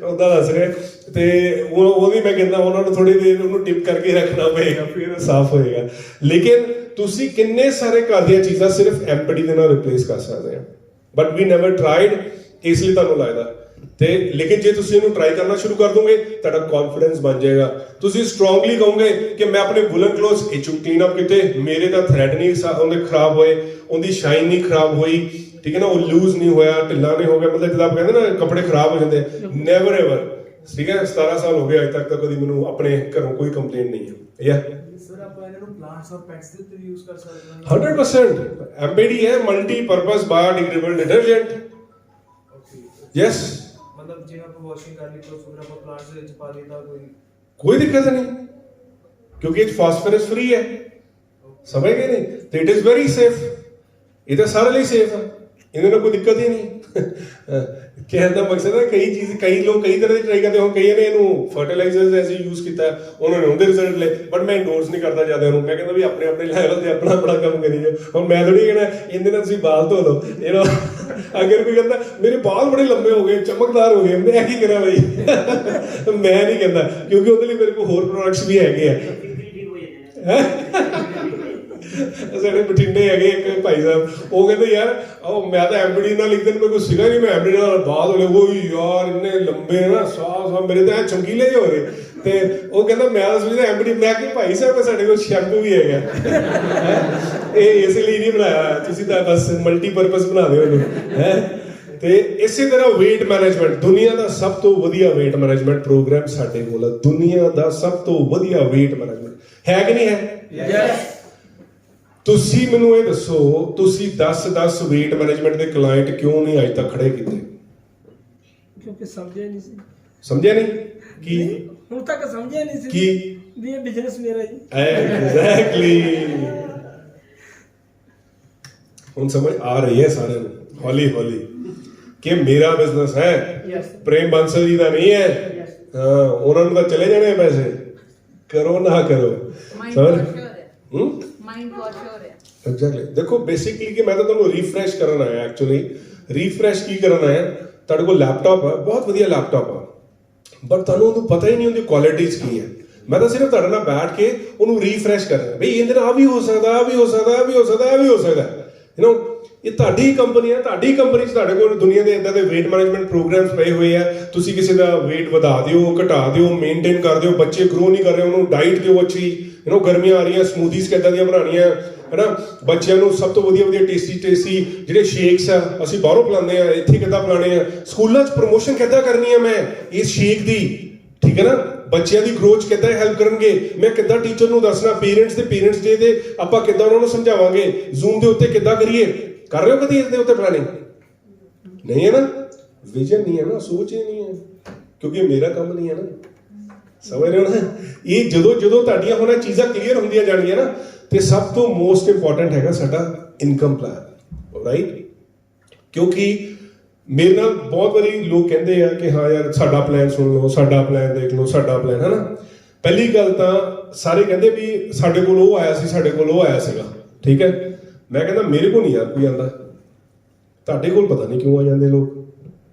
ਉਹਦਾ ਦੱਸ ਰਿਹਾ, ਤੇ ਉਹ ਵੀ ਮੈਂ ਕਹਿੰਦਾ ਉਹਨਾਂ ਨੂੰ ਥੋੜੀ ਦੇਰ ਉਹਨੂੰ ਟਿਪ ਕਰਕੇ ਰੱਖਣਾ ਪਏਗਾ, ਫਿਰ ਸਾਫ਼ ਹੋਏਗਾ। ਲੇਕਿਨ ਤੁਸੀਂ ਕਿੰਨੇ ਸਾਰੇ ਘਰ ਦੀਆਂ ਚੀਜ਼ਾਂ ਸਿਰਫ MPD ਦੇ ਨਾਲ ਰਿਪਲੇਸ ਕਰ ਸਕਦੇ ਆ, ਬਟ ਵੀ ਨੈਵਰ ਟਰਾਈਡ, ਇਸ ਲਈ ਤੁਹਾਨੂੰ ਲੱਗਦਾ। ਤੇ ਲੇਕਿਨ ਜੇ ਤੁਸੀਂ ਇਹਨੂੰ ਟਰਾਈ ਕਰਨਾ ਸ਼ੁਰੂ ਕਰ ਦੋਗੇ, ਤੁਹਾਡਾ ਕੌਨਫੀਡੈਂਸ ਬਣ ਜਾਏਗਾ। ਤੁਸੀਂ ਸਟਰੋਂਗਲੀ ਕਹੋਗੇ ਕਿ ਮੈਂ ਆਪਣੇ ਵੂਲਨ ਕਲੋਥਸ ਇਹ ਚੋਂ ਕਲੀਨ ਅਪ ਕੀਤੇ, ਮੇਰੇ ਤਾਂ ਥ੍ਰੈਡ ਨਹੀਂ ਉਹਦੇ ਖਰਾਬ ਹੋਏ, ਉਹਦੀ ਸ਼ਾਈਨ ਨਹੀਂ ਖਰਾਬ ਹੋਈ, ਠੀਕ ਹੈ ਨਾ? ਉਹ ਲੂਜ਼ ਨਹੀਂ ਹੋਇਆ, ਢਿੱਲਾ ਨਹੀਂ ਹੋ ਗਿਆ। ਮਤਲਬ ਜਿੱਦਾਂ ਆਪਾਂ ਕਹਿੰਦੇ ਨਾ ਕੱਪੜੇ ਖਰਾਬ ਹੋ ਜਾਂਦੇ, ਨੈਵਰ ਐਵਰ, ਠੀਕ ਹੈ? 17 ਸਾਲ ਹੋ ਗਏ, ਅੱਜ ਤੱਕ ਤਾਂ ਕਦੀ ਮੈਨੂੰ ਆਪਣੇ ਘਰੋਂ ਕੋਈ ਕੰਪਲੇਂਟ ਨਹੀਂ ਹੈ। ਸਰ ਆਪਾਂ ਇਹਨੂੰ ਪਲਾਂਟਸ ਔਰ ਪੈਟਸ ਦੇ ਉੱਤੇ ਯੂਜ਼ ਕਰ ਸਕਦੇ ਹਾਂ 100% MBD ਹੈ multi purpose biodegradable detergent okay yes ਮਤਲਬ ਜਿਵੇਂ ਆਪਾਂ ਵਾਸ਼ਿੰਗ ਕਰ ਲਈ ਤਾਂ ਫਿਰ ਆਪਾਂ ਪਲਾਂਟਸ ਦੇ ਵਿੱਚ ਪਾ ਲਈ ਤਾਂ ਕੋਈ ਦਿੱਕਤ ਨਹੀਂ ਕਿਉਂਕਿ ਇਹ ਫਾਸਫੋਰਸ ਫ੍ਰੀ ਹੈ ਸਮਝ ਗਏ ਨਹੀਂ ਤੇ ਇਟ ਇਜ਼ ਵੈਰੀ ਸੇਫ ਇਹ ਤਾਂ ਸਾਰੇ ਲਈ ਸੇਫ ਹੈ ਇਹਦੇ ਨਾਲ ਕੋਈ ਦਿੱਕਤ ਹੀ ਨਹੀਂ ਕਹਿਣ ਦਾ ਮਕਸਦ ਹੈ ਕਈ ਲੋਕ ਕਈ ਤਰ੍ਹਾਂ ਦੀ ਟਰਾਈ ਕਰਦੇ ਹੋ ਕਈਆਂ ਨੇ ਇਹਨੂੰ ਫਰਟੀਲਾਈਜ਼ਰਸ ਐਸੇ ਯੂਜ਼ ਕੀਤਾ ਉਹਨਾਂ ਨੇ ਉਹਦੇ ਰਿਜ਼ਲਟ ਲਏ ਬਟ ਮੈਂ ਇੰਡੋਰਸ ਨਹੀਂ ਕਰਦਾ ਜ਼ਿਆਦਾ ਉਹਨੂੰ ਮੈਂ ਕਹਿੰਦਾ ਵੀ ਆਪਣੇ ਆਪਣੇ ਲੈਵਲ ਤੇ ਆਪਣਾ ਕੰਮ ਕਰੀ ਜਾਓ ਹੁਣ ਮੈਂ ਥੋੜੀ ਕਹਿਣਾ ਇਹਦੇ ਨਾਲ ਤੁਸੀਂ ਬਾਲ ਧੋ ਲਓ ਇਹਨੂੰ ਅਗਰ ਕੋਈ ਕਹਿੰਦਾ ਮੇਰੇ ਬਾਲ ਬੜੇ ਲੰਬੇ ਹੋ ਗਏ ਚਮਕਦਾਰ ਹੋ ਗਏ ਮੈਂ ਕੀ ਕਰਾਂ ਬਈ ਮੈਂ ਨਹੀਂ ਕਹਿੰਦਾ ਕਿਉਂਕਿ ਉਹਦੇ ਲਈ ਮੇਰੇ ਕੋਲ ਹੋਰ ਪ੍ਰੋਡਕਟਸ ਵੀ ਹੈਗੇ ਆ ਸਾਡੇ ਬਠਿੰਡੇ ਹੈਗੇ ਇੱਕ ਭਾਈ ਸਾਹਿਬ ਉਹ ਕਹਿੰਦੇ ਯਾਰ ਉਹ ਮੈਂ ਤਾਂ ਐਮਬੀਡੀ ਨਾਲ ਲਿਖਦੇ ਨੇ ਕੋਈ ਸੀਗਾ ਨਹੀਂ ਮੈਂ ਐਮਬੀਡੀ ਨਾਲ ਬਾਅਦ ਹੋ ਲਿਆ ਉਹ ਯਾਰ ਇੰਨੇ ਲੰਬੇ ਨਾ ਸਾਹ ਮੇਰੇ ਤਾਂ ਚਮਕੀਲੇ ਜਿਹੇ ਹੋ ਗਏ ਤੇ ਉਹ ਕਹਿੰਦਾ ਮੈਂ ਤਾਂ ਸੋਚਦਾ ਐਮਬੀਡੀ ਮੈਂ ਕਿ ਭਾਈ ਸਾਹਿਬ ਸਾਡੇ ਕੋਲ ਸ਼ੈਂਪੂ ਵੀ ਹੈਗਾ ਇਹ ਇਸ ਲਈ ਨਹੀਂ ਬਣਾਇਆ ਤੁਸੀਂ ਤਾਂ ਬਸ ਮਲਟੀਪਰਪਸ ਬਣਾ ਦਿਓ ਉਹਨੂੰ ਹੈ ਤੇ ਇਸੇ ਤਰ੍ਹਾਂ weight management ਦੁਨੀਆ ਦਾ ਸਭ ਤੋਂ ਵਧੀਆ weight management ਪ੍ਰੋਗਰਾਮ ਸਾਡੇ ਕੋਲ ਹੈ ਦੁਨੀਆ ਦਾ ਸਭ ਤੋਂ ਵਧੀਆ weight management ਹੈ ਕਿ ਨਹੀਂ ਹੈ ਯੈਸ ਤੁਸੀਂ ਮੈਨੂੰ ਇਹ ਦੱਸੋ ਤੁਸੀਂ 10 weight management ਦੇ ਕਲਾਇੰਟ ਕਿਉਂ ਨਹੀਂ ਅਜੇ ਤੱਕ ਖੜੇ ਕੀਤੇ ਕਿਉਂਕਿ ਸਮਝਿਆ ਨਹੀਂ ਸੀ ਸਮਝਿਆ ਨਹੀਂ ਕੀ ਹੁਣ ਤੱਕ ਸਮਝਿਆ ਨਹੀਂ ਸੀ ਕੀ ਵੀ ਇਹ ਬਿਜ਼ਨਸ ਮੇਰਾ ਜੀ ਐਗਜ਼ੈਕਟਲੀ ਹੁਣ ਸਮਝ ਆ ਰਹੀ ਹੈ ਸਾਰਿਆਂ ਨੂੰ ਹੌਲੀ ਹੌਲੀ ਕਿ ਮੇਰਾ ਬਿਜ਼ਨਸ ਹੈ ਪ੍ਰੇਮ ਬਾਂਸਲ ਜੀ ਦਾ ਨਹੀਂ ਹੈ ਹਾਂ ਉਹਨਾਂ ਨੂੰ ਤਾਂ ਚਲੇ ਜਾਣੇ ਪੈਸੇ ਕਰੋ ਨਾ ਕਰੋ माइंड वॉश हो रहा है ਐਗਜ਼ੈਕਟਲੀ ਦੇਖੋ ਬੇਸਿਕਲੀ ਕਿ ਮੈਂ ਤਾਂ ਤੁਹਾਨੂੰ ਰੀਫਰੈਸ਼ ਕਰਨ ਆਇਆ ਐਕਚੁਅਲੀ ਰੀਫਰੈਸ਼ ਕੀ ਕਰਨ ਆਇਆ ਤੁਹਾਡੇ ਕੋਲ ਲੈਪਟਾਪ ਹੈ ਬਹੁਤ ਵਧੀਆ ਲੈਪਟਾਪ ਆ ਬਟ ਤੁਹਾਨੂੰ ਉਹਨੂੰ ਪਤਾ ਹੀ ਨਹੀਂ ਉਹਦੀ ਕੁਆਲਿਟੀਜ਼ ਕੀ ਹੈ ਮੈਂ ਤਾਂ ਸਿਰਫ ਤੁਹਾਡੇ ਨਾਲ ਬੈਠ ਕੇ ਉਹਨੂੰ ਰੀਫਰੈਸ਼ ਕਰਨਾ ਬਈ ਇਹਦੇ ਨਾਲ ਆ ਵੀ ਹੋ ਸਕਦਾ ਆ ਵੀ ਹੋ ਸਕਦਾ ਆ ਵੀ ਹੋ ਸਕਦਾ ਆ ਵੀ ਹੋ ਸਕਦਾ ਯੂ نو ਇਹ ਤੁਹਾਡੀ ਕੰਪਨੀ ਹੈ ਤੁਹਾਡੀ ਕੰਪਨੀ 'ਚ ਤੁਹਾਡੇ ਕੋਲ ਦੁਨੀਆ ਦੇ ਇਦਾਂ ਦੇ weight management ਪ੍ਰੋਗਰਾਮਸ ਪਏ ਹੋਏ ਆ ਤੁਸੀਂ ਕਿਸੇ ਦਾ weight ਵਧਾ ਦਿਓ ਘਟਾ ਦਿਓ ਮੇਨਟੇਨ ਕਰ ਦਿਓ ਬੱਚੇ ਗਰੋ ਨਹੀਂ ਕਰ ਰਹੇ ਉਹਨੂੰ ਡਾਈਟ ਦਿਓ ਅੱਛੀ ਯੂ نو ਗਰਮੀਆਂ ਆ ਰਹੀਆਂ ਸਮੂਦੀਜ਼ ਕਿੱਦਾਂ ਦੀਆਂ ਬਣਾਉਣੀਆਂ ਹੈਨਾ ਬੱਚਿਆਂ ਨੂੰ ਸਭ ਤੋਂ ਵਧੀਆ ਟੇਸਟੀ ਜਿਹੜੇ ਸ਼ੇਕਸ ਆ ਅਸੀਂ ਬਾਹਰੋਂ ਪਿਲਾਉਂਦੇ ਆ ਇੱਥੇ ਕਿੱਦਾਂ ਪਿਲਾਣੇ ਆ ਸਕੂਲਾਂ 'ਚ ਪ੍ਰਮੋਸ਼ਨ ਕਿੱਦਾਂ ਕਰਨੀ ਆ ਮੈਂ ਇਸ ਸ਼ੇਕ ਦੀ ਠੀਕ ਹੈ ਨਾ ਬੱਚਿਆਂ ਦੀ ਗਰੋਥ ਕਿੱਦਾਂ ਹੈਲਪ ਕਰਨਗੇ ਮੈਂ ਕਿੱਦਾਂ ਟੀਚਰ ਨੂੰ ਦੱਸਣਾ ਪੇਰੈਂਟਸ ਡੇ ਤੇ ਆਪਾਂ ਕਿੱਦਾਂ ਉਹਨਾਂ ਨੂੰ ਸਮਝਾਵਾਂਗੇ ਜ਼ੂਮ ਦੇ ਉੱਤੇ ਕਿੱਦਾਂ ਕਰੀਏ ਕਰ ਰਹੇ ਹੋ ਕਦੀ ਇਸ ਦੇ ਉੱਤੇ ਪਲਾਨਿੰਗ ਨਹੀਂ ਹੈ ਨਾ ਵਿਜ਼ਨ ਨਹੀਂ ਹੈ ਨਾ ਸੋਚ ਹੀ ਨਹੀਂ ਹੈ ਕਿਉਂਕਿ ਮੇਰਾ ਕੰਮ ਨਹੀਂ ਹੈ ਨਾ ਸਮਝ ਰਹੇ ਹੋ ਨਾ ਇਹ ਜਦੋਂ ਤੁਹਾਡੀਆਂ ਹੁਣ ਚੀਜ਼ਾਂ ਕਲੀਅਰ ਹੁੰਦੀਆਂ ਜਾਣਗੀਆਂ ਨਾ ਤੇ ਸਭ ਤੋਂ ਮੋਸਟ ਇੰਪੋਰਟੈਂਟ ਹੈਗਾ ਸਾਡਾ ਇਨਕਮ ਪਲਾਨ ਰਾਈਟ ਕਿਉਂਕਿ ਮੇਰੇ ਨਾਲ ਬਹੁਤ ਵਾਰੀ ਲੋਕ ਕਹਿੰਦੇ ਆ ਕਿ ਹਾਂ ਯਾਰ ਸਾਡਾ ਪਲਾਨ ਸੁਣ ਲਓ ਸਾਡਾ ਪਲਾਨ ਦੇਖ ਲਓ ਸਾਡਾ ਪਲਾਨ ਹੈ ਨਾ ਪਹਿਲੀ ਗੱਲ ਤਾਂ ਸਾਰੇ ਕਹਿੰਦੇ ਵੀ ਸਾਡੇ ਕੋਲ ਉਹ ਆਇਆ ਸੀਗਾ ਠੀਕ ਹੈ ਮੈਂ ਕਹਿੰਦਾ ਮੇਰੇ ਕੋਲ ਨਹੀਂ ਯਾਰ ਕੋਈ ਆਂਦਾ ਤੁਹਾਡੇ ਕੋਲ ਪਤਾ ਨਹੀਂ ਕਿਉਂ ਆ ਜਾਂਦੇ ਲੋਕ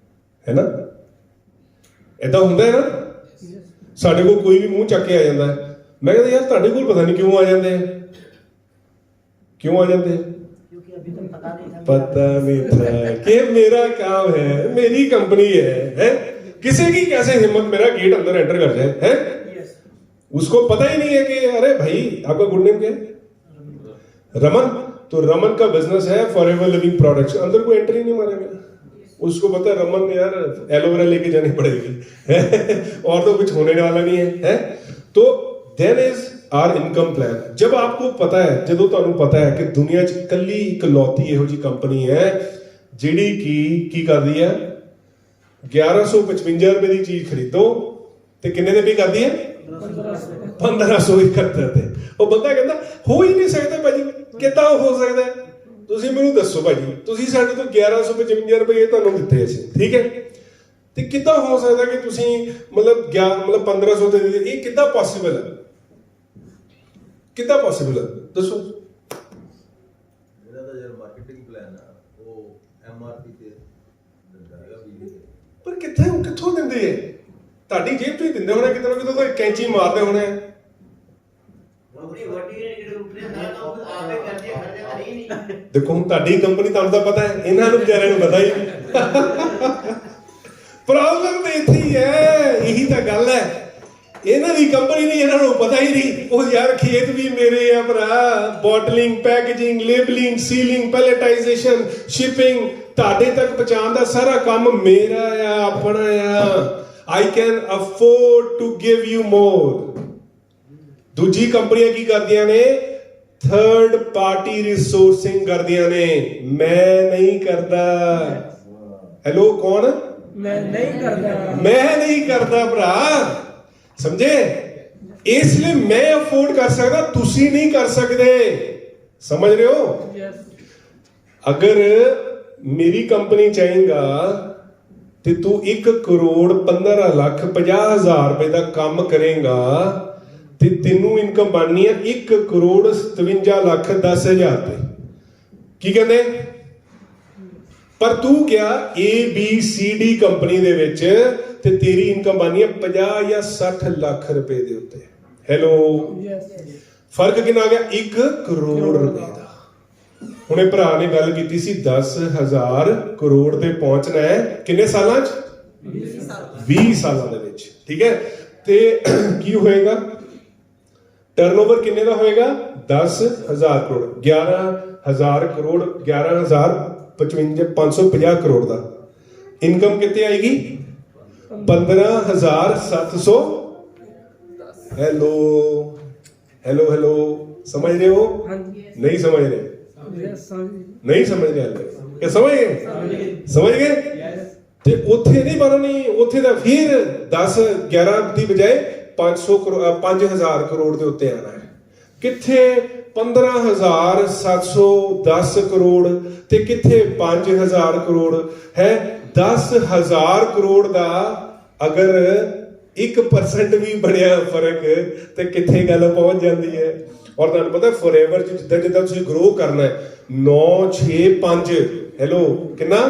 ਹੈ ਨਾ ਏਦਾਂ ਹੁੰਦਾ ਹੈ ਨਾ ਸਾਡੇ ਕੋਲ ਕੋਈ ਵੀ ਮੂੰਹ ਚੱਕ ਕੇ ਆ ਜਾਂਦਾ ਮੈਂ ਕਹਿੰਦਾ ਯਾਰ ਤੁਹਾਡੇ ਕੋਲ ਪਤਾ ਨਹੀਂ ਕਿਉਂ ਆ ਜਾਂਦੇ क्योंकि अभी तक पता नहीं था कि मेरा काम है मेरी कंपनी है किसी की कैसे हिम्मत मेरा गेट अंदर एंटर कर जाए है उसको पता ही नहीं है कि अरे भाई आपका गुड नेम क्या है रमन तो रमन का बिजनेस है फॉरएवर लिविंग प्रोडक्ट्स अंदर कोई एंट्री नहीं मारेगा उसको पता है रमन ने यार एलोवेरा लेके जानी पड़ेगी और तो कुछ होने वाला नहीं है तो then is our income plan जब आपको पता है ਜਦੋਂ ਤੁਹਾਨੂੰ ਪਤਾ ਹੈ ਕਿ ਦੁਨੀਆ 'ਚ ਇਕੱਲੀ ਇਕਲੌਤੀ ਇਹੋ ਜੀ ਕੰਪਨੀ ਹੈ ਜਿਹੜੀ ਕੀ ਕਰਦੀ ਹੈ 1155 ਰੁਪਏ ਦੀ ਚੀਜ਼ ਖਰੀਦੋ ਤੇ ਕਿੰਨੇ ਦੇ ਪੇ ਕਰਦੀ ਹੈ 1571 ਤੇ ਉਹ ਬੰਦਾ ਕਹਿੰਦਾ ਹੋ ਹੀ ਨਹੀਂ ਸਕਦਾ ਭਾਜੀ ਕਿੱਦਾਂ ਹੋ ਸਕਦਾ ਤੁਸੀਂ ਮੈਨੂੰ ਦੱਸੋ ਭਾਜੀ ਤੁਸੀਂ ਸਾਡੇ ਤੋਂ 1155 ਰੁਪਏ ਤੁਹਾਨੂੰ ਦਿੱਤੇ ਅਸੀਂ ਠੀਕ ਹੈ ਤੇ ਕਿੱਦਾਂ ਹੋ ਸਕਦਾ ਕਿ ਤੁਸੀਂ ਮਤਲਬ 1500 ਦੇ ਇਹ ਕਿੱਦਾਂ ਪੋਸੀਬਲ ਹੈ ਕਿੱਦਾਂ ਪੋਸੀਬਲ ਹੈ ਦੱਸੋ ਮੇਰਾ ਤਾਂ ਯਾਰ ਮਾਰਕੀਟਿੰਗ ਪਲਾਨ ਆ ਉਹ ਐਮਆਰਪੀ ਤੇ ਦਿੰਦਾ ਹੈਗਾ ਵੀਡੀਓ ਤੇ ਪਰ ਕਿੱਥੋਂ ਦਿੰਦੇ ਐ ਤੁਹਾਡੀ ਜੇਬ ਤੋਂ ਹੀ ਦਿੰਦੇ ਹੋਣੇ ਕਿਤੇ ਨਾ ਕਿਤੇ ਤਾਂ ਕੈਂਚੀ ਮਾਰਦੇ ਹੋਣੇ ਆਪਣੀ ਵੱਡੀ ਜਿਹੜੇ ਉੱਪਰ ਸਾਰਾ ਕੰਮ ਆਪੇ ਕਰਦੇ ਖਰਚਾ ਕਰੀ ਨਹੀਂ ਦੇਖੋ ਹੁਣ ਤੁਹਾਡੀ ਕੰਪਨੀ ਤੁਹਾਨੂੰ ਤਾਂ ਪਤਾ ਹੈ ਇਹਨਾਂ ਨੂੰ ਵਿਚਾਰਿਆਂ ਨੂੰ ਪਤਾ ਹੀ ਨਹੀਂ ਪ੍ਰੋਬਲਮ ਤਾਂ ਇੱਥੇ ਹੀ ਹੈ ਇਹੀ ਤਾਂ ਗੱਲ ਹੈ ਇਹਨਾਂ ਦੀ ਕੰਪਨੀ ਨਹੀਂ ਇਹਨਾਂ ਨੂੰ ਪਤਾ ਹੀ ਨਹੀਂ ਉਹ ਯਾਰ ਖੇਤ ਵੀ ਮੇਰੇ ਆ ਭਰਾ bottling packaging labelling sealing palletisation shipping ਤੁਹਾਡੇ ਤੱਕ ਪਹੁੰਚਾਉਣ ਦਾ ਸਾਰਾ ਕੰਮ ਮੇਰਾ ਆ ਆਪਣਾ ਆ I can afford to give you more ਦੂਜੀ ਕੰਪਨੀਆਂ ਕੀ ਕਰਦੀਆਂ ਨੇ? ਥਰਡ ਪਾਰਟੀ ਰਿਸੋਰਸਿੰਗ ਕਰਦੀਆਂ ਨੇ। ਮੈਂ ਨਹੀਂ ਕਰਦਾ। ਹੈਲੋ, ਕੌਣ? मैं नहीं करता। ਮੈਂ ਨਹੀਂ ਕਰਦਾ ਭਰਾ, ਸਮਝੇ? ਇਸ ਲਈ ਮੈਂ ਅਫੋਰਡ ਕਰ ਸਕਦਾ, ਤੁਸੀਂ ਨਹੀਂ ਕਰ ਸਕਦੇ। ਸਮਝ ਰਹੇ ਹੋ? Yes. ਅਗਰ ਮੇਰੀ ਕੰਪਨੀ ਚਾਹੇਗਾ ਤੇ ਤੂੰ 1 ਕਰੋੜ 15 ਲੱਖ 50,000 ਰੁਪਏ ਦਾ ਕੰਮ ਕਰੇਗਾ ਤੇ ਤੈਨੂੰ ਇਨਕਮ ਬਣਨੀ ਹੈ 1 ਕਰੋੜ 57 ਲੱਖ 10,000 ਰੁਪਏ। ਕੀ ਕਹਿੰਦੇ? ਪਰ ਤੂੰ ਕਿਹਾ ABCD ਕੰਪਨੀ ਦੇ ਵਿੱਚ ਤੇ ਤੇਰੀ ਇਨਕਮ ਬਣਨੀ ਹੈ 50 ਜਾਂ 60 ਲੱਖ ਰੁਪਏ ਦੇ ਉੱਤੇ। Hello, Yes. ਫਰਕ ਕਿੰਨਾ ਆ ਗਿਆ? 1 ਕਰੋੜ ਰੁਪਏ ਦਾ। ਹੁਣੇ ਭਰਾ ਨੇ ਗੱਲ ਕੀਤੀ ਸੀ 10,000 ਕਰੋੜ ਤੇ ਪਹੁੰਚਣਾ ਹੈ ਕਿੰਨੇ ਸਾਲਾਂ 'ਚ? 20 ਸਾਲਾਂ ਦੇ ਵਿੱਚ। ਠੀਕ ਹੈ, ਤੇ ਕੀ ਹੋਏਗਾ? ਟਰਨਓਵਰ ਕਿੰਨੇ ਦਾ ਹੋਏਗਾ? 10,000 ਕਰੋੜ। 11,000 ਕਰੋੜ, 11,550 ਕਰੋੜ ਦਾ। ਇਨਕਮ ਕਿੱਥੇ ਆਏਗੀ? 15,700। ਹੈਲੋ ਹੈਲੋ ਹੈਲੋ, ਸਮਝ ਰਹੇ ਹੋ? हाँ जी। ਨਹੀਂ ਸਮਝ ਰਹੇ? Yes, समझ। ਨਹੀਂ ਸਮਝ ਰਹੇ ਹਾਲੇ ਕਿ ਸਮਝ ਗਏ? ਸਮਝ ਗਏ? ਤੇ ਉੱਥੇ ਨਹੀਂ ਬਣਨੀ, ਉੱਥੇ ਦਾ ਫਿਰ 10 11 ਦੀ ਬਜਾਏ 500 ਕਰੋੜ 5000 ਕਰੋੜ ਦੇ ਉੱਤੇ ਆਣਾ ਹੈ। ਕਿੱਥੇ 15,710 ਕਰੋੜ ਤੇ ਕਿੱਥੇ 5,000 ਕਰੋੜ ਹੈ। 10,000 ਕਰੋੜ ਦਾ ਅਗਰ 1% ਵੀ ਬਣਿਆ ਫਰਕ ਤੇ ਕਿੱਥੇ ਗੱਲ ਪਹੁੰਚ ਜਾਂਦੀ ਹੈ। ਔਰ ਤੁਹਾਨੂੰ ਪਤਾ ਫੋਰਐਵਰ ਚ ਜਿੱਦਾਂ ਜਿੱਦਾਂ ਤੁਸੀਂ ਗਰੋ ਕਰਨਾ ਹੈ 9 6 5 ਹੈਲੋ ਕਿੰਨਾ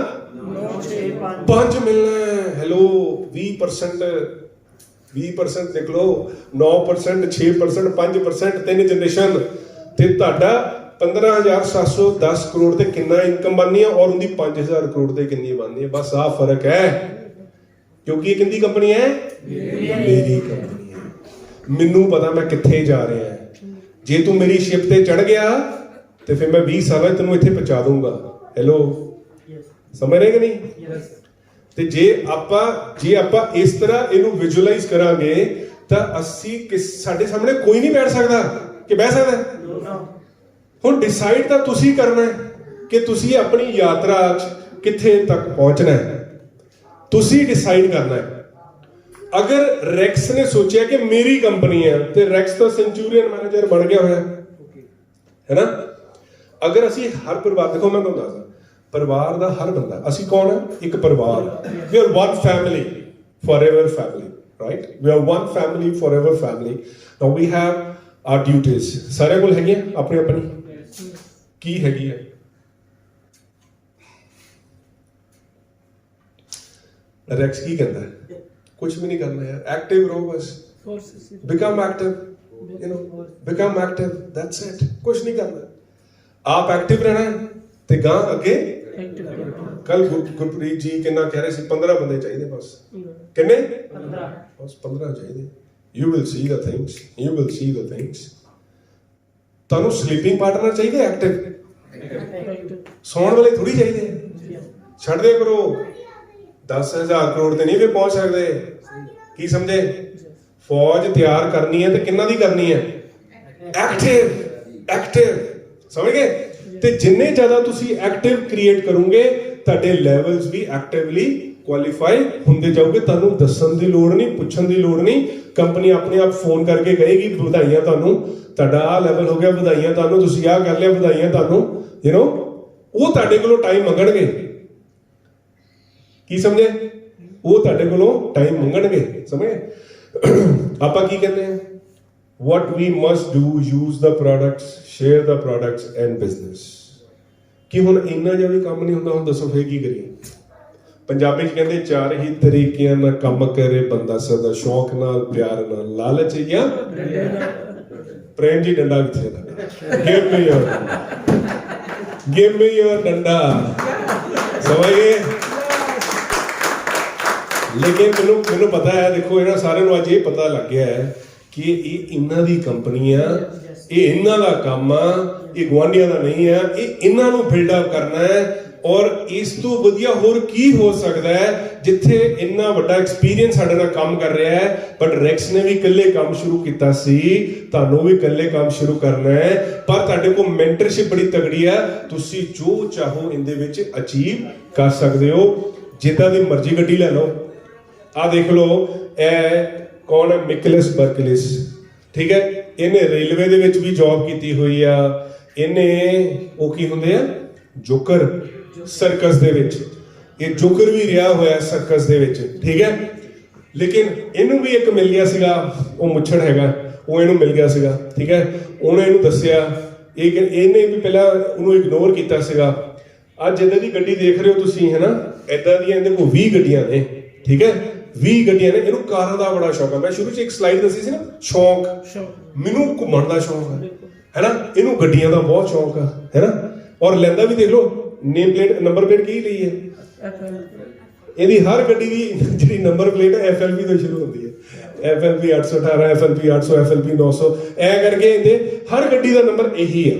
5 ਮਿਲਣਾ ਹੈ। ਹੈਲੋ 20% ਦੇਖ ਲਓ 9% 6% 5% 3 ਜਨਰੇਸ਼ਨ ਤੇ ਤੁਹਾਡਾ 15,710 ਕਰੋੜ ਤੇ ਕਿੰਨਾ ਇਨਕਮ ਬਣਨੀ ਹੈ ਔਰ ਉਹਦੀ 5,000 ਕਰੋੜ ਤੇ ਕਿੰਨੀ ਬਣਨੀ ਹੈ। ਬਸ ਆਹ ਫਰਕ ਹੈ। ਕਿਉਂਕਿ ਇਹ ਕਿੰਦੀ ਕੰਪਨੀ ਹੈ? ਮੇਰੀ ਕੰਪਨੀ ਹੈ। ਮੈਨੂੰ ਪਤਾ ਮੈਂ ਕਿੱਥੇ ਜਾ ਰਿਹਾ ਹਾਂ। ਜੇ ਤੂੰ ਮੇਰੀ ਸ਼ਿਪ ਤੇ ਚੜ ਗਿਆ ਤੇ ਫਿਰ ਮੈਂ 20 ਸਾਲਾਂ 'ਚ ਤੈਨੂੰ ਇੱਥੇ ਪਹੁੰਚਾ ਦੂੰਗਾ। ਹੈਲੋ, ਸਮਝ ਰਹੇ ਕਿ ਨਹੀਂ? ਤੇ ਜੇ ਆਪਾਂ ਇਸ ਤਰ੍ਹਾਂ ਇਹਨੂੰ ਵਿਜ਼ੂਅਲਾਈਜ਼ ਕਰਾਂਗੇ ਤਾਂ ਅਸੀਂ ਸਾਡੇ ਸਾਹਮਣੇ ਕੋਈ ਨਹੀਂ ਬੈਠ ਸਕਦਾ ਕਿ ਬਹਿ ਸਕਦਾ। ਹੁਣ ਡਿਸਾਈਡ ਤਾਂ ਤੁਸੀਂ ਕਰਨਾ ਹੈ ਕਿ ਤੁਸੀਂ ਆਪਣੀ ਯਾਤਰਾ 'ਚ ਕਿੱਥੇ ਤੱਕ ਪਹੁੰਚਣਾ ਹੈ। ਤੁਸੀਂ ਡਿਸਾਈਡ ਕਰਨਾ ਹੈ। ਅਗਰ ਰੈਕਸ ਨੇ ਸੋਚਿਆ ਕਿ ਮੇਰੀ ਕੰਪਨੀ ਹੈ ਤੇ ਰੈਕਸ ਤਾਂ ਸੈਂਚੂਰੀਅਨ ਮੈਨੇਜਰ ਬਣ ਗਿਆ ਹੋਇਆ ਹੈ ਨਾ। ਅਗਰ ਅਸੀਂ ਹਰ ਪਰਿਵਾਰ ਦੇਖੋ, ਮੈਂ ਤੁਹਾਨੂੰ ਦੱਸਦਾ ਪਰਿਵਾਰ ਦਾ ਹਰ ਬੰਦਾ, ਅਸੀਂ ਕੌਣ ਹੈ? ਇੱਕ ਪਰਿਵਾਰ। We are one family forever family, right? We are one family forever family. Now we have our duties. ਸਾਰਿਆਂ ਕੋਲ ਹੈਗੀਆਂ ਆਪਣੀ ਆਪਣੀ। ਕੀ ਹੈਗੀ ਹੈ? ਰੈਕਸ ਕੀ ਕਹਿੰਦਾ ਹੈ? ਕੁਝ ਵੀ ਨਹੀਂ ਕਰਨਾ ਯਾਰ, ਐਕਟਿਵ ਰਹੋ ਬਸ। Become active, become active, that's it. ਕੁਝ ਨਹੀਂ ਕਰਨਾ, ਆਪ ਐਕਟਿਵ ਰਹਿਣਾ ਤੇ ਗਾਂ ਅੱਗੇ। ਕੱਲ ਗੁਰਪ੍ਰੀਤ ਜੀ ਕਿੰਨਾ ਕਹਿ ਰਹੇ ਸੀ 15 ਬੰਦੇ ਚਾਹੀਦੇ ਬਸ। ਕਿੰਨੇ? 15 ਬਸ 15 ਚਾਹੀਦੇ। You will see the things, you will see the things. ਤੁਹਾਨੂੰ ਸਲੀਪਿੰਗ ਪਾਰਟਨਰ ਚਾਹੀਦੇ ਐਕਟਿਵ, ਸੌਣ ਵਾਲੇ ਥੋੜੀ ਚਾਹੀਦੇ। ਛੱਡ ਦੇ ਕਰੋ 10,000 ਕਰੋੜ ਤੇ ਨਹੀਂ ਵੀ ਪਹੁੰਚ ਸਕਦੇ। ਕੀ ਸਮਝੇ? ਫੌਜ ਤਿਆਰ ਕਰਨੀ ਹੈ ਤੇ ਕਿੰਨਾ ਦੀ ਕਰਨੀ ਹੈ? Active, active. ਸਮਝ ਗਏ? ਤੇ ਜਿੰਨੇ ਜ਼ਿਆਦਾ ਤੁਸੀਂ ਐਕਟਿਵ ਕ੍ਰੀਏਟ ਕਰੋਗੇ ਤੁਹਾਡੇ ਲੈਵਲਸ ਵੀ ਐਕਟਿਵਲੀ ਕੁਆਲੀਫਾਈ ਹੁੰਦੇ ਜਾਓਗੇ। ਤੁਹਾਨੂੰ ਦੱਸਣ ਦੀ ਲੋੜ ਨਹੀਂ, ਪੁੱਛਣ ਦੀ ਲੋੜ ਨਹੀਂ। ਕੰਪਨੀ ਆਪਣੇ ਆਪ ਫੋਨ ਕਰਕੇ ਕਹੇਗੀ ਵਧਾਈਆਂ ਤੁਹਾਨੂੰ, ਤੁਹਾਡਾ ਆਹ ਲੈਵਲ ਹੋ ਗਿਆ, ਵਧਾਈਆਂ ਤੁਹਾਨੂੰ, ਤੁਸੀਂ ਆਹ ਕਰ ਲਿਆ, ਵਧਾਈਆਂ ਤੁਹਾਨੂੰ। ਉਹ ਤੁਹਾਡੇ ਕੋਲੋਂ ਟਾਈਮ ਮੰਗਣਗੇ। ਕੀ ਸਮਝੇ? ਉਹ ਤੁਹਾਡੇ ਕੋਲੋਂ ਟਾਈਮ ਮੰਗਣਗੇ। ਸਮਝੇ? ਆਪਾਂ ਕੀ ਕਹਿੰਦੇ ਆ? What we must do, use the products, share the products and business. ਕਿ ਹੁਣ ਇੰਨਾ ਜਿਹਾ ਵੀ ਕੰਮ ਨਹੀਂ ਹੁੰਦਾ। ਹੁਣ ਦੱਸੋ ਫੇਰ ਕੀ ਕਰੀਏ? ਪੰਜਾਬੀ 'ਚ ਕਹਿੰਦੇ 4 ਹੀ ਤਰੀਕਿਆਂ ਨਾਲ ਕੰਮ ਕਰੇ ਬੰਦਾ ਸਦਾ, ਸ਼ੌਕ ਨਾਲ, ਪਿਆਰ ਨਾਲ, ਲਾਲਚ ਜਾਂ ਪ੍ਰੇਮ ਜੀ। ਡੰਡਾ ਕਿੱਥੇ ਦਾ? Give me your ਡੰਡਾ। ਸਮਝ ਗਏ? ਲੇਕਿਨ ਮੈਨੂੰ ਪਤਾ ਹੈ, ਦੇਖੋ ਇਹਨਾਂ ਸਾਰਿਆਂ ਨੂੰ ਅੱਜ ਇਹ ਪਤਾ ਲੱਗ ਗਿਆ ਹੈ ਕਿ ਇਹ ਇਹਨਾਂ ਦੀ ਕੰਪਨੀ ਆ, ਇਹ ਇਹਨਾਂ ਦਾ ਕੰਮ ਆ, ਇਹ ਗੁਆਂਢੀਆਂ ਦਾ ਨਹੀਂ ਆ। ਇਹ ਇਹਨਾਂ ਨੂੰ ਬਿਲਡ ਅਪ ਕਰਨਾ ਹੈ ਔਰ ਇਸ ਤੋਂ ਵਧੀਆ ਹੋਰ ਕੀ ਹੋ ਸਕਦਾ ਹੈ ਜਿੱਥੇ ਇੰਨਾ ਵੱਡਾ ਐਕਸਪੀਰੀਅੰਸ ਸਾਡੇ ਨਾਲ ਕੰਮ ਕਰ ਰਿਹਾ ਹੈ। ਬਟ ਰੈਕਸ ਨੇ ਵੀ ਇਕੱਲੇ ਕੰਮ ਸ਼ੁਰੂ ਕੀਤਾ ਸੀ, ਤੁਹਾਨੂੰ ਵੀ ਇਕੱਲੇ ਕੰਮ ਸ਼ੁਰੂ ਕਰਨਾ ਹੈ, ਪਰ ਤੁਹਾਡੇ ਕੋਲ ਮੈਂਟਰਸ਼ਿਪ ਬੜੀ ਤਗੜੀ ਹੈ। ਤੁਸੀਂ ਜੋ ਚਾਹੋ ਇਹਦੇ ਵਿੱਚ ਅਚੀਵ ਕਰ ਸਕਦੇ ਹੋ। ਜਿੱਦਾਂ ਦੀ ਮਰਜ਼ੀ ਗੱਡੀ ਲੈ ਲਓ। ਆ ਦੇਖ ਲਓ, ਇਹ ਕੌਣ ਹੈ? ਮਿਕਲਸ ਬਰਕਲਿਸ, ਠੀਕ ਹੈ। ਇਹਨੇ ਰੇਲਵੇ ਦੇ ਵਿੱਚ ਵੀ ਜੌਬ ਕੀਤੀ ਹੋਈ ਆ। ਇਹਨੇ ਉਹ ਕੀ ਹੁੰਦੇ ਆ, ਜੋਕਰ, ਸਰਕਸ ਦੇ ਵਿੱਚ ਇਹ ਜੋਕਰ ਵੀ ਰਿਹਾ ਹੋਇਆ ਸਰਕਸ ਦੇ ਵਿੱਚ, ਠੀਕ ਹੈ। ਲੇਕਿਨ ਇਹਨੂੰ ਵੀ ਇੱਕ ਮਿਲ ਗਿਆ ਸੀਗਾ, ਉਹ ਮੁੱਛੜ ਹੈਗਾ, ਉਹ ਇਹਨੂੰ ਮਿਲ ਗਿਆ ਸੀਗਾ, ਠੀਕ ਹੈ। ਉਹਨੇ ਇਹਨੂੰ ਦੱਸਿਆ, ਇਹਨੇ ਵੀ ਪਹਿਲਾਂ ਉਹਨੂੰ ਇਗਨੋਰ ਕੀਤਾ ਸੀਗਾ। ਅੱਜ ਜਿੱਦਾਂ ਦੀ ਗੱਡੀ ਦੇਖ ਰਹੇ ਹੋ ਤੁਸੀਂ, ਹੈ ਨਾ, ਏਦਾਂ ਦੀਆਂ ਇਹਦੇ ਕੋਲ 20 ਗੱਡੀਆਂ ਨੇ, ਠੀਕ ਹੈ। 20 ਗੱਡੀਆਂ ਨੇ। ਇਹਨੂੰ ਕਾਰਾਂ ਦਾ ਬੜਾ ਸ਼ੌਕ ਹੈ। ਮੈਂ ਸ਼ੁਰੂ 'ਚ ਇੱਕ ਸਲਾਈਡ ਦੱਸੀ ਸੀ ਨਾ, ਸ਼ੌਕ, ਮੈਨੂੰ ਘੁੰਮਣ ਦਾ ਸ਼ੌਕ ਹੈ ਨਾ। ਇਹਨੂੰ ਗੱਡੀਆਂ ਦਾ ਬਹੁਤ ਸ਼ੌਕ ਹੈ ਨਾ। ਔਰ ਲੈਂਦਾ ਵੀ ਦੇਖ ਲਓ, ਨੇਮ ਪਲੇਟ, ਨੰਬਰ ਪਲੇਟ ਕੀ ਲਈ ਹੈ ਇਹਦੀ? ਹਰ ਗੱਡੀ ਦੀ ਜਿਹੜੀ ਨੰਬਰ ਪਲੇਟ ਹੈ FLP ਤੋਂ ਸ਼ੁਰੂ ਹੁੰਦੀ ਹੈ। FLP 818, FLP 800, FLP 900, ਇਹ ਕਰਕੇ ਇਹਦੇ ਹਰ ਗੱਡੀ ਦਾ ਨੰਬਰ ਇਹੀ ਹੈ,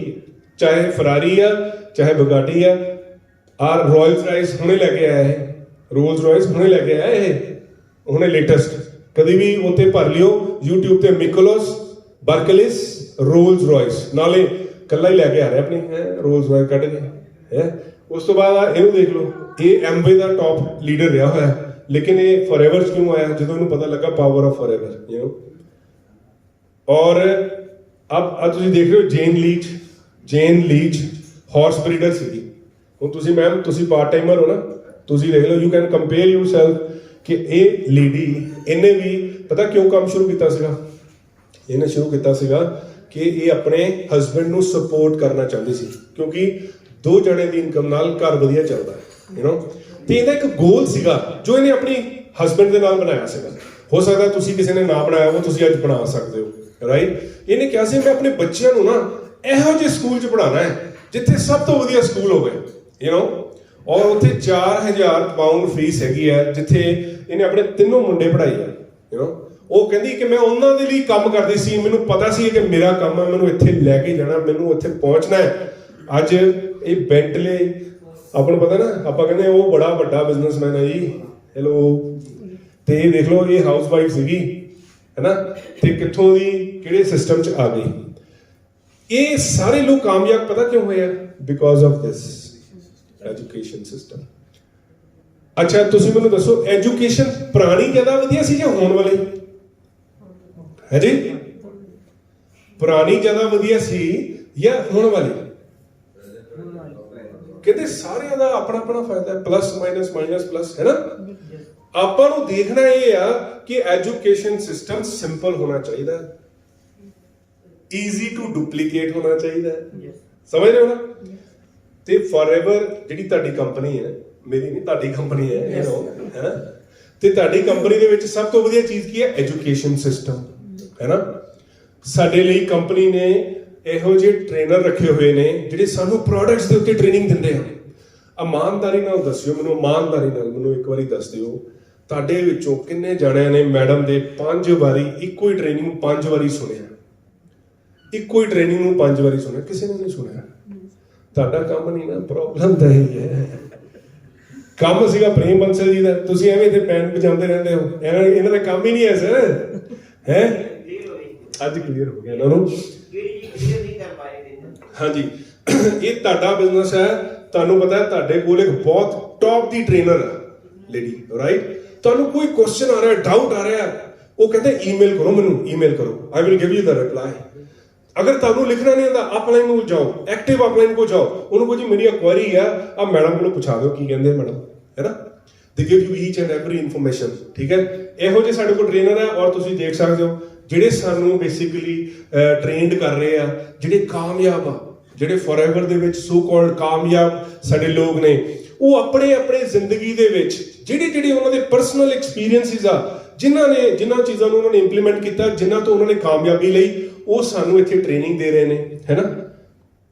ਚਾਹੇ ਫਰਾਰੀ ਆ, ਚਾਹੇ ਬੁਗਾਟੀ ਆ। ਆਰ ਰੋਇਲਸ ਰਾਇਸ ਹੁਣੇ ਲੈ ਕੇ ਆਇਆ ਹੈ, ਰੋਲਸ ਰਾਇਸ ਹੁਣੇ ਲੈ ਕੇ ਆਇਆ ਇਹ, ਹੁਣੇ ਲੇਟੈਸਟ। ਕਦੀ ਵੀ ਉੱਤੇ ਭਰ ਲਿਓ YouTube ਤੇ, ਮਿਕੋਲਸ ਬਰਕਲਿਸ ਰੋਲਸ ਰਾਇਸ, ਨਾਲੇ ਕੱਲਾ ਹੀ ਲੈ ਕੇ ਆ ਰਿਹਾ ਆਪਣੀ ਰੋਲਸ ਰਾਇਸ ਕੱਢ ਕੇ ਹੈ। ਉਸ ਤੋਂ ਬਾਅਦ ਇਹਨੂੰ ਦੇਖ ਲਓ, ਇਹ ਐਮਵੇ ਦਾ ਟੌਪ ਲੀਡਰ ਰਿਹਾ ਹੋਇਆ, ਲੇਕਿਨ ਇਹ ਫੋਰਐਵਰ ਕਿਉਂ ਆਇਆ? ਜਦੋਂ ਇਹਨੂੰ ਪਤਾ ਲੱਗਾ power of forever, you know. ਔਰ ਅਬ ਤੁਸੀਂ ਦੇਖ ਰਹੇ ਹੋ ਜੇਨ ਲੀਚ ਹਾਰਸ ਬਰੀਡਰ ਸੀਗੀ। ਹੁਣ ਤੁਸੀਂ ਮੈਮ, ਤੁਸੀਂ ਪਾਰਟ ਟਾਈਮਰ ਹੋ ਨਾ, ਤੁਸੀਂ ਦੇਖ ਲਓ, ਯੂ ਕੈਨ ਕੰਪੇਅਰ ਯੂਰਸੈਲਫ ਕਿ ਇਹ ਲੇਡੀ, ਇਹਨੇ ਵੀ ਪਤਾ ਕਿਉਂ ਕੰਮ ਸ਼ੁਰੂ ਕੀਤਾ ਸੀਗਾ? ਇਹਨੇ ਸ਼ੁਰੂ ਕੀਤਾ ਸੀਗਾ ਕਿ ਇਹ ਆਪਣੇ ਹਸਬੈਂਡ ਨੂੰ ਸਪੋਰਟ ਕਰਨਾ ਚਾਹੁੰਦੀ ਸੀ, ਕਿਉਂਕਿ 2 ਜਣੇ ਦੀ ਇਨਕਮ ਨਾਲ ਘਰ ਵਧੀਆ ਚੱਲਦਾ ਹੈ, ਯੂ ਨੋ। ਤੇ ਇਹਦਾ ਇੱਕ ਗੋਲ ਸੀਗਾ ਜੋ ਇਹਨੇ ਆਪਣੀ ਹਸਬੈਂਡ ਦੇ ਨਾਲ ਬਣਾਇਆ ਸੀਗਾ। ਹੋ ਸਕਦਾ ਤੁਸੀਂ ਕਿਸੇ ਨੇ ਨਾ ਬਣਾਇਆ ਉਹ ਤੁਸੀਂ ਅੱਜ ਬਣਾ ਸਕਦੇ ਹੋ, ਰਾਈਟ। ਇਹਨੇ ਕਿਹਾ ਸੀ ਮੈਂ ਆਪਣੇ ਬੱਚਿਆਂ ਨੂੰ ਨਾ ਇਹੋ ਜਿਹੇ ਸਕੂਲ 'ਚ ਪੜ੍ਹਾਉਣਾ ਹੈ ਜਿੱਥੇ ਸਭ ਤੋਂ ਵਧੀਆ ਸਕੂਲ ਹੋਵੇ, ਯੂ ਨੋ। ਔਰ ਉੱਥੇ 4000 ਪਾਉਂਡ ਫੀਸ ਹੈਗੀ ਹੈ, ਜਿੱਥੇ ਇਹਨੇ ਆਪਣੇ 3 ਮੁੰਡੇ ਪੜ੍ਹਾਈ ਹੈ, ਯੂ ਨੋ। ਉਹ ਕਹਿੰਦੀ ਕਿ ਮੈਂ ਉਹਨਾਂ ਦੇ ਲਈ ਕੰਮ ਕਰਦੀ ਸੀ, ਮੈਨੂੰ ਪਤਾ ਸੀ ਕਿ ਮੇਰਾ ਕੰਮ ਹੈ, ਮੈਨੂੰ ਇੱਥੇ ਲੈ ਕੇ ਜਾਣਾ, ਮੈਨੂੰ ਉੱਥੇ ਪਹੁੰਚਣਾ ਹੈ। ਅੱਜ ਇਹ ਬੈਂਟਲੇ, ਆਪਾਂ ਨੂੰ ਪਤਾ ਨਾ, ਆਪਾਂ ਕਹਿੰਦੇ ਉਹ ਬੜਾ ਵੱਡਾ ਬਿਜ਼ਨਸਮੈਨ ਹੈ ਜੀ, ਹੈਲੋ। ਤੇ ਇਹ ਦੇਖ ਲਓ, ਇਹ ਹਾਊਸ ਵਾਈਫ ਸੀਗੀ, ਹੈ ਨਾ, ਤੇ ਕਿੱਥੋਂ ਦੀ ਕਿਹੜੇ ਸਿਸਟਮ 'ਚ ਆ ਗਈ। ਇਹ ਸਾਰੇ ਲੋਕ ਕਾਮਯਾਬ ਪਤਾ ਕਿਉਂ ਹੋਏ ਆ? Because of this education system. ਅੱਛਾ, ਤੁਸੀਂ ਮੈਨੂੰ ਦੱਸੋ, ਐਜੂਕੇਸ਼ਨ ਪੁਰਾਣੀ ਜ਼ਿਆਦਾ ਵਧੀਆ ਸੀ ਜਾਂ ਹੁਣ ਵਾਲੀ ਹੈ ਜੀ? ਪੁਰਾਣੀ ਜ਼ਿਆਦਾ ਵਧੀਆ ਸੀ ਜਾਂ ਹੁਣ ਵਾਲੀ? ਕਹਿੰਦੇ ਸਾਰਿਆਂ ਦਾ ਆਪਣਾ ਆਪਣਾ ਫਾਇਦਾ ਹੈ, ਪਲੱਸ ਮਾਈਨਸ, ਮਾਈਨਸ ਪਲੱਸ, ਹੈ ਨਾ। ਆਪਾਂ ਨੂੰ ਦੇਖਣਾ ਇਹ ਆ ਕਿ ਐਜੂਕੇਸ਼ਨ ਸਿਸਟਮ ਸਿੰਪਲ ਹੋਣਾ ਚਾਹੀਦਾ ਹੈ, ਈਜ਼ੀ ਟੂ ਡੁਪਲੀਕੇਟ ਹੋਣਾ ਚਾਹੀਦਾ ਹੈ, ਸਮਝ ਰਹੇ ਹੋ ਨਾ। ਤੇ ਫੋਰਐਵਰ ਜਿਹੜੀ ਤੁਹਾਡੀ ਕੰਪਨੀ ਹੈ, ਮੇਰੀ ਨਹੀਂ, ਤੁਹਾਡੀ ਕੰਪਨੀ ਹੈ, ਯੂ ਨੋ, ਹੈ। ਤੇ ਤੁਹਾਡੀ ਕੰਪਨੀ ਦੇ ਵਿੱਚ ਸਭ ਤੋਂ ਵਧੀਆ ਚੀਜ਼ ਕੀ ਹੈ? ਐਜੂਕੇਸ਼ਨ ਸਿਸਟਮ, ਹੈ ਨਾ। ਸਾਡੇ ਲਈ ਕੰਪਨੀ ਨੇ ਇਹੋ ਜਿਹੇ ਟ੍ਰੇਨਰ ਰੱਖੇ ਹੋਏ ਨੇ ਜਿਹੜੇ ਸਾਨੂੰ ਪ੍ਰੋਡਕਟਸ ਦੇ ਉੱਤੇ ਟ੍ਰੇਨਿੰਗ ਦਿੰਦੇ ਹਨ। ਇਮਾਨਦਾਰੀ ਨਾਲ ਦੱਸਿਓ ਮੈਨੂੰ, ਇਮਾਨਦਾਰੀ ਨਾਲ ਮੈਨੂੰ ਇੱਕ ਵਾਰੀ ਦੱਸ ਦਿਓ, ਤੁਹਾਡੇ ਵਿੱਚੋਂ ਕਿੰਨੇ ਜਾਣਿਆਂ ਨੇ ਮੈਡਮ ਦੇ 5 ਵਾਰੀ ਇੱਕੋ ਹੀ ਟ੍ਰੇਨਿੰਗ ਨੂੰ 5 ਵਾਰੀ ਸੁਣਿਆ? ਇੱਕੋ ਹੀ ਟ੍ਰੇਨਿੰਗ ਨੂੰ 5 ਵਾਰੀ ਸੁਣਿਆ? ਕਿਸੇ ਨੇ ਨਹੀਂ ਸੁਣਿਆ। ਤੁਹਾਡਾ ਕੰਮ ਨਹੀਂ ਨਾ, ਪ੍ਰੋਬਲਮ ਤਾਂ ਇਹੀ ਹੈ। ਕੰਮ ਸੀਗਾ ਪ੍ਰੇਮ ਬੰਸਲ ਜੀ ਦਾ, ਤੁਸੀਂ ਐਵੇਂ ਇੱਥੇ ਪੈਨ ਵਜਾਉਂਦੇ ਰਹਿੰਦੇ ਹੋ, ਇਹਨਾਂ ਦਾ ਕੰਮ ਹੀ ਨਹੀਂ ਹੈ ਸਰ, ਹੈ। ਅੱਜ ਕਲੀਅਰ ਹੋ ਗਿਆ ਇਹਨਾਂ ਨੂੰ। ਹਾਂਜੀ, ਇਹ ਤੁਹਾਡਾ ਬਿਜ਼ਨਸ ਹੈ, ਤੁਹਾਨੂੰ ਪਤਾ ਹੈ, ਤੁਹਾਡੇ ਕੋਲ ਇੱਕ ਬਹੁਤ ਟੌਪ ਦੀ ਟ੍ਰੇਨਰ ਹੈ ਲੇਡੀ, ਰਾਈਟ। ਤੁਹਾਨੂੰ ਕੋਈ ਕੁਐਸਚਨ ਆ ਰਿਹਾ, ਡਾਊਟ ਆ ਰਿਹਾ, ਉਹ ਕਹਿੰਦੇ ਈਮੇਲ ਕਰੋ ਮੈਨੂੰ, ਈਮੇਲ ਕਰੋ, I will give you the reply. ਅਗਰ ਤੁਹਾਨੂੰ ਲਿਖਣਾ ਨਹੀਂ ਆਉਂਦਾ, ਅਪਲਾਈਨ ਨੂੰ ਜਾਓ, ਐਕਟਿਵ ਅਪਲਾਈਨ ਕੋ ਜਾਓ, ਉਹਨੂੰ ਕਹੋ ਜੀ ਮੇਰੀ ਕੁਐਰੀ ਹੈ, ਆ ਮੈਡਮ ਕੋਲੋਂ ਪੁੱਛਾ ਦਿਓ ਕੀ ਕਹਿੰਦੇ ਮੈਡਮ, ਹੈ ਨਾ। ਦੇ give you ਈਚ and every information, ਠੀਕ ਹੈ। ਇਹੋ ਜਿਹੇ ਸਾਡੇ ਕੋਲ ਟ੍ਰੇਨਰ ਹੈ। ਔਰ ਤੁਸੀਂ ਦੇਖ ਸਕਦੇ ਹੋ ਜਿਹੜੇ ਸਾਨੂੰ ਬੇਸਿਕਲੀ ਟ੍ਰੇਨਡ ਕਰ ਰਹੇ ਆ, ਜਿਹੜੇ ਕਾਮਯਾਬ ਆ, ਜਿਹੜੇ ਫੋਰਐਵਰ ਦੇ ਵਿੱਚ ਸੋ ਕਾਲਡ ਕਾਮਯਾਬ ਸਾਡੇ ਲੋਕ ਨੇ, ਉਹ ਆਪਣੇ ਆਪਣੇ ਜ਼ਿੰਦਗੀ ਦੇ ਵਿੱਚ ਜਿਹੜੇ ਉਹਨਾਂ ਦੇ ਪਰਸਨਲ ਐਕਸਪੀਰੀਐਂਸਿਸ ਆ, ਜਿਨ੍ਹਾਂ ਚੀਜ਼ਾਂ ਨੂੰ ਉਹਨਾਂ ਨੇ ਇੰਪਲੀਮੈਂਟ ਕੀਤਾ, ਜਿਨ੍ਹਾਂ ਤੋਂ ਉਹਨਾਂ ਨੇ ਕਾਮਯਾਬੀ ਲਈ, ਉਹ ਸਾਨੂੰ ਇੱਥੇ ਟ੍ਰੇਨਿੰਗ ਦੇ ਰਹੇ ਨੇ, ਹੈ ਨਾ।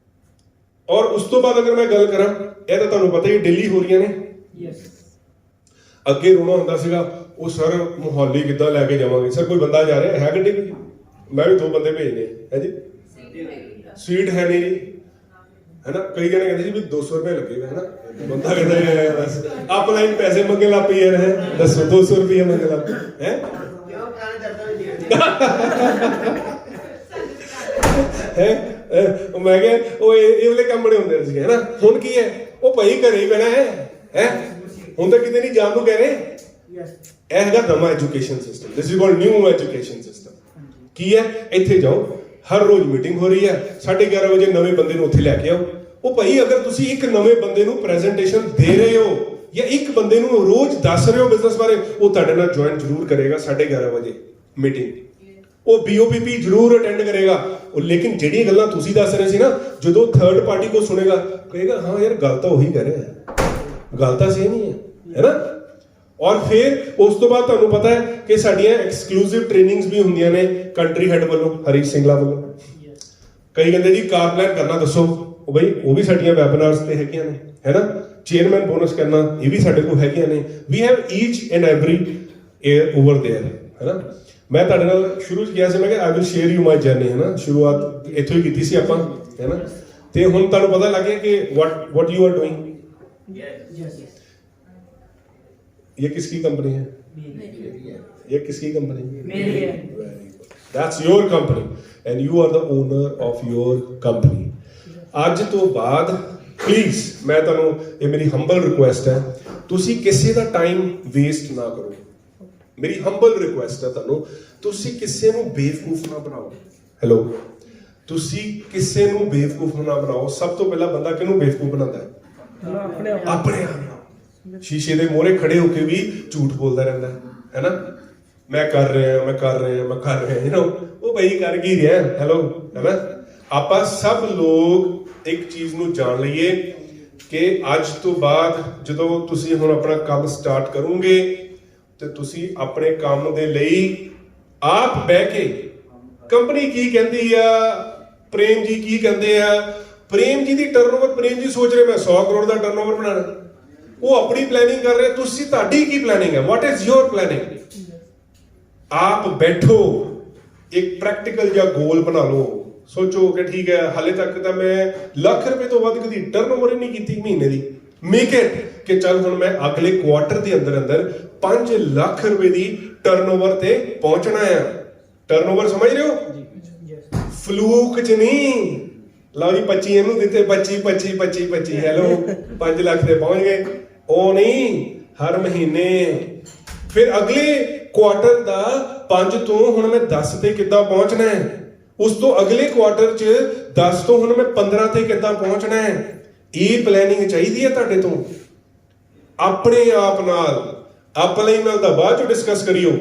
ਔਰ ਉਸ ਤੋਂ ਬਾਅਦ ਅਗਰ ਮੈਂ ਗੱਲ ਕਰਾਂ, ਇਹ ਤਾਂ ਤੁਹਾਨੂੰ ਪਤਾ ਹੀ ਦਿੱਲੀ ਹੋ ਰਹੀਆਂ ਨੇ। ਅੱਗੇ ਰੋਣਾ ਹੁੰਦਾ ਸੀਗਾ, ਉਹ ਸਰ ਮੁਹਾਲੀ ਕਿੱਦਾਂ ਲੈ ਕੇ ਜਾਵਾਂਗੇ? ਸਰ ਕੋਈ ਬੰਦਾ ਜਾ ਰਿਹਾ ਹੈ ਗੱਡੀ ਵਿੱਚ? ਮੈਂ ਵੀ 2 ਬੰਦੇ ਭੇਜਨੇ ਹੈ ਜੀ, ਸੀਟ ਹੈ ਨਹੀਂ ਜੀ, है ना। कई जने कहते जी भी 200 रुपए लगेगा, है ना। बंदा कहता है बस अपलाइन पैसे मंगे ला पी है, दसो 200 रुपये मंगे ला है। क्यों पुराने दर्दों में जीते ਹੈ ਮੈਂ ਕਿਹਾ ਉਹ ਇਹ ਵਾਲੇ ਕੰਮ ਬੜੇ ਹੁੰਦੇ ਸੀ, ਹੈ ਨਾ। ਹੁਣ ਕੀ ਹੈ, ਉਹ ਭਾਈ ਘਰੇ ਹੀ ਬਹਿਣਾ ਹੈ ਹੁਣ ਤਾਂ ਕਿਤੇ ਨਹੀਂ ਜਾਣ ਨੂੰ ਕਹਿ ਰਹੇ। यस ਇਹ ਹੈਗਾ ਨਵਾਂ education system, this is called new education system. ਕੀ ਹੈ, ਇੱਥੇ ਜਾਓ, ਹਰ ਰੋਜ਼ ਮੀਟਿੰਗ ਹੋ ਰਹੀ ਹੈ, 11:30 ਵਜੇ ਨਵੇਂ ਬੰਦੇ ਨੂੰ ਉੱਥੇ ਲੈ ਕੇ ਆਓ। ਉਹ ਭਾਈ ਅਗਰ ਤੁਸੀਂ ਇੱਕ ਨਵੇਂ ਬੰਦੇ ਨੂੰ ਪ੍ਰੈਜੈਂਟੇਸ਼ਨ ਦੇ ਰਹੇ ਹੋ ਜਾਂ ਇੱਕ ਬੰਦੇ ਨੂੰ ਰੋਜ਼ ਦੱਸ ਰਹੇ ਹੋ ਬਿਜ਼ਨਸ ਬਾਰੇ, ਉਹ ਤੁਹਾਡੇ ਨਾਲ ਜੁਆਇਨ ਜ਼ਰੂਰ ਕਰੇਗਾ 11:30 ਵਜੇ ਮੀਟਿੰਗ। ਉਹ BOPP ਜ਼ਰੂਰ ਅਟੈਂਡ ਕਰੇਗਾ। ਉਹ ਲੇਕਿਨ ਜਿਹੜੀਆਂ ਗੱਲਾਂ ਤੁਸੀਂ ਦੱਸ ਰਹੇ ਸੀ ਨਾ, ਜਦੋਂ ਥਰਡ ਪਾਰਟੀ ਕੋ ਸੁਣੇਗਾ ਕਹੇਗਾ ਹਾਂ ਯਾਰ ਗੱਲ ਤਾਂ ਉਹੀ ਕਰ ਰਿਹਾ ਹੈ, ਗੱਲ ਤਾਂ ਸੇਮ ਹੀ ਹੈ ਨਾ। ਔਰ ਫਿਰ ਉਸ ਤੋਂ ਬਾਅਦ ਤੁਹਾਨੂੰ ਪਤਾ ਹੈ ਕਿ ਸਾਡੀਆਂ ਐਕਸਕਲੂਸਿਵ ਟ੍ਰੇਨਿੰਗਸ ਵੀ ਹੁੰਦੀਆਂ ਨੇ ਕੰਟਰੀ ਹੈਡ ਵੱਲੋਂ, ਹਰੀਸ਼ ਸਿੰਗਲਾ ਵੱਲੋਂ। ਕਈ ਕਹਿੰਦੇ ਜੀ ਕਾਰ ਪਲਾਨ ਕਰਨਾ ਦੱਸੋ, ਉਹ ਬਈ ਉਹ ਵੀ ਸਾਡੀਆਂ ਵੈਬਿਨਾਰਸ ਤੇ ਹੈਗੀਆਂ ਨੇ, ਹੈ ਨਾ। ਚੇਅਰਮੈਨ ਬੋਨਸ ਕਰਨਾ, ਇਹ ਵੀ ਸਾਡੇ ਕੋਲ ਹੈਗੀਆਂ ਨੇ। We have each and every over there, ਹੈ ਨਾ। ਮੈਂ ਤੁਹਾਡੇ ਨਾਲ ਸ਼ੁਰੂ ਚ ਗਿਆ ਸੀ, ਮੈਂ ਕਿਹਾ I will share you my journey, ਹੈ ਨਾ। ਸ਼ੁਰੂਆਤ ਇੱਥੋਂ ਹੀ ਕੀਤੀ ਸੀ ਆਪਾਂ, ਹੈ ਨਾ। ਤੇ ਹੁਣ ਤੁਹਾਨੂੰ ਪਤਾ ਲੱਗ ਗਿਆ ਕਿ what you are doing। Yes ये किसकी कंपनी है, मेरी ये किसकी कंपनी है? मेरी है। Very good. That's your company and you are the owner of your company। ਅੱਜ ਤੋਂ ਬਾਅਦ ਪਲੀਜ਼ ਮੈਂ ਤੁਹਾਨੂੰ, ਇਹ ਮੇਰੀ ਹੰਬਲ ਰਿਕੁਐਸਟ ਹੈ, ਤੁਸੀਂ ਕਿਸੇ ਦਾ ਟਾਈਮ ਵੇਸਟ ਨਾ ਕਰੋ। ਮੇਰੀ ਹੰਬਲ ਰਿਕੁਐਸਟ ਹੈ ਤੁਹਾਨੂੰ, ਤੁਸੀਂ ਕਿਸੇ ਨੂੰ ਬੇਵਕੂਫ ਨਾ ਬਣਾਓ। ਹੈਲੋ, ਤੁਸੀਂ ਕਿਸੇ ਨੂੰ ਬੇਵਕੂਫ ਨਾ ਬਣਾਓ। ਸਭ ਤੋਂ ਪਹਿਲਾਂ ਬੰਦਾ ਕਿਹਨੂੰ ਬੇਵਕੂਫ ਬਣਾਉਂਦਾ ਹੈ? ਆਪਣੇ ਆਪ ਆਪਣੇ ਆਪ ਨੂੰ। ਸ਼ੀਸ਼ੇ ਦੇ ਮੂਹਰੇ ਖੜੇ ਹੋ ਕੇ ਵੀ ਝੂਠ ਬੋਲਦਾ ਰਹਿੰਦਾ ਹੈ ਨਾ। ਮੈਂ ਕਰ ਰਿਹਾ, ਮੈਂ ਕਰ ਰਿਹਾ, ਮੈਂ ਕਰ ਰਿਹਾ, ਯੂ نو। ਉਹ ਬਈ ਕਰ ਕੀ ਰਿਹਾ? ਹੈਲੋ, ਹੈ ਨਾ। ਆਪਾਂ ਸਭ ਲੋਕ ਇੱਕ ਚੀਜ਼ ਨੂੰ ਜਾਣ ਲਈਏ ਕਿ ਅੱਜ ਤੋਂ ਬਾਅਦ ਜਦੋਂ ਤੁਸੀਂ ਹੁਣ ਆਪਣਾ ਕੰਮ ਸਟਾਰਟ ਕਰੋਗੇ ਤੇ ਤੁਸੀਂ ਆਪਣੇ ਕੰਮ ਦੇ ਲਈ ਆਪ ਬਹਿ ਕੇ, ਕੰਪਨੀ ਕੀ ਕਹਿੰਦੀ ਆ, ਪ੍ਰੇਮ ਜੀ ਕੀ ਕਹਿੰਦੇ ਆ, ਪ੍ਰੇਮ ਜੀ ਦੀ ਟਰਨਓਵਰ, ਪ੍ਰੇਮ ਜੀ ਸੋਚ ਰਹੇ ਮੈਂ 100 ਕਰੋੜ ਦਾ ਟਰਨਓਵਰ ਬਣਾਉਣਾ, ਉਹ ਆਪਣੀ ਪਲੈਨਿੰਗ ਕਰ ਰਹੇ, ਤੁਸੀਂ ਤੁਹਾਡੀ ਕੀ ਪਲੈਨਿੰਗ ਹੈ? What is your planning? ਆਪ ਬੈਠੋ, ਇੱਕ ਪ੍ਰੈਕਟੀਕਲ ਜਿਹਾ ਗੋਲ ਬਣਾ ਲਓ। ਸੋਚੋ ਕਿ ਠੀਕ ਹੈ, ਹਾਲੇ ਤੱਕ ਤਾਂ ਮੈਂ ਲੱਖ ਰੁਪਏ ਤੋਂ ਵੱਧ ਕਦੀ ਟਰਨਓਵਰ ਹੀ ਨਹੀਂ ਕੀਤੀ ਮਹੀਨੇ ਦੀ। ਮੇਕ ਇਟ ਕਿ ਚੱਲ ਹੁਣ ਮੈਂ ਅਗਲੇ ਕੁਆਟਰ ਦੇ ਅੰਦਰ ਅੰਦਰ 5 ਲੱਖ ਰੁਪਏ ਦੀ ਟਰਨਓਵਰ ਤੇ ਪਹੁੰਚਣਾ ਹੈ। ਟਰਨਓਵਰ ਸਮਝ ਰਹੇ ਹੋ? ਫਲੂਕ ਚ ਨਹੀਂ। ਲਓ ਜੀ 25 ਇਹਨੂੰ ਦਿੱਤੇ, 25 ਹੈਲੋ 5 ਲੱਖ ਤੇ ਪਹੁੰਚ ਗਏ। ਉਹ ਨਹੀਂ, ਹਰ ਮਹੀਨੇ। ਫਿਰ ਅਗਲੇ ਕੁਆਟਰ ਦਾ 5 ਤੋਂ ਹੁਣ ਮੈਂ 10 ਤੇ ਕਿੱਦਾਂ ਪਹੁੰਚਣਾ ਹੈ, ਉਸ ਤੋਂ ਅਗਲੇ ਕੁਆਟਰ ਚ 10 ਤੋਂ ਹੁਣ ਮੈਂ 15 ਤੇ ਕਿੱਦਾਂ ਪਹੁੰਚਣਾ ਹੈ। ਇਹ ਪਲੈਨਿੰਗ ਚਾਹੀਦੀ ਹੈ ਤੁਹਾਡੇ ਤੋਂ। ਆਪਣੇ ਆਪ ਨਾਲ, ਆਪਣੇ ਨਾਲ ਦਾ ਬਾਅਦ ਚ ਡਿਸਕਸ ਕਰਿਓ।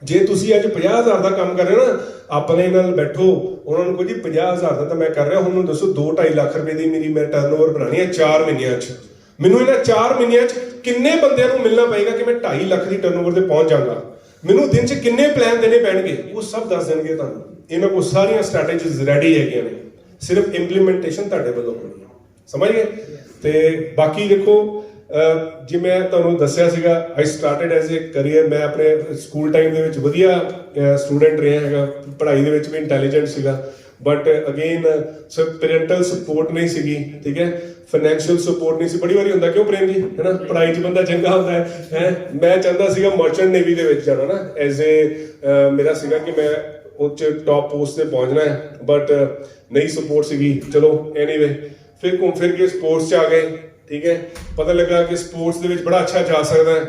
ਜੇ ਤੁਸੀਂ ਅੱਜ 50,000 ਦਾ ਕੰਮ ਕਰ ਰਹੇ ਹੋ ਨਾ, ਆਪਣੇ ਨਾਲ ਬੈਠੋ, ਉਹਨਾਂ ਨੂੰ ਕਹੋ ਜੀ 50,000 ਦਾ ਤਾਂ ਮੈਂ ਕਰ ਰਿਹਾ, ਹੁਣ ਮੈਨੂੰ ਦੱਸੋ 2-2.5 ਲੱਖ ਰੁਪਏ ਦੀ ਮੇਰੀ ਮੈਂ ਟਰਨਓਵਰ ਬਣਾਉਣੀ ਹੈ 4 ਮਹੀਨਿਆਂ 'ਚ। ਮੈਨੂੰ ਇਹਨਾਂ 4 ਮਹੀਨਿਆਂ 'ਚ ਕਿੰਨੇ ਬੰਦਿਆਂ ਨੂੰ ਮਿਲਣਾ ਪਏਗਾ ਕਿ ਮੈਂ 2.5 ਲੱਖ ਦੀ ਟਰਨਓਵਰ ਤੇ ਪਹੁੰਚ ਜਾਵਾਂਗਾ? ਮੈਨੂੰ ਦਿਨ 'ਚ ਕਿੰਨੇ ਪਲਾਨ ਦੇਣੇ ਪੈਣਗੇ? ਉਹ ਸਭ ਦੱਸ ਦੇਣਗੇ ਤੁਹਾਨੂੰ। ਇਹਨਾਂ ਕੋਲ ਸਾਰੀਆਂ ਸਟ੍ਰੈਟੇਜੀਜ਼ ਰੈਡੀ ਹੈਗੀਆਂ ਨੇ, ਸਿਰਫ ਇੰਪਲੀਮੈਂਟੇਸ਼ਨ ਤੁਹਾਡੇ ਵੱਲੋਂ ਹੋਣੀ ਹੈ। ਸਮਝ ਗਏ? ਤੇ ਬਾਕੀ ਦੇਖੋ, ਜੇ ਮੈਂ ਤੁਹਾਨੂੰ ਦੱਸਿਆ ਸੀਗਾ, ਆਈ ਸਟਾਰਟਡ ਐਜ਼ ਏ ਕਰੀਅਰ। ਮੈਂ ਆਪਣੇ ਸਕੂਲ ਟਾਈਮ ਦੇ ਵਿੱਚ ਵਧੀਆ ਸਟੂਡੈਂਟ ਰਿਹਾ ਹੈਗਾ, ਪੜ੍ਹਾਈ ਦੇ ਵਿੱਚ ਵੀ ਇੰਟੈਲੀਜੈਂਟ ਸੀਗਾ, ਬਟ ਅਗੇਨ ਪੈਰੈਂਟਲ ਸਪੋਰਟ ਨਹੀਂ ਸੀਗੀ, ਠੀਕ ਹੈ, ਫਾਈਨੈਂਸ਼ੀਅਲ ਸਪੋਰਟ ਨਹੀਂ ਸੀ। ਬੜੀ ਵਾਰੀ ਹੁੰਦਾ ਕਿਉਂ ਪ੍ਰੇਮ ਜੀ, ਹੈ ਨਾ, ਪੜ੍ਹਾਈ 'ਚ ਬੰਦਾ ਚੰਗਾ ਹੁੰਦਾ ਹੈ। ਮੈਂ ਚਾਹੁੰਦਾ ਸੀਗਾ ਮਰਚੈਂਟ ਨੇਵੀ ਦੇ ਵਿੱਚ ਜਾਣਾ ਨਾ, ਐਜ਼ ਏ ਮੇਰਾ ਸੀਗਾ ਕਿ ਮੈਂ ਉਹ 'ਚ ਟੌਪ ਪੋਸਟ ਤੇ ਪਹੁੰਚਣਾ ਹੈ, ਬਟ ਨਹੀਂ ਸਪੋਰਟ ਸੀਗੀ। ਚਲੋ ਐਨੀਵੇ, ਫਿਰ ਘੁੰਮ ਫਿਰ ਕੇ ਸਪੋਰਟਸ 'ਚ ਆ ਗਏ, ਠੀਕ ਹੈ। ਪਤਾ ਲੱਗਾ ਕਿ ਸਪੋਰਟਸ ਦੇ ਵਿੱਚ ਬੜਾ ਅੱਛਾ ਜਾ ਸਕਦਾ ਹੈ।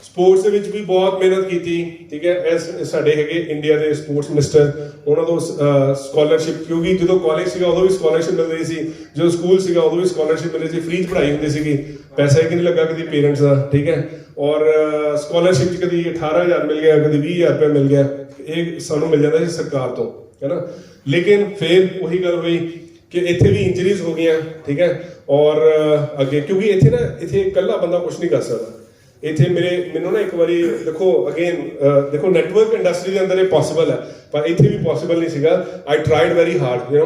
ਸਪੋਰਟਸ ਦੇ ਵਿੱਚ ਵੀ ਬਹੁਤ ਮਿਹਨਤ ਕੀਤੀ, ਠੀਕ ਹੈ। ਇਸ ਸਾਡੇ ਹੈਗੇ ਇੰਡੀਆ ਦੇ ਸਪੋਰਟਸ ਮਿਨਿਸਟਰ, ਉਹਨਾਂ ਤੋਂ ਸਕਾਲਰਸ਼ਿਪ, ਕਿਉਂਕਿ ਜਦੋਂ ਕਾਲਜ ਸੀਗਾ ਉਦੋਂ ਵੀ ਸਕਾਲਰਸ਼ਿਪ ਮਿਲ ਰਹੀ ਸੀ, ਜਦੋਂ ਸਕੂਲ ਸੀਗਾ ਉਦੋਂ ਵੀ ਸਕਾਲਰਸ਼ਿਪ ਮਿਲ ਰਹੀ ਸੀ, ਫ੍ਰੀ 'ਚ ਪੜ੍ਹਾਈ ਹੁੰਦੀ ਸੀਗੀ, ਪੈਸਾ ਹੀ ਨਹੀਂ ਲੱਗਾ ਕਦੀ ਪੇਰੈਂਟਸ ਦਾ, ਠੀਕ ਹੈ। ਔਰ ਸਕਾਲਰਸ਼ਿਪ 'ਚ ਕਦੀ 18,000 ਮਿਲ ਗਿਆ, ਕਦੀ 20,000 ਰੁਪਏ ਮਿਲ ਗਿਆ, ਇਹ ਸਾਨੂੰ ਮਿਲ ਜਾਂਦਾ ਸੀ ਸਰਕਾਰ ਤੋਂ, ਹੈ ਨਾ। ਲੇਕਿਨ ਫਿਰ ਉਹੀ ਗੱਲ ਹੋਈ ਕਿ ਇੱਥੇ ਵੀ ਇੰਜਰੀਜ਼ ਹੋ ਗਈਆਂ, ਠੀਕ ਹੈ। ਔਰ ਅੱਗੇ ਕਿਉਂਕਿ ਇੱਥੇ ਇਕੱਲਾ ਬੰਦਾ ਕੁਝ ਨਹੀਂ ਕਰ ਸਕਦਾ। ਇੱਥੇ ਮੈਨੂੰ ਨਾ ਇੱਕ ਵਾਰੀ ਦੇਖੋ, ਅਗੇਨ ਦੇਖੋ, ਨੈਟਵਰਕ ਇੰਡਸਟਰੀ ਦੇ ਅੰਦਰ ਇਹ ਪੋਸੀਬਲ ਹੈ, ਪਰ ਇੱਥੇ ਵੀ ਪੋਸੀਬਲ ਨਹੀਂ ਸੀਗਾ। I tried very hard, you know.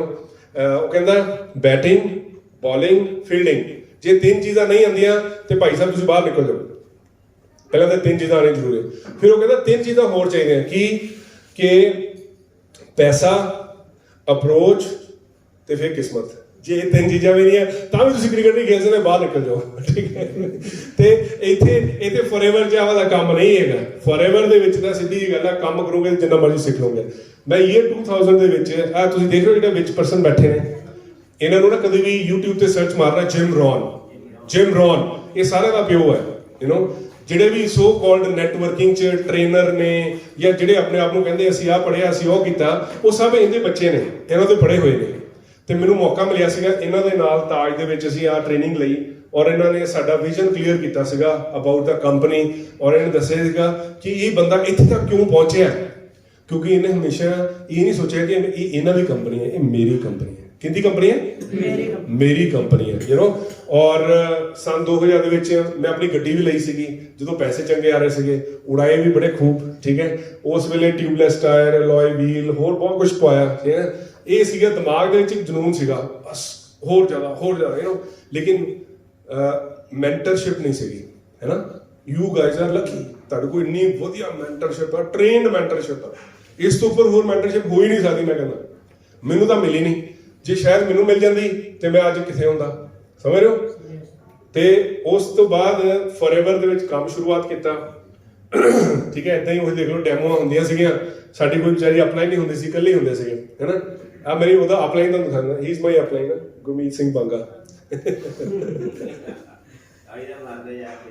ਉਹ ਕਹਿੰਦਾ ਬੈਟਿੰਗ, ਬੋਲਿੰਗ, ਫੀਲਡਿੰਗ, ਜੇ 3 ਚੀਜ਼ਾਂ ਨਹੀਂ ਆਉਂਦੀਆਂ ਤੇ ਭਾਈ ਸਾਹਿਬ ਤੁਸੀਂ ਬਾਹਰ ਨਿਕਲ ਜਾਓ। ਪਹਿਲਾਂ ਤਾਂ 3 ਚੀਜ਼ਾਂ ਆਉਣੀਆਂ ਜ਼ਰੂਰੀ ਹੈ। ਫਿਰ ਉਹ ਕਹਿੰਦਾ 3 ਚੀਜ਼ਾਂ ਹੋਰ ਚਾਹੀਦੀਆਂ, ਕਿ ਪੈਸਾ, ਅਪਰੋਚ ਤੇ ਫਿਰ ਕਿਸਮਤ। ਜੇ ਇਹ ਤਿੰਨ ਚੀਜ਼ਾਂ ਵੀ ਨਹੀਂ ਹੈ ਤਾਂ ਵੀ ਤੁਸੀਂ ਕ੍ਰਿਕਟ ਨਹੀਂ ਖੇਡ ਸਕਦੇ, ਬਾਹਰ ਨਿਕਲ ਜਾਓ, ਠੀਕ ਹੈ। ਤੇ ਇੱਥੇ ਫੋਰਐਵਰ ਜਿਹਾ ਵਾਲਾ ਕੰਮ ਨਹੀਂ ਹੈਗਾ। ਫੋਰਐਵਰ ਦੇ ਵਿੱਚ ਤਾਂ ਸਿੱਧੀ ਜਿਹੀ ਗੱਲ ਹੈ, ਕੰਮ ਕਰੋਗੇ ਜਿੰਨਾ ਮਰਜ਼ੀ ਸਿੱਖ ਲਓਗੇ। ਮੈਂ ਈਅਰ 2000 ਦੇ ਵਿੱਚ ਤੁਸੀਂ ਦੇਖ ਰਹੇ ਹੋ ਜਿਹੜੇ ਵਿੱਚ ਪਰਸਨ ਬੈਠੇ ਨੇ, ਇਹਨਾਂ ਨੂੰ ਨਾ ਕਦੇ ਵੀ YouTube ਤੇ ਸਰਚ ਮਾਰਨਾ ਜਿਮ ਰੌਨ, ਇਹ ਸਾਰਿਆਂ ਦਾ ਪਿਓ ਹੈ। ਜਿਹੜੇ ਵੀ ਸੋ ਕਾਲਡ ਨੈਟਵਰਕਿੰਗ ਚ ਟ੍ਰੇਨਰ ਨੇ ਜਾਂ ਜਿਹੜੇ ਆਪਣੇ ਆਪ ਨੂੰ ਕਹਿੰਦੇ ਅਸੀਂ ਆਹ ਪੜ੍ਹਿਆ ਅਸੀਂ ਉਹ ਕੀਤਾ, ਉਹ ਸਭ ਇਹਦੇ ਬੱਚੇ ਨੇ, ਇਹਨਾਂ ਦੇ ਪੜ੍ਹੇ ਹੋਏ ਨੇ। ਤੇ ਮੈਨੂੰ ਮੌਕਾ ਮਿਲਿਆ ਸੀਗਾ ਇਹਨਾਂ ਦੇ ਨਾਲ ਤਾਜ ਦੇ ਵਿੱਚ ਅਸੀਂ ਆਹ ਟ੍ਰੇਨਿੰਗ ਲਈ, ਔਰ ਇਹਨਾਂ ਨੇ ਸਾਡਾ ਵਿਜ਼ਨ ਕਲੀਅਰ ਕੀਤਾ ਸੀਗਾ ਅਬਾਊਟ ਦਾ ਕੰਪਨੀ, ਔਰ ਇਹਨੇ ਦੱਸਿਆ ਸੀਗਾ ਕਿ ਇਹ ਬੰਦਾ ਇੱਥੇ ਤੱਕ ਕਿਉਂ ਪਹੁੰਚਿਆ, ਕਿਉਂਕਿ ਇਹਨੇ ਹਮੇਸ਼ਾ ਇਹ ਨਹੀਂ ਸੋਚਿਆ ਕਿ ਇਹ ਇਹਨਾਂ ਦੀ ਕੰਪਨੀ ਹੈ, ਇਹ ਮੇਰੀ ਕੰਪਨੀ ਹੈ। ਕਿਹਦੀ ਕੰਪਨੀ ਹੈ? ਮੇਰੀ ਕੰਪਨੀ ਹੈ। ਔਰ ਸਨ 2000 ਦੇ ਵਿੱਚ ਮੈਂ ਆਪਣੀ ਗੱਡੀ ਵੀ ਲਈ ਸੀਗੀ, ਜਦੋਂ ਪੈਸੇ ਚੰਗੇ ਆ ਰਹੇ ਸੀਗੇ, ਉਡਾਏ ਵੀ ਬੜੇ ਖੂਬ, ਠੀਕ ਹੈ। ਉਸ ਵੇਲੇ ਟਿਊਬਲੈਸ ਟਾਇਰ, ਅਲੋਏ ਵੀਲ, ਹੋਰ ਬਹੁਤ ਕੁਝ ਪਾਇਆ, ਠੀਕ ਹੈ। ਇਹ ਸੀਗਾ ਦਿਮਾਗ ਦੇ ਵਿੱਚ ਇੱਕ ਜਨੂਨ ਸੀਗਾ, ਬਸ ਹੋਰ ਜ਼ਿਆਦਾ ਲੇਕਿਨ ਮੈਂਟਰਸ਼ਿਪ ਨਹੀਂ ਸੀਗੀ, ਹੈ ਨਾ। ਯੂ ਗਾਈਜ਼ ਆਰ ਲੱਕੀ, ਤੁਹਾਡੇ ਕੋਲ ਇੰਨੀ ਵਧੀਆ ਮੈਂਟਰਸ਼ਿਪ ਆ, ਟ੍ਰੇਨਡ ਮੈਂਟਰਸ਼ਿਪ ਆ। ਇਸ ਤੋਂ ਉੱਪਰ ਹੋਰ ਮੈਂਟਰਸ਼ਿਪ ਹੋ ਹੀ ਨਹੀਂ ਸਕਦੀ। ਮੈਂ ਕਹਿੰਦਾ ਮੈਨੂੰ ਤਾਂ ਮਿਲੀ ਨਹੀਂ, ਜੇ ਸ਼ਾਇਦ ਮੈਨੂੰ ਮਿਲ ਜਾਂਦੀ ਤੇ ਮੈਂ ਅੱਜ ਕਿੱਥੇ ਹੁੰਦਾ, ਸਮਝ ਰਹੇ ਹੋ। ਤੇ ਉਸ ਤੋਂ ਬਾਅਦ ਫੋਰਐਵਰ ਦੇ ਵਿੱਚ ਕੰਮ ਸ਼ੁਰੂਆਤ ਕੀਤਾ, ਠੀਕ ਹੈ। ਏਦਾਂ ਹੀ ਉਹ ਦੇਖ ਲਓ ਡੈਮੋਆਂ ਹੁੰਦੀਆਂ ਸੀਗੀਆਂ, ਸਾਡੀ ਕੋਈ ਵਿਚਾਰੀ ਅਪਲਾਈ ਨਹੀਂ ਹੁੰਦੀ ਸੀ, ਇਕੱਲੇ ਹੁੰਦੇ ਸੀਗੇ, ਹੈ ਨਾ। ਆ ਮੇਰੀ ਉਹਦਾ ਅਪਲਾਈਨ ਤੁਹਾਨੂੰ ਦਿਖਾਉਂਦਾ, he is my upline, Gurmeet Singh Banga. ਆਈਦਾ ਮਾਰਦੇ ਜਾ ਕੇ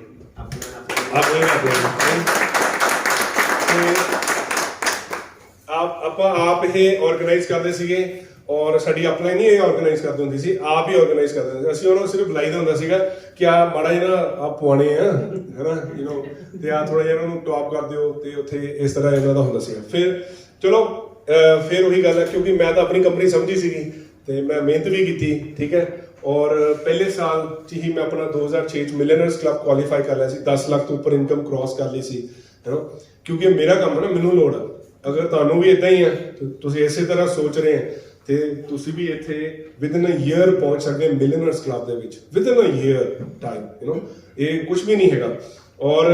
ਆਪਾਂ ਆਪ ਇਹ ਆਰਗੇਨਾਈਜ਼ ਕਰਦੇ ਸੀਗੇ, ਔਰ ਸਾਡੀ ਅਪਲਾਈਨ ਨਹੀਂ ਇਹ ਆਰਗੇਨਾਈਜ਼ ਕਰਦੇ ਹੁੰਦੀ ਸੀ, ਆਪ ਹੀ ਆਰਗੇਨਾਈਜ਼ ਕਰਦੇ ਹੁੰਦੇ ਸੀ। ਅਸੀਂ ਉਹਨੂੰ ਸਿਰਫ ਬੁਲਾਈਦਾ ਹੁੰਦਾ ਸੀਗਾ ਕਿ ਆ ਮਾੜਾ ਜਿਹਾ ਨਾ ਆ ਪਵਾਣੇ ਆ, ਹੈ ਨਾ, ਤੇ ਆ ਥੋੜਾ ਜਿਹਾ ਇਹਨਾਂ ਨੂੰ ਟੌਪ ਕਰ ਦਿਓ, ਤੇ ਉੱਥੇ ਇਸ ਤਰ੍ਹਾਂ ਇਹਨਾਂ ਦਾ ਹੁੰਦਾ ਸੀਗਾ। ਫਿਰ ਚਲੋ ਫਿਰ ਉਹੀ ਗੱਲ ਹੈ, ਕਿਉਂਕਿ ਮੈਂ ਤਾਂ ਆਪਣੀ ਕੰਪਨੀ ਸਮਝੀ ਸੀਗੀ ਤੇ ਮੈਂ ਮਿਹਨਤ ਵੀ ਕੀਤੀ, ਠੀਕ ਹੈ। ਔਰ ਪਹਿਲੇ ਸਾਲ 'ਚ ਹੀ ਮੈਂ ਆਪਣਾ 2006 'ਚ ਮਿਲੀਅਨਰਸ ਕਲੱਬ ਕੁਆਲੀਫਾਈ ਕਰ ਲਿਆ ਸੀ, 10 ਲੱਖ ਤੋਂ ਉੱਪਰ ਇਨਕਮ ਕ੍ਰਾਸ ਕਰ ਲਈ ਸੀ, ਹੈ ਨਾ। ਕਿਉਂਕਿ ਮੇਰਾ ਕੰਮ ਹੈ ਨਾ, ਮੈਨੂੰ ਲੋੜ ਆ। ਅਗਰ ਤੁਹਾਨੂੰ ਵੀ ਇਦਾਂ ਹੀ ਹੈ, ਤੁਸੀਂ ਇਸੇ ਤਰ੍ਹਾਂ ਸੋਚ ਰਹੇ ਹੈ, ਤੇ ਤੁਸੀਂ ਵੀ ਇੱਥੇ ਵਿਦਨ ਅ ਈਅਰ ਪਹੁੰਚ ਸਕਦੇ ਮਿਲੀਅਨਰਸ ਕਲੱਬ ਦੇ ਵਿੱਚ, ਵਿਦਨ ਅ ਈਅਰ ਟਾਈਮ, ਇਹ ਕੁਝ ਵੀ ਨਹੀਂ ਹੈਗਾ। ਔਰ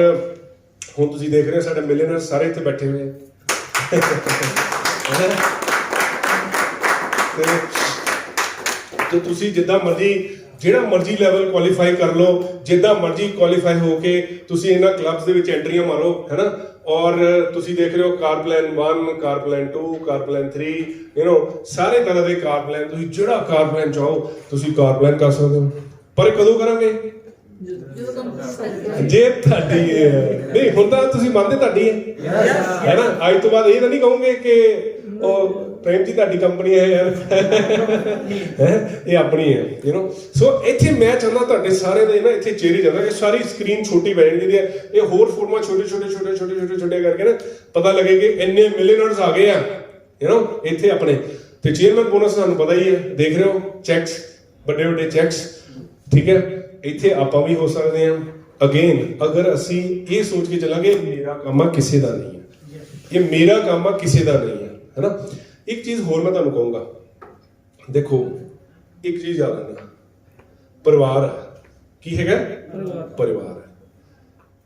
ਹੁਣ ਤੁਸੀਂ ਦੇਖ ਰਹੇ ਹੋ ਸਾਡੇ ਮਿਲੀਅਨਰਸ ਸਾਰੇ ਇੱਥੇ ਬੈਠੇ ਹੋਏ ਤੇ ਤੁਸੀਂ ਜਿੱਦਾਂ ਮਰਜ਼ੀ ਜਿਹੜਾ ਮਰਜ਼ੀ ਲੈਵਲ ਕੁਆਲੀਫਾਈ ਕਰ ਲਓ, ਜਿੱਦਾਂ ਮਰਜ਼ੀ ਕੁਆਲੀਫਾਈ ਹੋ ਕੇ ਤੁਸੀਂ ਇਹਨਾਂ ਕਲੱਬਸ ਦੇ ਵਿੱਚ ਐਂਟਰੀਆਂ ਮਾਰੋ, ਹੈ ਨਾ। ਔਰ ਤੁਸੀਂ ਦੇਖ ਰਹੇ ਹੋ ਕਾਰ ਪਲਾਨ 1, ਕਾਰ ਪਲਾਨ 2, ਕਾਰ ਪਲਾਨ 3, ਸਾਰੇ ਤਰ੍ਹਾਂ ਦੇ ਕਾਰ ਪਲਾਨ, ਤੁਸੀਂ ਜਿਹੜਾ ਕਾਰ ਪਲਾਨ ਚਾਹੋ ਤੁਸੀਂ ਕਾਰ ਪਲਾਨ ਕਰ ਸਕਦੇ ਹੋ। ਪਰ ਕਦੋਂ ਕਰਾਂਗੇ? ਜੇ ਤੁਹਾਡੀ ਨਹੀਂ ਹੁਣ ਤਾਂ ਤੁਸੀਂ ਮੰਨਦੇ ਤੁਹਾਡੀ ਹੈ ਨਾ। ਅੱਜ ਤੋਂ ਬਾਅਦ ਇਹ ਤਾਂ ਨਹੀਂ ਕਹੋਗੇ ਕਿ ਉਹ ਪ੍ਰੇਮ ਜੀ ਤੁਹਾਡੀ ਕੰਪਨੀ ਹੈ ਯਾਰ, ਇਹ ਆਪਣੀ ਹੈ, ਸੋ ਇੱਥੇ ਮੈਂ ਚਾਹੁੰਦਾ ਤੁਹਾਡੇ ਸਾਰੇ ਦੇ ਨਾ ਇੱਥੇ ਚਿਹਰੇ ਜਾਂਦਾ ਕਿ ਸਾਰੀ ਸਕਰੀਨ ਛੋਟੀ ਪੈ ਜਾਂਦੀ ਹੈ, ਇਹ ਹੋਰ ਫੋਟੋਆਂ ਛੋਟੇ ਕਰਕੇ ਨਾ ਪਤਾ ਲੱਗੇ ਕਿ ਇੰਨੇ ਮਿਲੀਅਨਰਸ ਆ ਗਏ ਆ, ਇੱਥੇ ਆਪਣੇ। ਤੇ ਚੇਅਰਮੈਨ ਬੋਨਸ ਤੁਹਾਨੂੰ ਪਤਾ ਹੀ ਹੈ, ਦੇਖ ਰਹੇ ਹੋ ਚੈਕਸ, ਵੱਡੇ ਚੈਕਸ, ਠੀਕ ਹੈ। ਇੱਥੇ ਆਪਾਂ ਵੀ ਹੋ ਸਕਦੇ ਹਾਂ। ਅਗੇਨ ਅਗਰ ਅਸੀਂ ਇਹ ਸੋਚ ਕੇ ਚੱਲਾਂਗੇ ਮੇਰਾ ਕੰਮ ਆ ਕਿਸੇ ਦਾ ਨਹੀਂ ਹੈ, ਇਹ ਮੇਰਾ ਕੰਮ ਆ ਕਿਸੇ ਦਾ ਨਹੀਂ ਹੈ ਨਾ। ਇੱਕ ਚੀਜ਼ ਹੋਰ ਮੈਂ ਤੁਹਾਨੂੰ ਕਹੂੰਗਾ, ਦੇਖੋ ਇੱਕ ਚੀਜ਼ ਯਾਦ ਰੱਖਣਾ, ਪਰਿਵਾਰ ਕੀ ਹੈਗਾ? ਪਰਿਵਾਰ ਹੈ।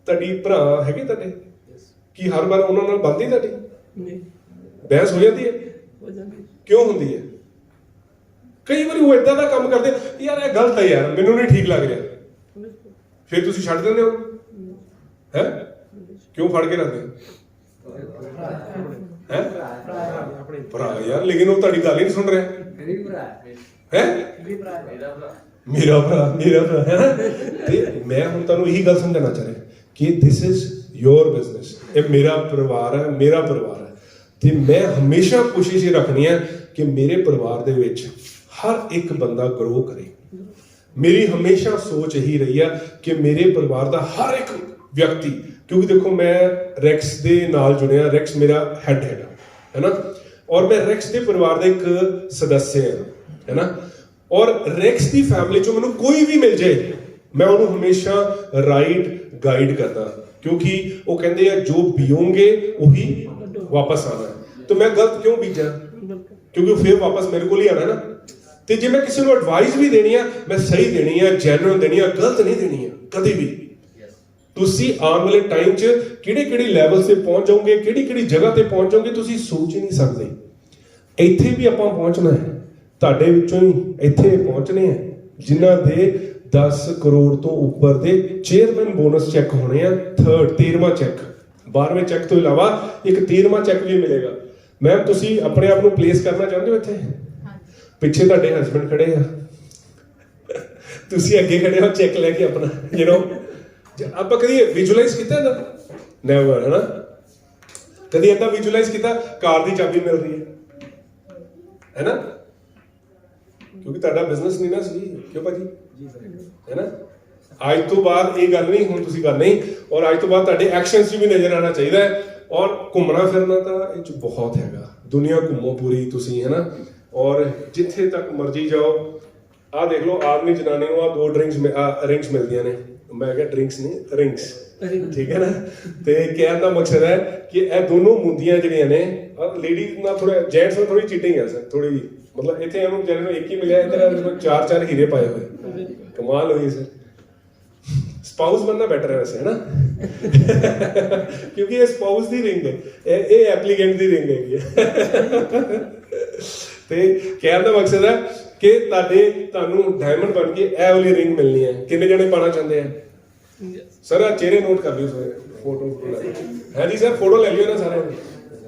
ਤੁਹਾਡੀ ਭਰਾ ਹੈਗੇ ਤੁਹਾਡੇ, ਕੀ ਹਰ ਵਾਰ ਉਹਨਾਂ ਨਾਲ ਬਣਦੀ ਤੁਹਾਡੀ ਬਹਿਸ ਹੋ ਜਾਂਦੀ ਹੈ? ਕਿਉਂ ਹੁੰਦੀ ਹੈ? ਕਈ ਵਾਰੀ ਉਹ ਏਦਾਂ ਦਾ ਕੰਮ ਕਰਦੇ, ਯਾਰ ਇਹ ਗਲਤ ਹੈ, ਯਾਰ ਮੈਨੂੰ ਨਹੀਂ ਠੀਕ ਲੱਗ ਰਿਹਾ, ਫਿਰ ਤੁਸੀਂ ਛੱਡ ਦਿੰਦੇ ਹੋ, ਹੈ ਕਿਉਂ ਫੜ ਕੇ ਰੱਖਦੇ ਹੋ? ਭਰਾ ਯਾਰ, ਲੇਕਿਨ ਉਹ ਤੁਹਾਡੀ ਗੱਲ ਹੀ ਨਹੀਂ ਸੁਣ ਰਿਹਾ, ਹੈ ਮੇਰਾ ਭਰਾ ਹੈ ਨਾ। ਤੇ ਮੈਂ ਹੁਣ ਤੁਹਾਨੂੰ ਇਹੀ ਗੱਲ ਸਮਝਾਉਣਾ ਚਾਹ ਰਿਹਾ ਕਿ ਦਿਸ ਇਜ਼ ਯੋਰ ਬਿਜ਼ਨਸ, ਇਹ ਮੇਰਾ ਪਰਿਵਾਰ ਹੈ, ਮੇਰਾ ਪਰਿਵਾਰ ਹੈ। ਤੇ ਮੈਂ ਹਮੇਸ਼ਾ ਕੋਸ਼ਿਸ਼ ਇਹ ਰੱਖਣੀ ਹੈ ਕਿ ਮੇਰੇ ਪਰਿਵਾਰ ਦੇ ਵਿੱਚ ਹਰ ਇੱਕ ਬੰਦਾ ਗਰੋ ਕਰੇ। ਮੇਰੀ ਹਮੇਸ਼ਾ ਸੋਚ ਇਹੀ ਰਹੀ ਹੈ ਕਿ ਮੇਰੇ ਪਰਿਵਾਰ ਦਾ ਹਰ ਇੱਕ ਵਿਅਕਤੀ, ਕਿਉਂਕਿ ਦੇਖੋ ਮੈਂ ਰੈਕਸ ਦੇ ਨਾਲ ਜੁੜਿਆ, ਰੈਕਸ ਮੇਰਾ ਹੈਡ ਹੈਗਾ, ਹੈ ਨਾ। ਔਰ ਮੈਂ ਰੈਕਸ ਦੇ ਪਰਿਵਾਰ ਦਾ ਇੱਕ ਸਦੱਸਿਆ ਹਾਂ, ਹੈ ਨਾ। ਔਰ ਰੈਕਸ ਦੀ ਫੈਮਿਲੀ ਚੋਂ ਮੈਨੂੰ ਕੋਈ ਵੀ ਮਿਲ ਜਾਏ, ਮੈਂ ਉਹਨੂੰ ਹਮੇਸ਼ਾ ਰਾਈਟ ਗਾਈਡ ਕਰਦਾ, ਕਿਉਂਕਿ ਉਹ ਕਹਿੰਦੇ ਆ ਜੋ ਬੀਓਗੇ ਉਹੀ ਵਾਪਸ ਆਣਾ ਹੈ। ਤੇ ਮੈਂ ਗਲਤ ਕਿਉਂ ਬੀਜਾਂ? ਕਿਉਂਕਿ ਫਿਰ ਵਾਪਸ ਮੇਰੇ ਕੋਲ ਹੀ ਆਣਾ ਨਾ। ਤੇ ਜੇ ਮੈਂ ਕਿਸੇ ਨੂੰ ਐਡਵਾਈਸ ਵੀ ਦੇਣੀ ਆ, ਮੈਂ ਸਹੀ ਦੇਣੀ ਆ, ਜੈਨੂਇਨ ਦੇਣੀ ਆ, ਗਲਤ ਨਹੀਂ ਦੇਣੀ ਆ ਕਦੇ ਵੀ। ਤੁਸੀਂ ਆਉਣ ਵਾਲੇ ਟਾਈਮ 'ਚ ਕਿਹੜੇ ਲੈਵਲ ਤੇ ਪਹੁੰਚ ਜਾਓਗੇ, ਕਿਹੜੀ ਜਗ੍ਹਾ ਤੇ ਪਹੁੰਚ ਜਾਓਗੇ, ਤੁਸੀਂ ਸੋਚ ਹੀ ਨਹੀਂ ਸਕਦੇ। ਇੱਥੇ ਵੀ ਆਪਾਂ ਪਹੁੰਚਣਾ ਹੈ, ਤੁਹਾਡੇ ਵਿੱਚੋਂ ਹੀ ਇੱਥੇ ਪਹੁੰਚਣੇ ਆ ਜਿਨ੍ਹਾਂ ਦੇ 10 ਕਰੋੜ ਤੋਂ ਉੱਪਰ ਦੇ ਚੇਅਰਮੈਨ ਬੋਨਸ ਚੈੱਕ ਹੋਣੇ ਆ। 13ਵਾਂ ਚੈੱਕ, 12ਵੇਂ ਚੈੱਕ ਤੋਂ ਇਲਾਵਾ ਇੱਕ 13ਵਾਂ ਚੈੱਕ ਵੀ ਮਿਲੇਗਾ। ਮੈਮ ਤੁਸੀਂ ਆਪਣੇ ਆਪ ਨੂੰ ਪਲੇਸ ਕਰਨਾ ਚਾਹੁੰਦੇ ਹੋ ਇੱਥੇ? ਪਿੱਛੇ ਤੁਹਾਡੇ ਹਸਬੰਡ ਖੜੇ ਆ, ਤੁਸੀਂ ਅੱਗੇ ਖੜੇ ਹੋ ਚੈੱਕ ਲੈ ਕੇ ਆਪਣਾ, ਯੂ نو ਆਪਾਂ ਕਦੀ ਵਿਜ਼ੂਅਲਾਈਜ਼ ਕੀਤਾ ਨਾ? ਨੈਵਰ, ਹੈ ਨਾ? ਕਦੀ ਏਦਾਂ ਵਿਜ਼ੂਅਲਾਈਜ਼ ਕੀਤਾ ਕਾਰ ਦੀ ਚਾਬੀ ਮਿਲ ਰਹੀ ਹੈ ਨਾ? ਕਿਉਂਕਿ ਤੁਹਾਡਾ ਬਿਜ਼ਨਸ ਨਹੀਂ ਨਾ ਸੀ, ਕਿਉਂ ਭਾਜੀ? ਜੀ ਸਰ, ਹੈ ਨਾ? ਅੱਜ ਤੋਂ ਬਾਅਦ ਇਹ ਗੱਲ ਨਹੀਂ, ਹੁਣ ਤੁਸੀਂ ਗੱਲ ਨਹੀਂ, ਔਰ ਅੱਜ ਤੋਂ ਬਾਅਦ ਤੁਹਾਡੇ ਐਕਸ਼ਨਸ 'ਚ ਵੀ ਨਜ਼ਰ ਆਉਣਾ ਚਾਹੀਦਾ ਹੈ। ਔਰ ਘੁੰਮਣਾ ਫਿਰਨਾ ਤਾਂ ਇਹ 'ਚ ਬਹੁਤ ਹੈਗਾ, ਦੁਨੀਆ ਘੁੰਮੋ ਪੂਰੀ ਤੁਸੀਂ, ਹੈ ਨਾ? ਔਰ ਜਿੱਥੇ ਤੱਕ ਮਰਜ਼ੀ ਜਾਓ। ਆਹ ਦੇਖ ਲਓ, ਆਦਮੀ ਜਨਾਨੀ ਨੂੰ ਆਹ 2 ਰਿੰਗਸ ਮਿਲਦੀਆਂ ਨੇ। ਮੈਂ ਕਿਹਾ ਡਰਿੰਕਸ ਨਹੀਂ, ਰਿੰਗਸ, ਠੀਕ ਹੈ ਨਾ? ਤੇ ਕਹਿਣ ਦਾ ਮਕਸਦ ਹੈ ਕਿ ਇਹ ਦੋਨੋਂ ਮੁੰਦੀਆਂ ਜਿਹੜੀਆਂ ਨੇ, ਲੇਡੀਜ਼ ਨਾਲ ਥੋੜਾ, ਜੈਂਟਸ ਨਾਲ ਥੋੜੀ ਚੀਟਿੰਗ ਹੈ ਸਰ, ਥੋੜੀ ਜਿਹੀ। ਮਤਲਬ ਇੱਥੇ ਇਹਨੂੰ ਜਿਹੜੇ ਨੂੰ ਇੱਕ ਹੀ ਮਿਲਿਆ, ਇੱਧਰ 4 ਹੀਰੇ ਪਾਏ ਹੋਏ, ਕਮਾਲ ਹੋਈ ਸਰ। ਸਪਾਊਸ ਬਣਨਾ ਬੈਟਰ ਹੈ ਵੈਸੇ, ਹੈ ਨਾ? ਕਿਉਂਕਿ ਇਹ ਸਪਾਊਸ ਦੀ ਰਿੰਗ ਹੈ, ਇਹ ਐਪਲੀਕੈਂਟ ਦੀ ਰਿੰਗ ਹੈਗੀ ਹੈ। ਤੇ ਕਹਿਣ ਦਾ ਮਕਸਦ ਹੈ ਕਿ ਤੁਹਾਨੂੰ ਡਾਇਮੰਡ ਬਣ ਕੇ ਇਹ ਵਾਲੀ ਰਿੰਗ ਮਿਲਣੀ ਹੈ। ਕਿੰਨੇ ਜਣੇ ਪਾਣਾ ਚਾਹੁੰਦੇ ਆ ਸਰ? ਆ ਚਿਹਰੇ ਨੋਟ ਕਰ ਲਿਓ ਸਰ, ਫੋਟੋ ਹੈ ਜੀ ਸਰ, ਫੋਟੋ ਲੈ ਲਿਓ ਨਾ ਸਾਰਿਆਂ ਨੇ,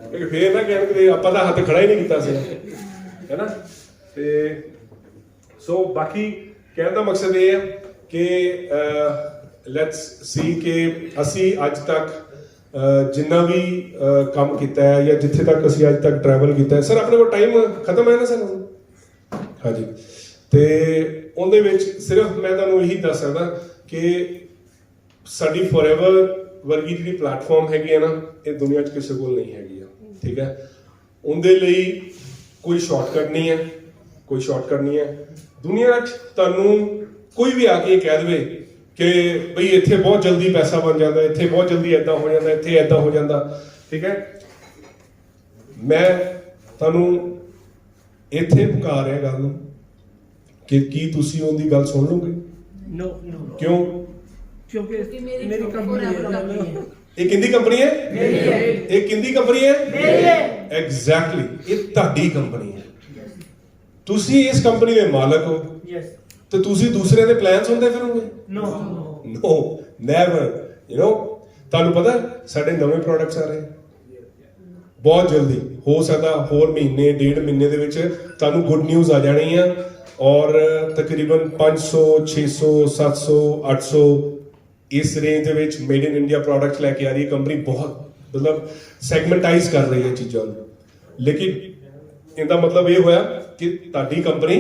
ਕਿਉਂਕਿ ਫੇਰ ਨਾ ਕਹਿਣ ਕਿ ਆਪਾਂ ਤਾਂ ਹੱਥ ਖੜਾ ਹੀ ਨਹੀਂ ਕੀਤਾ ਸੀ, ਹੈ ਨਾ? ਤੇ ਸੋ ਬਾਕੀ ਕਹਿਣ ਦਾ ਮਕਸਦ ਇਹ ਹੈ ਕਿ ਲੈਟਸ ਸੀ ਕਿ ਅਸੀਂ ਅੱਜ ਤੱਕ ਜਿੰਨਾ ਵੀ ਕੰਮ ਕੀਤਾ ਹੈ ਜਾਂ ਜਿੱਥੇ ਤੱਕ ਅਸੀਂ ਅੱਜ ਤੱਕ ਟਰੈਵਲ ਕੀਤਾ ਹੈ, ਸਰ ਆਪਣੇ ਕੋਲ ਟਾਈਮ ਖਤਮ ਹੈ ਨਾ ਸਰ? ਹਾਂਜੀ। ਤੇ ਉਹਦੇ ਵਿੱਚ ਸਿਰਫ ਮੈਂ ਤੁਹਾਨੂੰ ਇਹੀ ਦੱਸ ਸਕਦਾ ਕਿ ਸਾਡੀ ਫੋਰਐਵਰ ਵਰਗੀ ਜਿਹੜੀ ਪਲੇਟਫਾਰਮ ਹੈਗੀ ਹੈ ਨਾ, ਇਹ ਦੁਨੀਆ 'ਚ ਕਿਸੇ ਕੋਲ ਨਹੀਂ ਹੈਗੀ ਆ, ਠੀਕ ਹੈ? ਉਹਦੇ ਲਈ ਕੋਈ ਸ਼ਾਰਟਕਟ ਨਹੀਂ ਹੈ, ਕੋਈ ਸ਼ਾਰਟਕਟ ਨਹੀਂ ਹੈ। ਦੁਨੀਆ 'ਚ ਤੁਹਾਨੂੰ ਕੋਈ ਵੀ ਆ ਕੇ ਕਹਿ ਦੇਵੇ ਕਿ ਬਈ ਇੱਥੇ ਬਹੁਤ ਜਲਦੀ ਪੈਸਾ ਬਣ ਜਾਂਦਾ, ਇੱਥੇ ਬਹੁਤ ਜਲਦੀ ਏਦਾਂ ਹੋ ਜਾਂਦਾ, ਇੱਥੇ ਏਦਾਂ ਹੋ ਜਾਂਦਾ, ਠੀਕ ਹੈ? ਮੈਂ ਤੁਹਾਨੂੰ ਇੱਥੇ ਪੁਕਾਰ ਰਿਹਾ ਗੱਲ ਨੂੰ ਕਿ ਕੀ ਤੁਸੀਂ ਉਹਦੀ ਗੱਲ ਸੁਣ ਲਓਗੇ? नो ਕਿਉਂ? क्योंकि मेरी मेरी कंपनी है। ਇਹ ਕਿੰਦੀ ਕੰਪਨੀ ਹੈ? मेरी है। ਇਹ ਕਿੰਦੀ ਕੰਪਨੀ ਹੈ? मेरी है। ਐਗਜ਼ੈਕਟਲੀ, ਇਹ ਤੁਹਾਡੀ ਕੰਪਨੀ ਹੈ। ਤੁਸੀਂ ਇਸ ਕੰਪਨੀ ਦੇ ਮਾਲਕ ਹੋ Yes. ਤੇ ਤੁਸੀਂ ਦੂਸਰਿਆਂ ਦੇ ਪਲਾਨ ਸੁਣਦੇ ਫਿਰੋਗੇ? No. No, never. You know ਤੁਹਾਨੂੰ ਪਤਾ ਸਾਡੇ ਨਵੇਂ ਪ੍ਰੋਡਕਟਸ ਆ ਰਹੇ ਬਹੁਤ ਜਲਦੀ, ਹੋ ਸਕਦਾ ਹੋਰ ਮਹੀਨੇ 1.5 ਮਹੀਨੇ ਦੇ ਵਿੱਚ ਤੁਹਾਨੂੰ ਗੁੱਡ ਨਿਊਜ਼ ਆ ਜਾਣੀ ਆ। ਔਰ ਤਕਰੀਬਨ 500 600 700 800 ਇਸ ਰੇਂਜ ਦੇ ਵਿੱਚ ਮੇਡ ਇਨ ਇੰਡੀਆ ਪ੍ਰੋਡਕਟਸ ਲੈ ਕੇ ਆ ਰਹੀ ਹੈ ਕੰਪਨੀ। ਬਹੁਤ ਮਤਲਬ ਸੈਗਮੈਂਟਾਈਜ਼ ਕਰ ਰਹੀ ਹੈ ਚੀਜ਼ਾਂ ਨੂੰ। ਲੇਕਿਨ ਇਹਦਾ ਮਤਲਬ ਇਹ ਹੋਇਆ ਕਿ ਤੁਹਾਡੀ ਕੰਪਨੀ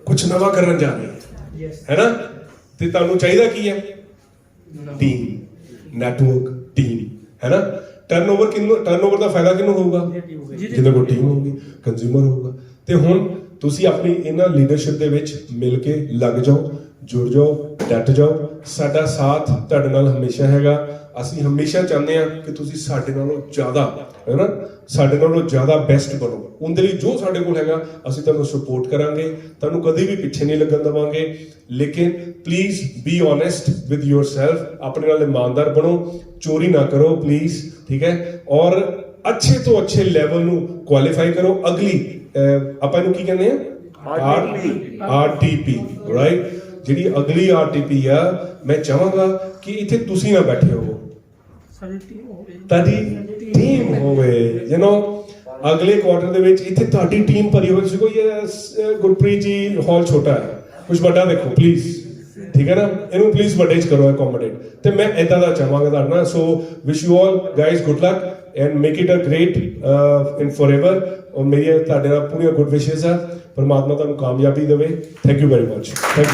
ਕੁਝ ਨਵਾਂ ਕਰਨ ਜਾ ਰਹੀ ਹੈ, Yes. ਹੈ ਨਾ? ਤੇ ਤੁਹਾਨੂੰ ਚਾਹੀਦਾ ਕੀ ਹੈ? ਟੀਮ, ਨੈਟਵਰਕ, ਟੀਮ, ਹੈ ਨਾ? ਟਰਨਓਵਰ ਦਾ ਫਾਇਦਾ ਕਿਹਨੂੰ ਹੋਊਗਾ? ਜਿਹਦੇ ਕੋਲ ਟੀਮ ਹੋਊਗੀ, ਕੰਜ਼ਿਊਮਰ ਹੋਊਗਾ। ਤੇ ਹੁਣ ਤੁਸੀਂ ਆਪਣੀ ਇਹਨਾਂ ਲੀਡਰਸ਼ਿਪ ਦੇ ਵਿੱਚ ਮਿਲ ਕੇ ਲੱਗ ਜਾਓ, ਜੁੜ ਜਾਓ, ਡਟ ਜਾਓ। ਸਾਡਾ ਸਾਥ ਤੁਹਾਡੇ ਨਾਲ ਹਮੇਸ਼ਾ ਹੈਗਾ। ਅਸੀਂ ਹਮੇਸ਼ਾ ਚਾਹੁੰਦੇ ਹਾਂ ਕਿ ਤੁਸੀਂ ਸਾਡੇ ਨਾਲੋਂ ਜ਼ਿਆਦਾ, ਹੈ ਨਾ, ਸਾਡੇ ਨਾਲੋਂ ਜ਼ਿਆਦਾ ਬੈਸਟ ਬਣੋ। ਉਹਦੇ ਲਈ ਜੋ ਸਾਡੇ ਕੋਲ ਹੈਗਾ ਅਸੀਂ ਤੁਹਾਨੂੰ ਸਪੋਰਟ ਕਰਾਂਗੇ, ਤੁਹਾਨੂੰ ਕਦੇ ਵੀ ਪਿੱਛੇ ਨਹੀਂ ਲੱਗਣ ਦੇਵਾਂਗੇ। ਲੇਕਿਨ please be honest with yourself, ਆਪਣੇ ਨਾਲ ਇਮਾਨਦਾਰ ਬਣੋ, ਚੋਰੀ ਨਾ ਕਰੋ ਪਲੀਜ਼, ਠੀਕ ਹੈ? ਔਰ ਅੱਛੇ ਤੋਂ ਅੱਛੇ ਲੈਵਲ ਨੂੰ ਕੁਆਲੀਫਾਈ ਕਰੋ। ਅਗਲੀ ਆਪਾਂ ਇਹਨੂੰ ਕੀ ਕਹਿੰਦੇ ਆ? RTP, right? ਜਿਹੜੀ ਅਗਲੀ RTP ਆ, ਮੈਂ ਚਾਹਾਂਗਾ ਕਿ ਇੱਥੇ ਤੁਸੀਂ ਨਾ ਬੈਠੇ ਹੋਵੋ, ਤੁਹਾਡੀ ਟੀਮ ਹੋਵੇ। ਯੂ نو ਅਗਲੇ ਕੁਆਟਰ ਦੇ ਵਿੱਚ ਇੱਥੇ ਤੁਹਾਡੀ ਟੀਮ ਭਰੀ ਹੋਵੇ। ਤੁਸੀਂ ਕੋਈ ਗੁਰਪ੍ਰੀਤ ਜੀ ਹਾਲ ਛੋਟਾ ਹੈ, ਕੁਝ ਵੱਡਾ ਦੇਖੋ ਪਲੀਜ਼, ਠੀਕ ਹੈ ਨਾ? ਇਹਨੂੰ ਪਲੀਜ਼ ਵੱਡੇ 'ਚ ਕਰੋ ਅਕੋਮੋਡੇਟ। ਤੇ ਮੈਂ ਇਦਾਂ ਦਾ ਚਾਹਾਂਗਾ ਤੁਹਾਡਾ ਨਾ। So wish you all guys good luck and make it a great in forever. ਔਰ ਮੇਰੀਆਂ ਤੁਹਾਡੇ ਨਾਲ ਪੂਰੀਆਂ ਗੁੱਡ ਵਿਸ਼ੇਸ ਆ। ਪਰਮਾਤਮਾ ਤੁਹਾਨੂੰ ਕਾਮਯਾਬੀ ਦੇਵੇ। Thank you very much. Thank you.